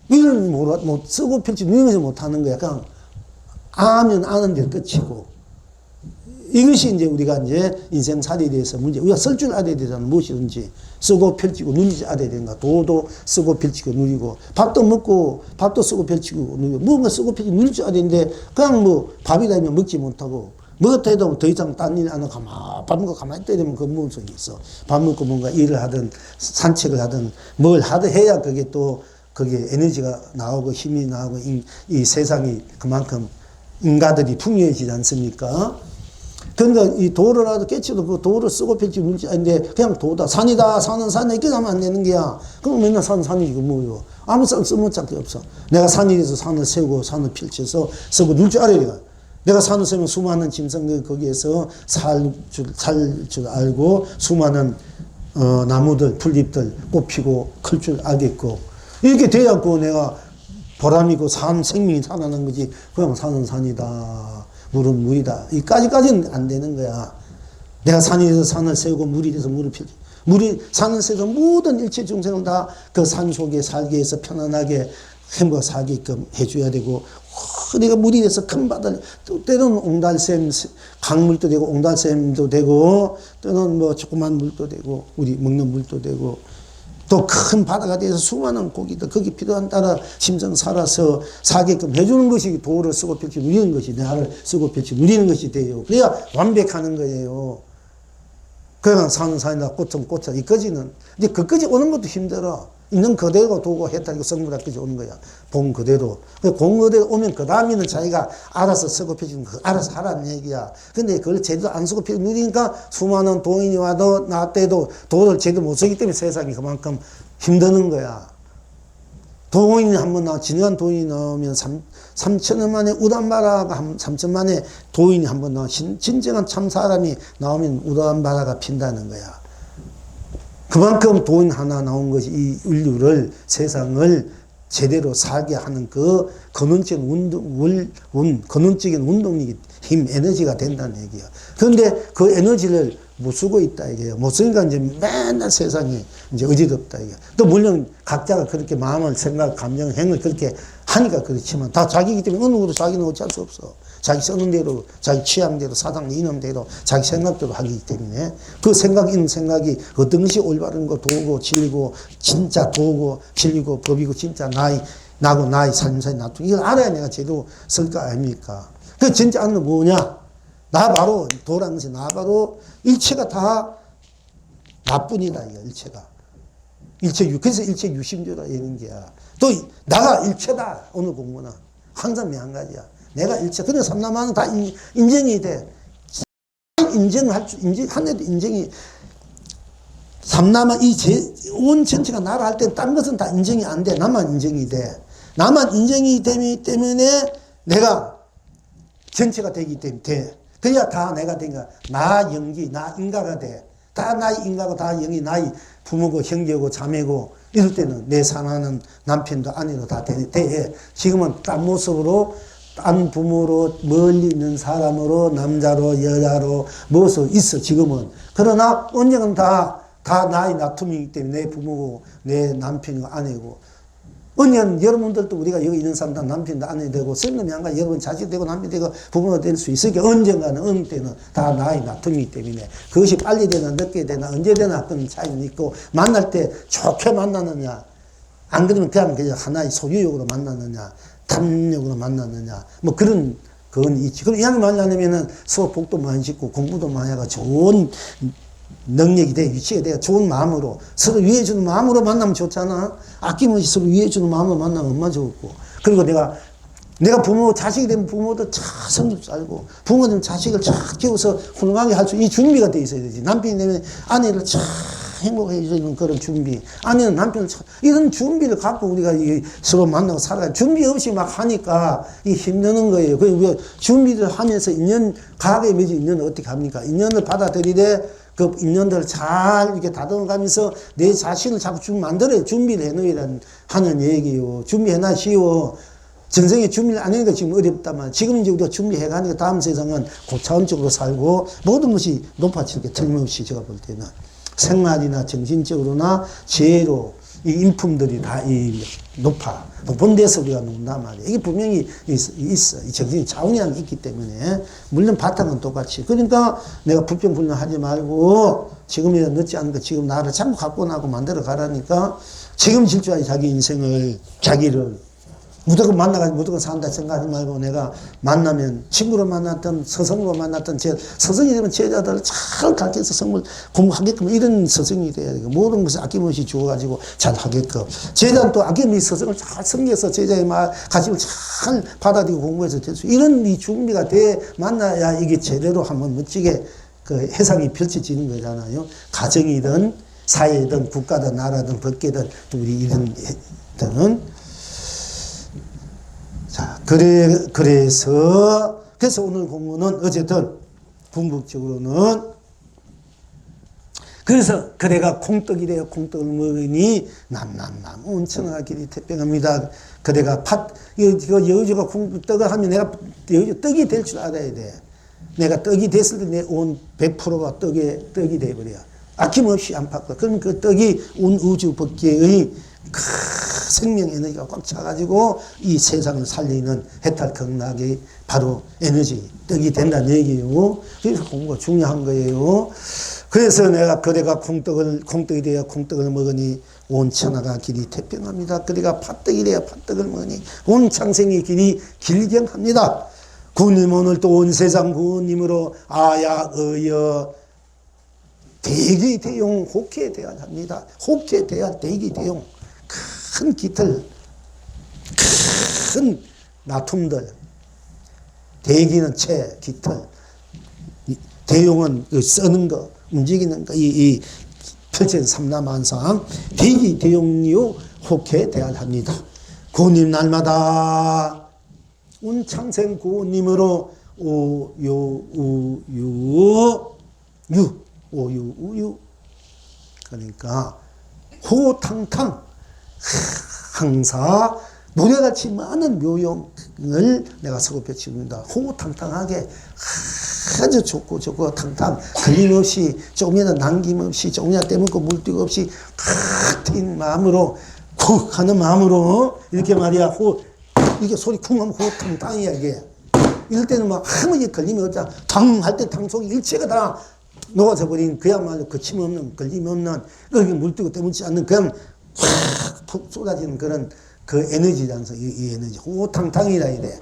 이걸 못 쓰고 펼치 누리면서 못 하는 거야. 그냥, 아면 아는 데 끝이고. 이것이 이제 우리가 이제 인생살이에 대해서 문제, 우리가 쓸 줄 알아야 되잖아. 무엇이든지. 쓰고 펼치고 누리지 알아야 되는가. 도도 쓰고 펼치고 누리고, 밥도 먹고, 밥도 쓰고 펼치고 누리고, 뭔가 쓰고 펼치고 누릴 줄 알아야 되는데, 그냥 뭐, 밥이다 하면 먹지 못하고, 먹었다 해도 더 이상 딴 일 안 하고, 밥 먹고 가만히 있다 되면 그 무슨 속이 있어. 밥 먹고 뭔가 일을 하든, 산책을 하든, 뭘 하든 해야 그게 에너지가 나오고, 힘이 나오고, 이 세상이 그만큼 인가들이 풍요해지지 않습니까? 그러니까 이 도로라도 깨치도 그 도를 쓰고 펼치 물지 아닌데, 그냥 도다. 산이다. 산은 산에 이렇게 하면 안 되는 거야. 그럼 맨날 산이고 뭐요. 아무 쓸모짝게 없어. 내가 산이 돼서 산을 세우고 산을 펼쳐서 쓰고 놀 줄 알아야 돼. 내가 산을 세우면 수많은 짐승들 거기에서 살 줄 알고, 수많은 나무들, 풀잎들 꽃 피고 클 줄 알겠고, 이렇게 돼야고 내가 보람이고 생명이 살아나는 거지. 그냥 산은 산이다. 물은 물이다. 이까지는 안 되는 거야. 내가 산이 돼서 산을 세우고 물이 돼서 물을 펼치. 산을 세워서 모든 일체 중생을 다 그 산 속에 살게 해서 편안하게 행복하게 살게끔 해줘야 되고, 내가 물이 돼서 큰 바다를, 때로는 옹달샘, 강물도 되고, 옹달샘도 되고, 때로는 뭐 조그만 물도 되고, 우리 먹는 물도 되고, 또 큰 바다가 돼서 수많은 고기들, 거기 필요한 따라 심정 살아서 사게끔 해주는 것이 도를 쓰고 펼치 누리는 것이, 내 알을 쓰고 펼치 누리는 것이 돼요. 그래야 완벽하는 거예요. 그냥 사는 산이다, 꽃은 꽃이다, 이까지는. 근데 그까지 오는 것도 힘들어. 있는 그대로 두고 해탈이고 성불합까지 오는 거야. 본 그대로. 본 그대로 오면 그 다음에는 자기가 알아서 쓰고 펴주는 거, 알아서 하라는 얘기야. 근데 그걸 제대로 안 쓰고 펴 누리니까 수많은 도인이 와도 나 때도 도를 제대로 못 쓰기 때문에 세상이 그만큼 힘드는 거야. 도인이 한번 나와, 진정한 도인이 나오면 3천원 만에 우단바라가 3천 만에 도인이 한번 나와, 진정한 참 사람이 나오면 우단바라가 핀다는 거야. 그만큼 도인 하나 나온 것이 이 인류를, 세상을 제대로 살게 하는 그 근원적인 근원적인 운동력이 힘, 에너지가 된다는 얘기야. 그런데 그 에너지를 못 쓰고 있다, 이게요. 못 쓰니까 이제 맨날 세상이 이제 어지럽다, 이게. 또 물론 각자가 그렇게 마음을, 생각, 감정, 행을 그렇게 하니까 그렇지만 다 자기이기 때문에 어느 누구도 자기는 어찌할 수 없어. 자기 쓰는 대로, 자기 취향대로, 사당 이념대로, 자기 생각대로 하기 때문에 그 생각, 있는 생각이 어떤 것이 올바른 거, 도고, 진리고, 진짜 도고, 진리고, 법이고, 진짜 나고, 나의 삶사의 나투. 이걸 알아야 내가 제대로 쓸 거 아닙니까? 그 진짜 아는 건 뭐냐? 나 바로, 도라는 것이 나 바로 일체가 다 나뿐이다, 이거, 일체가. 그래서 일체 유심조라 이런 게야. 또, 나가 일체다, 오늘 공부는. 항상 한 가지야. 내가 일체. 그래서 삼남하는 다 인정이 돼. 하늘도 인정이. 삼남한 온 전체가 나를 할 때 딴 것은 다 인정이 안 돼. 나만 인정이 돼. 나만 인정이 되기 때문에 내가 전체가 되기 때문에 돼. 그래야 다 내가 되니까 나 영기, 나 인가가 돼. 다 나의 인가고 다 영이 나의 부모고 형제고 자매고 이럴 때는 내 사랑하는 남편도 아내도 다 돼. 지금은 딴 모습으로 딴 부모로 멀리 있는 사람으로 남자로 여자로 모습 있어 지금은. 그러나 언젠가는 다 나의 나툼이기 때문에 내 부모고 내 남편이고 아내고. 언젠가는 여러분들도 우리가 여기 있는 사람 다 남편도 아내 되고 쓸놈이 한가 여러분 자식 되고 남편 되고 부모가 될 수 있으니까 언젠가는 어느 때는 다 나의 나툼이기 때문에 그것이 빨리 되나 늦게 되나 언제 되나 그런 차이는 있고 만날 때 좋게 만나느냐 안 그러면 그냥 하나의 소유욕으로 만나느냐 탐욕으로 만나느냐 뭐 그런 그건 있지. 그럼 이왕 만나려면은 서로 복도 많이 짓고 공부도 많이 하고 좋은 능력이 돼, 위치가 돼, 좋은 마음으로, 서로 위해주는 마음으로 만나면 좋잖아. 아낌없이 서로 위해주는 마음으로 만나면 얼마나 좋고. 그리고 내가 자식이 되면 부모도 잘 성립 살고, 부모는 자식을 잘 키워서 훌륭하게 할 수, 이 준비가 돼 있어야 되지. 남편이 되면 아내를 잘 행복해 주는 그런 준비. 아내는 남편을 참, 이런 준비를 갖고 우리가 서로 만나고 살아가요. 준비 없이 막 하니까 이 힘드는 거예요. 그래서 우리가 준비를 하면서 가게 맺은 인연을 어떻게 합니까? 인연을 받아들이되 그 인연들을 잘 이렇게 다듬어가면서 내 자신을 자꾸 만들어야 준비를 해놓으라 하는 얘기요. 준비해놔 쉬워. 전생에 준비를 안 하니까 지금 어렵다만 지금 이제 우리가 준비해가니까 다음 세상은 고차원적으로 살고 모든 것이 높아질 게 틀림없이 제가 볼 때는 생활이나 정신적으로나 지혜로 이 인품들이 다 높은 데서 우리가 논단 말이에요. 이게 분명히 있어. 이 정신 차원이라는 게 있기 때문에. 물론 바탕은 똑같이. 그러니까 내가 불평불만하지 말고 지금이라 늦지 않으니까 지금 나를 자꾸 갖고 나고 만들어 가라니까 지금 질주하지 자기 인생을, 자기를. 무조건 만나가지고 무조건 산다 생각하지 말고 내가 만나면 친구로 만났던 서성으로 만났던 서성이 되면 제자들을 잘 가르쳐서 성을 공부하게끔 이런 서성이 돼야 되고 모든 것을 아낌없이 주어가지고 잘 하게끔 제자는 또 아낌없이 서성을 잘 섬겨서 제자의 가짐을 잘 받아들이고 공부해서 될 수 이런 이 준비가 돼 만나야 이게 제대로 한번 멋지게 그 해상이 펼쳐지는 거잖아요. 가정이든 사회든 국가든 나라든 법계든 우리 이런 들은 자, 그래서 오늘 공부는 어쨌든 궁극적으로는 그래서 그대가 콩떡이 되어 콩떡을 먹으니 남남남 온천하 길이 태평합니다. 그대가 이거 여주가 떡을 하면 내가 여주 떡이 될 줄 알아야 돼. 내가 떡이 됐을 때 내 온 100%가 떡이 돼버려. 아낌없이 안팎으로. 그러면 그 떡이 온 우주 법계의 생명 에너지가 꽉 차가지고 이 세상을 살리는 해탈 극락의 바로 에너지, 떡이 된다는 얘기예요. 그래서 공부가 중요한 거예요. 그래서 내가 그대가 콩떡이 되어 콩떡을 먹으니 온 천하가 길이 태평합니다. 그대가 팥떡이 되어 팥떡을 먹으니 온 창생의 길이 길경합니다. 구님 오늘 또 온 세상 구님으로 아야 의여 대기대용 혹해대야합니다. 혹해대야 대기대용. 큰 깃털, 큰 나툼들, 대기는 채, 깃털, 대용은 쓰는 거, 움직이는 거, 이 펼친 삼라만상, 대기 대용요 혹해 대할합니다. 고님 날마다 운창생 고님으로 오요 우유 유 오유 우유 그러니까 호탕탕 항상 노래같이 많은 묘용을 내가 서급해 치릅니다. 호탕탕하게 아주 좋고 탕탕 걸림없이 조금이나 남김없이 조금이나 떼먹고 물뛰고 없이 칵 트인 마음으로 쿡 하는 마음으로 이렇게 말이야 이게 소리 쿵 하면 호탕탕이야 이게. 이럴 때는 막 아무 걸림이 없잖아. 탕 할 때 탕 속에 일체가 다 녹아져 버린 그야말로 거침없는 걸림이 없는 물뛰고 떼묻지 않는 그냥 확 쏟아지는 그런 그 에너지라서 이 에너지 호탕탕이라 이래.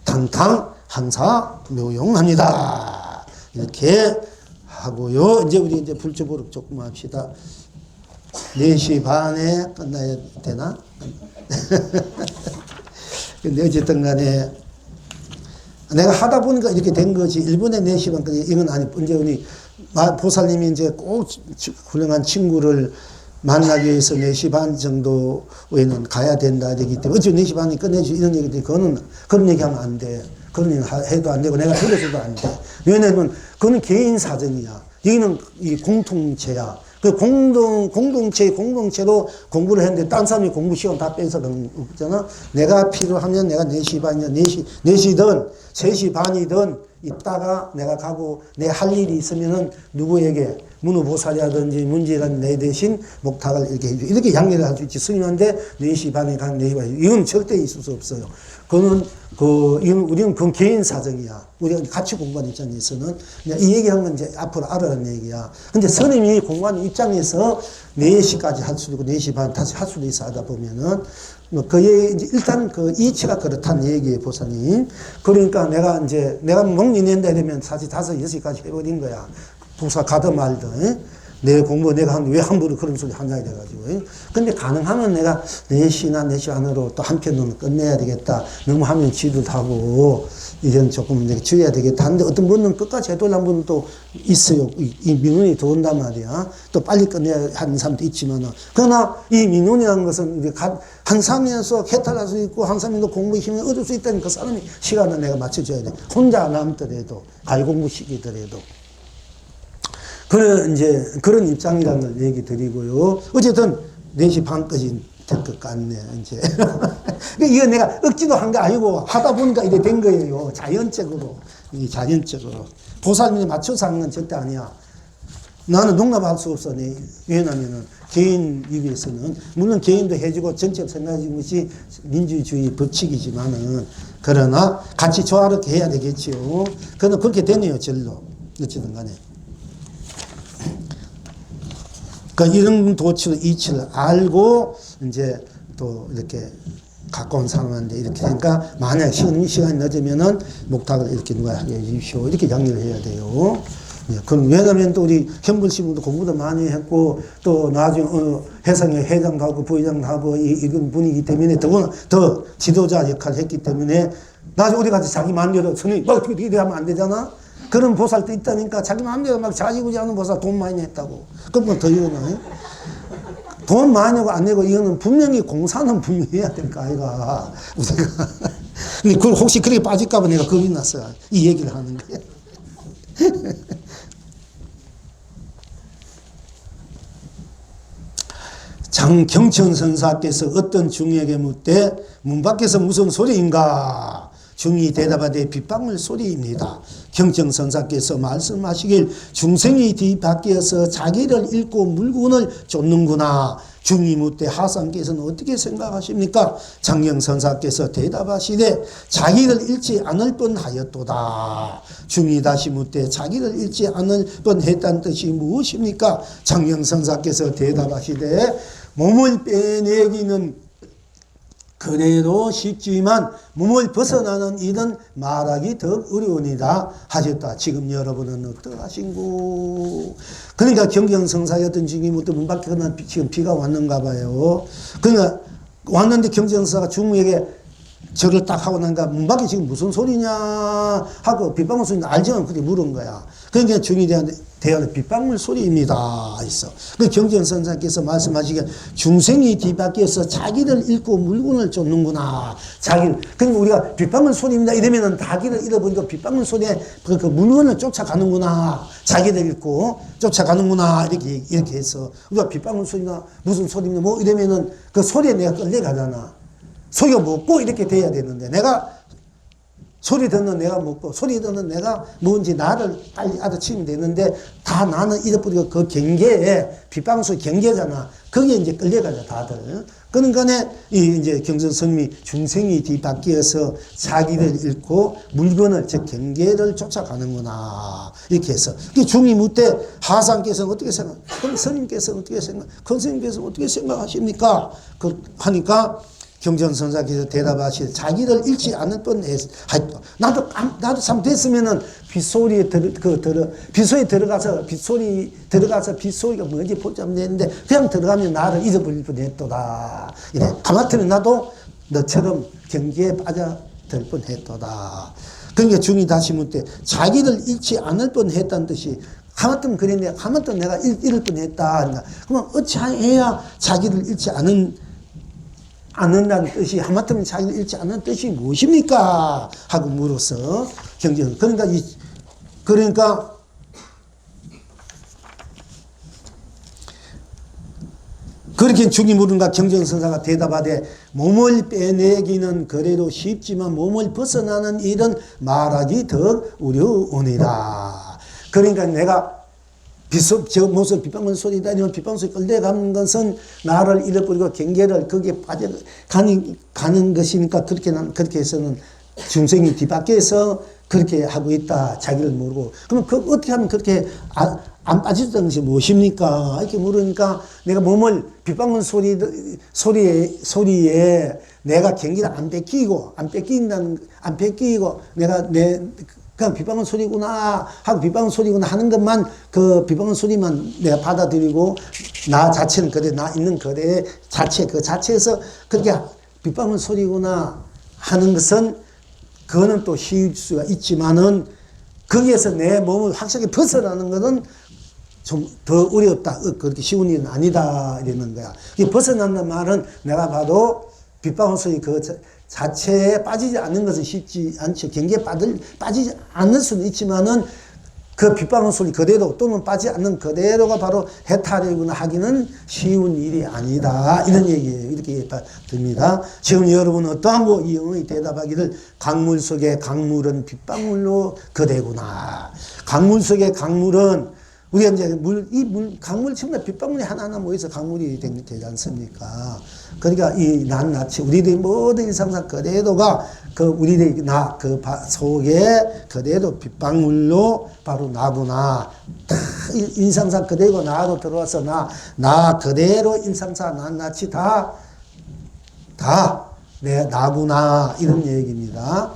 탕탕 한사 묘용합니다. 이렇게 하고요. 이제 우리 이제 불조보록 조금 합시다. 4시 반에 끝나야 되나? 근데 어쨌든 간에 내가 하다 보니까 이렇게 된 거지. 일본에 4시 반까지 이건 아니. 이제 우리 보살님이 이제 꼭 훌륭한 친구를 만나기 위해서 4시 반 정도에는 가야 된다 되기 때문에 어째 4시 반에 끝내주 이런 얘기들 그런 얘기하면 안 돼. 그런 얘기 해도 안 되고 내가 해줘도 안 돼. 왜냐면 그거는 개인 사정이야. 여기는 이 공통체야. 그 공동체로 공부를 했는데 딴 사람이 공부 시간 다 빼서 그런 거 없잖아. 내가 필요하면 내가 4시 반이나 4시든 3시 반이든 있다가 내가 가고 내 할 일이 있으면은 누구에게 문우보살이라든지 문제라든지 내 대신 목탁을 이렇게 해주고 이렇게 양해를 할 수 있지. 스님한테 4시 반에 가는 4시 반에 이건 절대 있을 수 없어요. 그거는 우리는 그건 개인 사정이야. 우리가 같이 공부하는 입장에서는 이 얘기한 건 이제 앞으로 알아라는 얘기야. 근데 스님이 공부하는 입장에서 4시까지 할 수도 있고 4시 반 다시 할 수도 있어 하다 보면은 이제 일단 그 이치가 그렇다는 얘기예요, 보사님. 그러니까 내가 목리 낸다 이러면 사실 5, 6시까지 해버린 거야. 보사 가든 말든. 내 공부 내가 하는데 왜 함부로 그런 소리 하냐 이래가지고. 근데 가능하면 내가 4시나 4시 안으로 또 한 편은 끝내야 되겠다. 너무 하면 지루하고 이제는 조금 내가 줄여야 되겠다 하는데 어떤 분은 끝까지 해달라는 분은 또 있어요. 이 민원이 들어온단 말이야. 또 빨리 끝내야 하는 사람도 있지만은. 그러나 이 민원이라는 것은 한 사람에서 해탈할 수 있고 한 사람도 공부에 힘을 얻을 수 있다는 그 사람이 시간을 내가 맞춰줘야 돼. 혼자 남더라도, 가위공부 시키더라도. 그런 입장이라는 걸 얘기 드리고요. 어쨌든 4시 반까지 될 것 같네, 이제. 이거 내가 억지도 한 게 아니고 하다 보니까 이래 된 거예요. 자연적으로. 보살님이 맞춰서 하는 건 절대 아니야. 나는 농담할 수 없어. 왜냐면은 개인 입에서는, 물론 개인도 해주고 전체로 생각하는 것이 민주주의 법칙이지만은, 그러나 같이 조화롭게 해야 되겠지요. 그러나 그렇게 되네요, 절로. 어쨌든 간에. 그러니까 이런 도치로 이치를 알고 이제 또 이렇게 갖고 온 사람한테 이렇게 되니까 만약 시간이 늦으면은 목탁을 이렇게 누가 하게 해주십시오. 이렇게 양해를 해야 돼요. 예, 그럼 왜냐면 또 우리 현불씨분도 공부도 많이 했고 또 나중에 해상에 회장도 하고 부회장도 하고 이런 분이기 때문에 더 지도자 역할을 했기 때문에 나중에 어디 가서 자기 마음대로 선생님 막 이렇게 하면 안 되잖아. 그런 보살도 있다니까. 자기 마음대로 막 자지구지하는 보살 돈 많이 냈다고. 그러면 더 이거는 돈 많이 내고 안 내고 이거는 분명히 공사는 분명히 해야 될 거 아이가. 우리가. 근데 그걸 혹시 그렇게 빠질까봐 내가 겁이 났어요. 이 얘기를 하는 거야. 장경천 선사께서 어떤 중에게 묻되 문 밖에서 무슨 소리인가? 중이 대답하되 빗방울 소리입니다. 경청선사께서 말씀하시길 중생이 뒤바뀌어서 자기를 잃고 물건을 쫓는구나. 중이 묻되 하상께서는 어떻게 생각하십니까? 장경선사께서 대답하시되 자기를 잃지 않을 뻔하였도다. 중이 다시 묻되 자기를 잃지 않을 뻔했다는 뜻이 무엇입니까? 장경선사께서 대답하시되 몸을 빼내기는 그래도 쉽지만 몸을 벗어나는 일은 말하기 더 어려우니다 하셨다. 지금 여러분은 어떠하신고? 그러니까 경경성사였던 중이부터 문 밖에 지금 비가 왔는가 봐요. 그러니까 왔는데 경제형사가 중무에게 절을 딱 하고 나니까 문 밖에 지금 무슨 소리냐 하고 빗방울 소리인데 알지만 그렇게 물은 거야. 그러니까 중이 대하는 빗방울 소리입니다. 있어. 그 경전 선생께서 말씀하시기에 중생이 뒤바뀌어서 자기를 잃고 물건을 쫓는구나. 자기를. 그러니까 우리가 빗방울 소리입니다. 이러면은 자기를 잃어버리고 빗방울 소리에 그 물건을 쫓아가는구나. 자기를 잃고 쫓아가는구나. 이렇게 해서 우리가 빗방울 소리나 무슨 소리입니다. 뭐 이러면은 그 소리에 내가 끌려가잖아. 소리가 먹고 이렇게 돼야 되는데 내가 소리 듣는 내가 먹고 소리 듣는 내가 뭔지 나를 빨리 알아치면 되는데 다 나는 잃어버리고 그 경계에 빗방울 경계잖아. 거기에 이제 끌려가죠 다들. 그러니까 이제 경전성미 중생이 뒤바뀌어서 자기를 잃고 물건을 즉 경계를 쫓아가는구나 이렇게 해서 중이 묻되 하상께서는 어떻게 생각? 그럼 스님께서는 어떻게 생각? 큰 스님께서는 어떻게 생각하십니까? 그 하니까. 경전선사께서 대답하시되 자기를 잃지 않을 뻔했어. 나도 참 됐으면은 빗소리에 빗소리에 들어가서 빗소리가 뭔지 보자면 되는데 그냥 들어가면 나를 잃어버릴 뻔했도다. 이래. 가마터면 나도 너처럼 경계에 빠져들 뻔했도다. 그러니까 중이 다시 묻되 자기를 잃지 않을 뻔했다는 뜻이 하마터면 그랬네. 하마터면 내가 잃을 뻔했다. 그러면 어찌해야 자기를 잃지 않는다는 뜻이 하마터면 자기를 잃지 않는 뜻이 무엇입니까? 하고 물어서 경전. 그러니까 그렇게 중이 물은가 경전선사가 대답하되 몸을 빼내기는 그래도 쉽지만 몸을 벗어나는 일은 말하기 더 어려우니라. 그러니까 내가 무슨 빗방울 소리다 아니면 빗방울 소리 끌려가는 것은 나를 잃어버리고 경계를 거기에 빠져가는 것이니까 그렇게 해서는 중생이 뒤바뀌어서 그렇게 하고 있다. 자기를 모르고. 그러면 어떻게 하면 그렇게 안 빠지던 것이 무엇입니까? 이렇게 물으니까 내가 몸을 빗방울 소리에 내가 경계를 안 뺏기고 내가 그냥 빗방울 소리구나 하고 빗방울 소리구나 하는 것만 그 빗방울 소리만 내가 받아들이고 나 자체는 그래 나 있는 그래 자체 그 자체에서 그렇게 빗방울 소리구나 하는 것은 그거는 또 쉬울 수가 있지만은 거기에서 내 몸을 확실하게 벗어나는 것은 좀 더 어렵다. 그렇게 쉬운 일은 아니다 이러는 거야. 이 벗어난다는 말은 내가 봐도 빗방울 소리 그 자체에 빠지지 않는 것은 쉽지 않죠. 경계에 빠지지 않을 수는 있지만은 그 빗방울 소리 그대로 또는 빠지지 않는 그대로가 바로 해탈이구나 하기는 쉬운 일이 아니다. 이런 얘기예요. 이렇게 듭니다. 지금 여러분 어떠한 거 이 영의 대답하기를 강물 속의 강물은 빗방울로 그대구나. 강물 속의 강물은 우리가 이제 강물 전부 다 빗방울이 하나하나 모여서 강물이 되지 않습니까? 그러니까 이 낱낱이 우리들의 모든 일상상 그대로가 우리들의 속에 그대로 빗방울로 바로 나구나. 다 일상상 그대로 나로 들어와서 나 그대로 일상상 낱낱이 다 나구나. 이런 얘기입니다.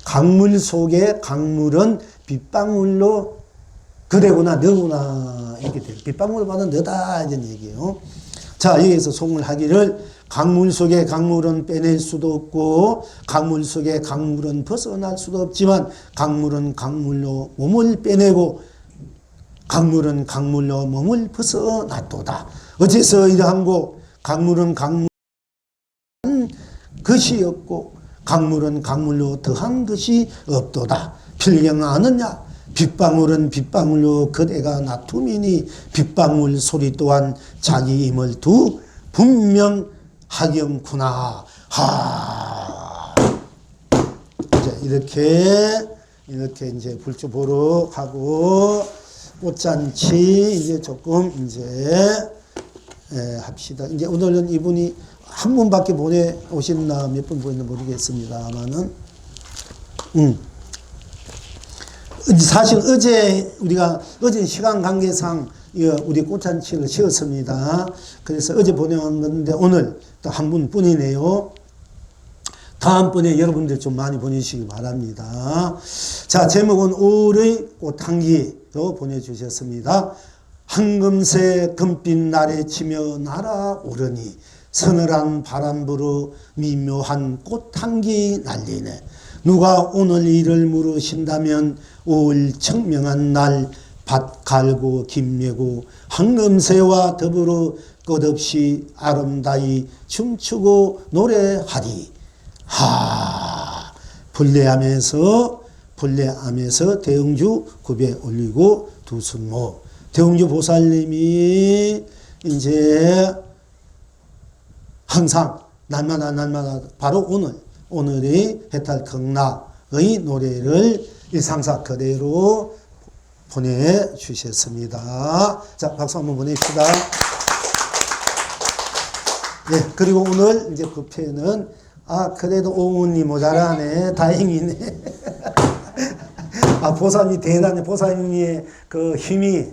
강물 속에 강물은 빗방울로 그대구나, 너구나, 이렇게 돼요. 빗방울을 받은 너다, 이런 얘기예요. 자, 여기에서 속물 하기를 강물 속에 강물은 빼낼 수도 없고, 강물 속에 강물은 벗어날 수도 없지만, 강물은 강물로 몸을 빼내고, 강물은 강물로 몸을 벗어났도다. 어째서 이러한고, 강물은 강물 것이 없고, 강물은 강물로 더한 것이 없도다. 필경 아느냐? 빗방울은 빗방울로 그대가 나툼이니 빗방울 소리 또한 자기 힘을 두 분명하경구나. 이제 이렇게 이제 불주 보러 가고 꽃잔치 이제 조금 이제 합시다. 이제 오늘은 이분이 한 분밖에 보내오셨나 몇 분 보냈나 모르겠습니다만은 사실 어제 시간 관계상 우리 꽃잔치를 쉬었습니다. 그래서 어제 보내온 건데 오늘 또 한 분뿐이네요. 다음번에 여러분들 좀 많이 보내주시기 바랍니다. 자, 제목은 5월의 꽃향기로 보내주셨습니다. 황금새 금빛 날에 치며 날아오르니 서늘한 바람 불어 미묘한 꽃향기 날리네. 누가 오늘 일을 물으신다면 5월 청명한 날 밭 갈고 김 메고 황금새와 더불어 끝없이 아름다이 춤추고 노래하리. 불례암에서 대흥주 굽에 올리고 두순모. 대흥주 보살님이 이제 항상 날마다 바로 오늘의 해탈 극락의 노래를 일상사 그대로 보내주셨습니다. 자, 박수 한번 보냅시다. 네, 그리고 오늘 이제 부패는 그래도 오문이 모자라네. 다행이네. 보살이 대단해. 보살님의 그 힘이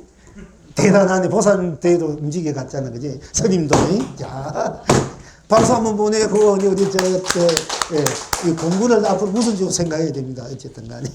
대단하네. 보살님 때도 움직여 갔잖아. 그지? 스님도. 자, 박수 한번 보내고, 우리 이 공부를 앞으로 무슨 쪽 생각해야 됩니다. 어쨌든 간에.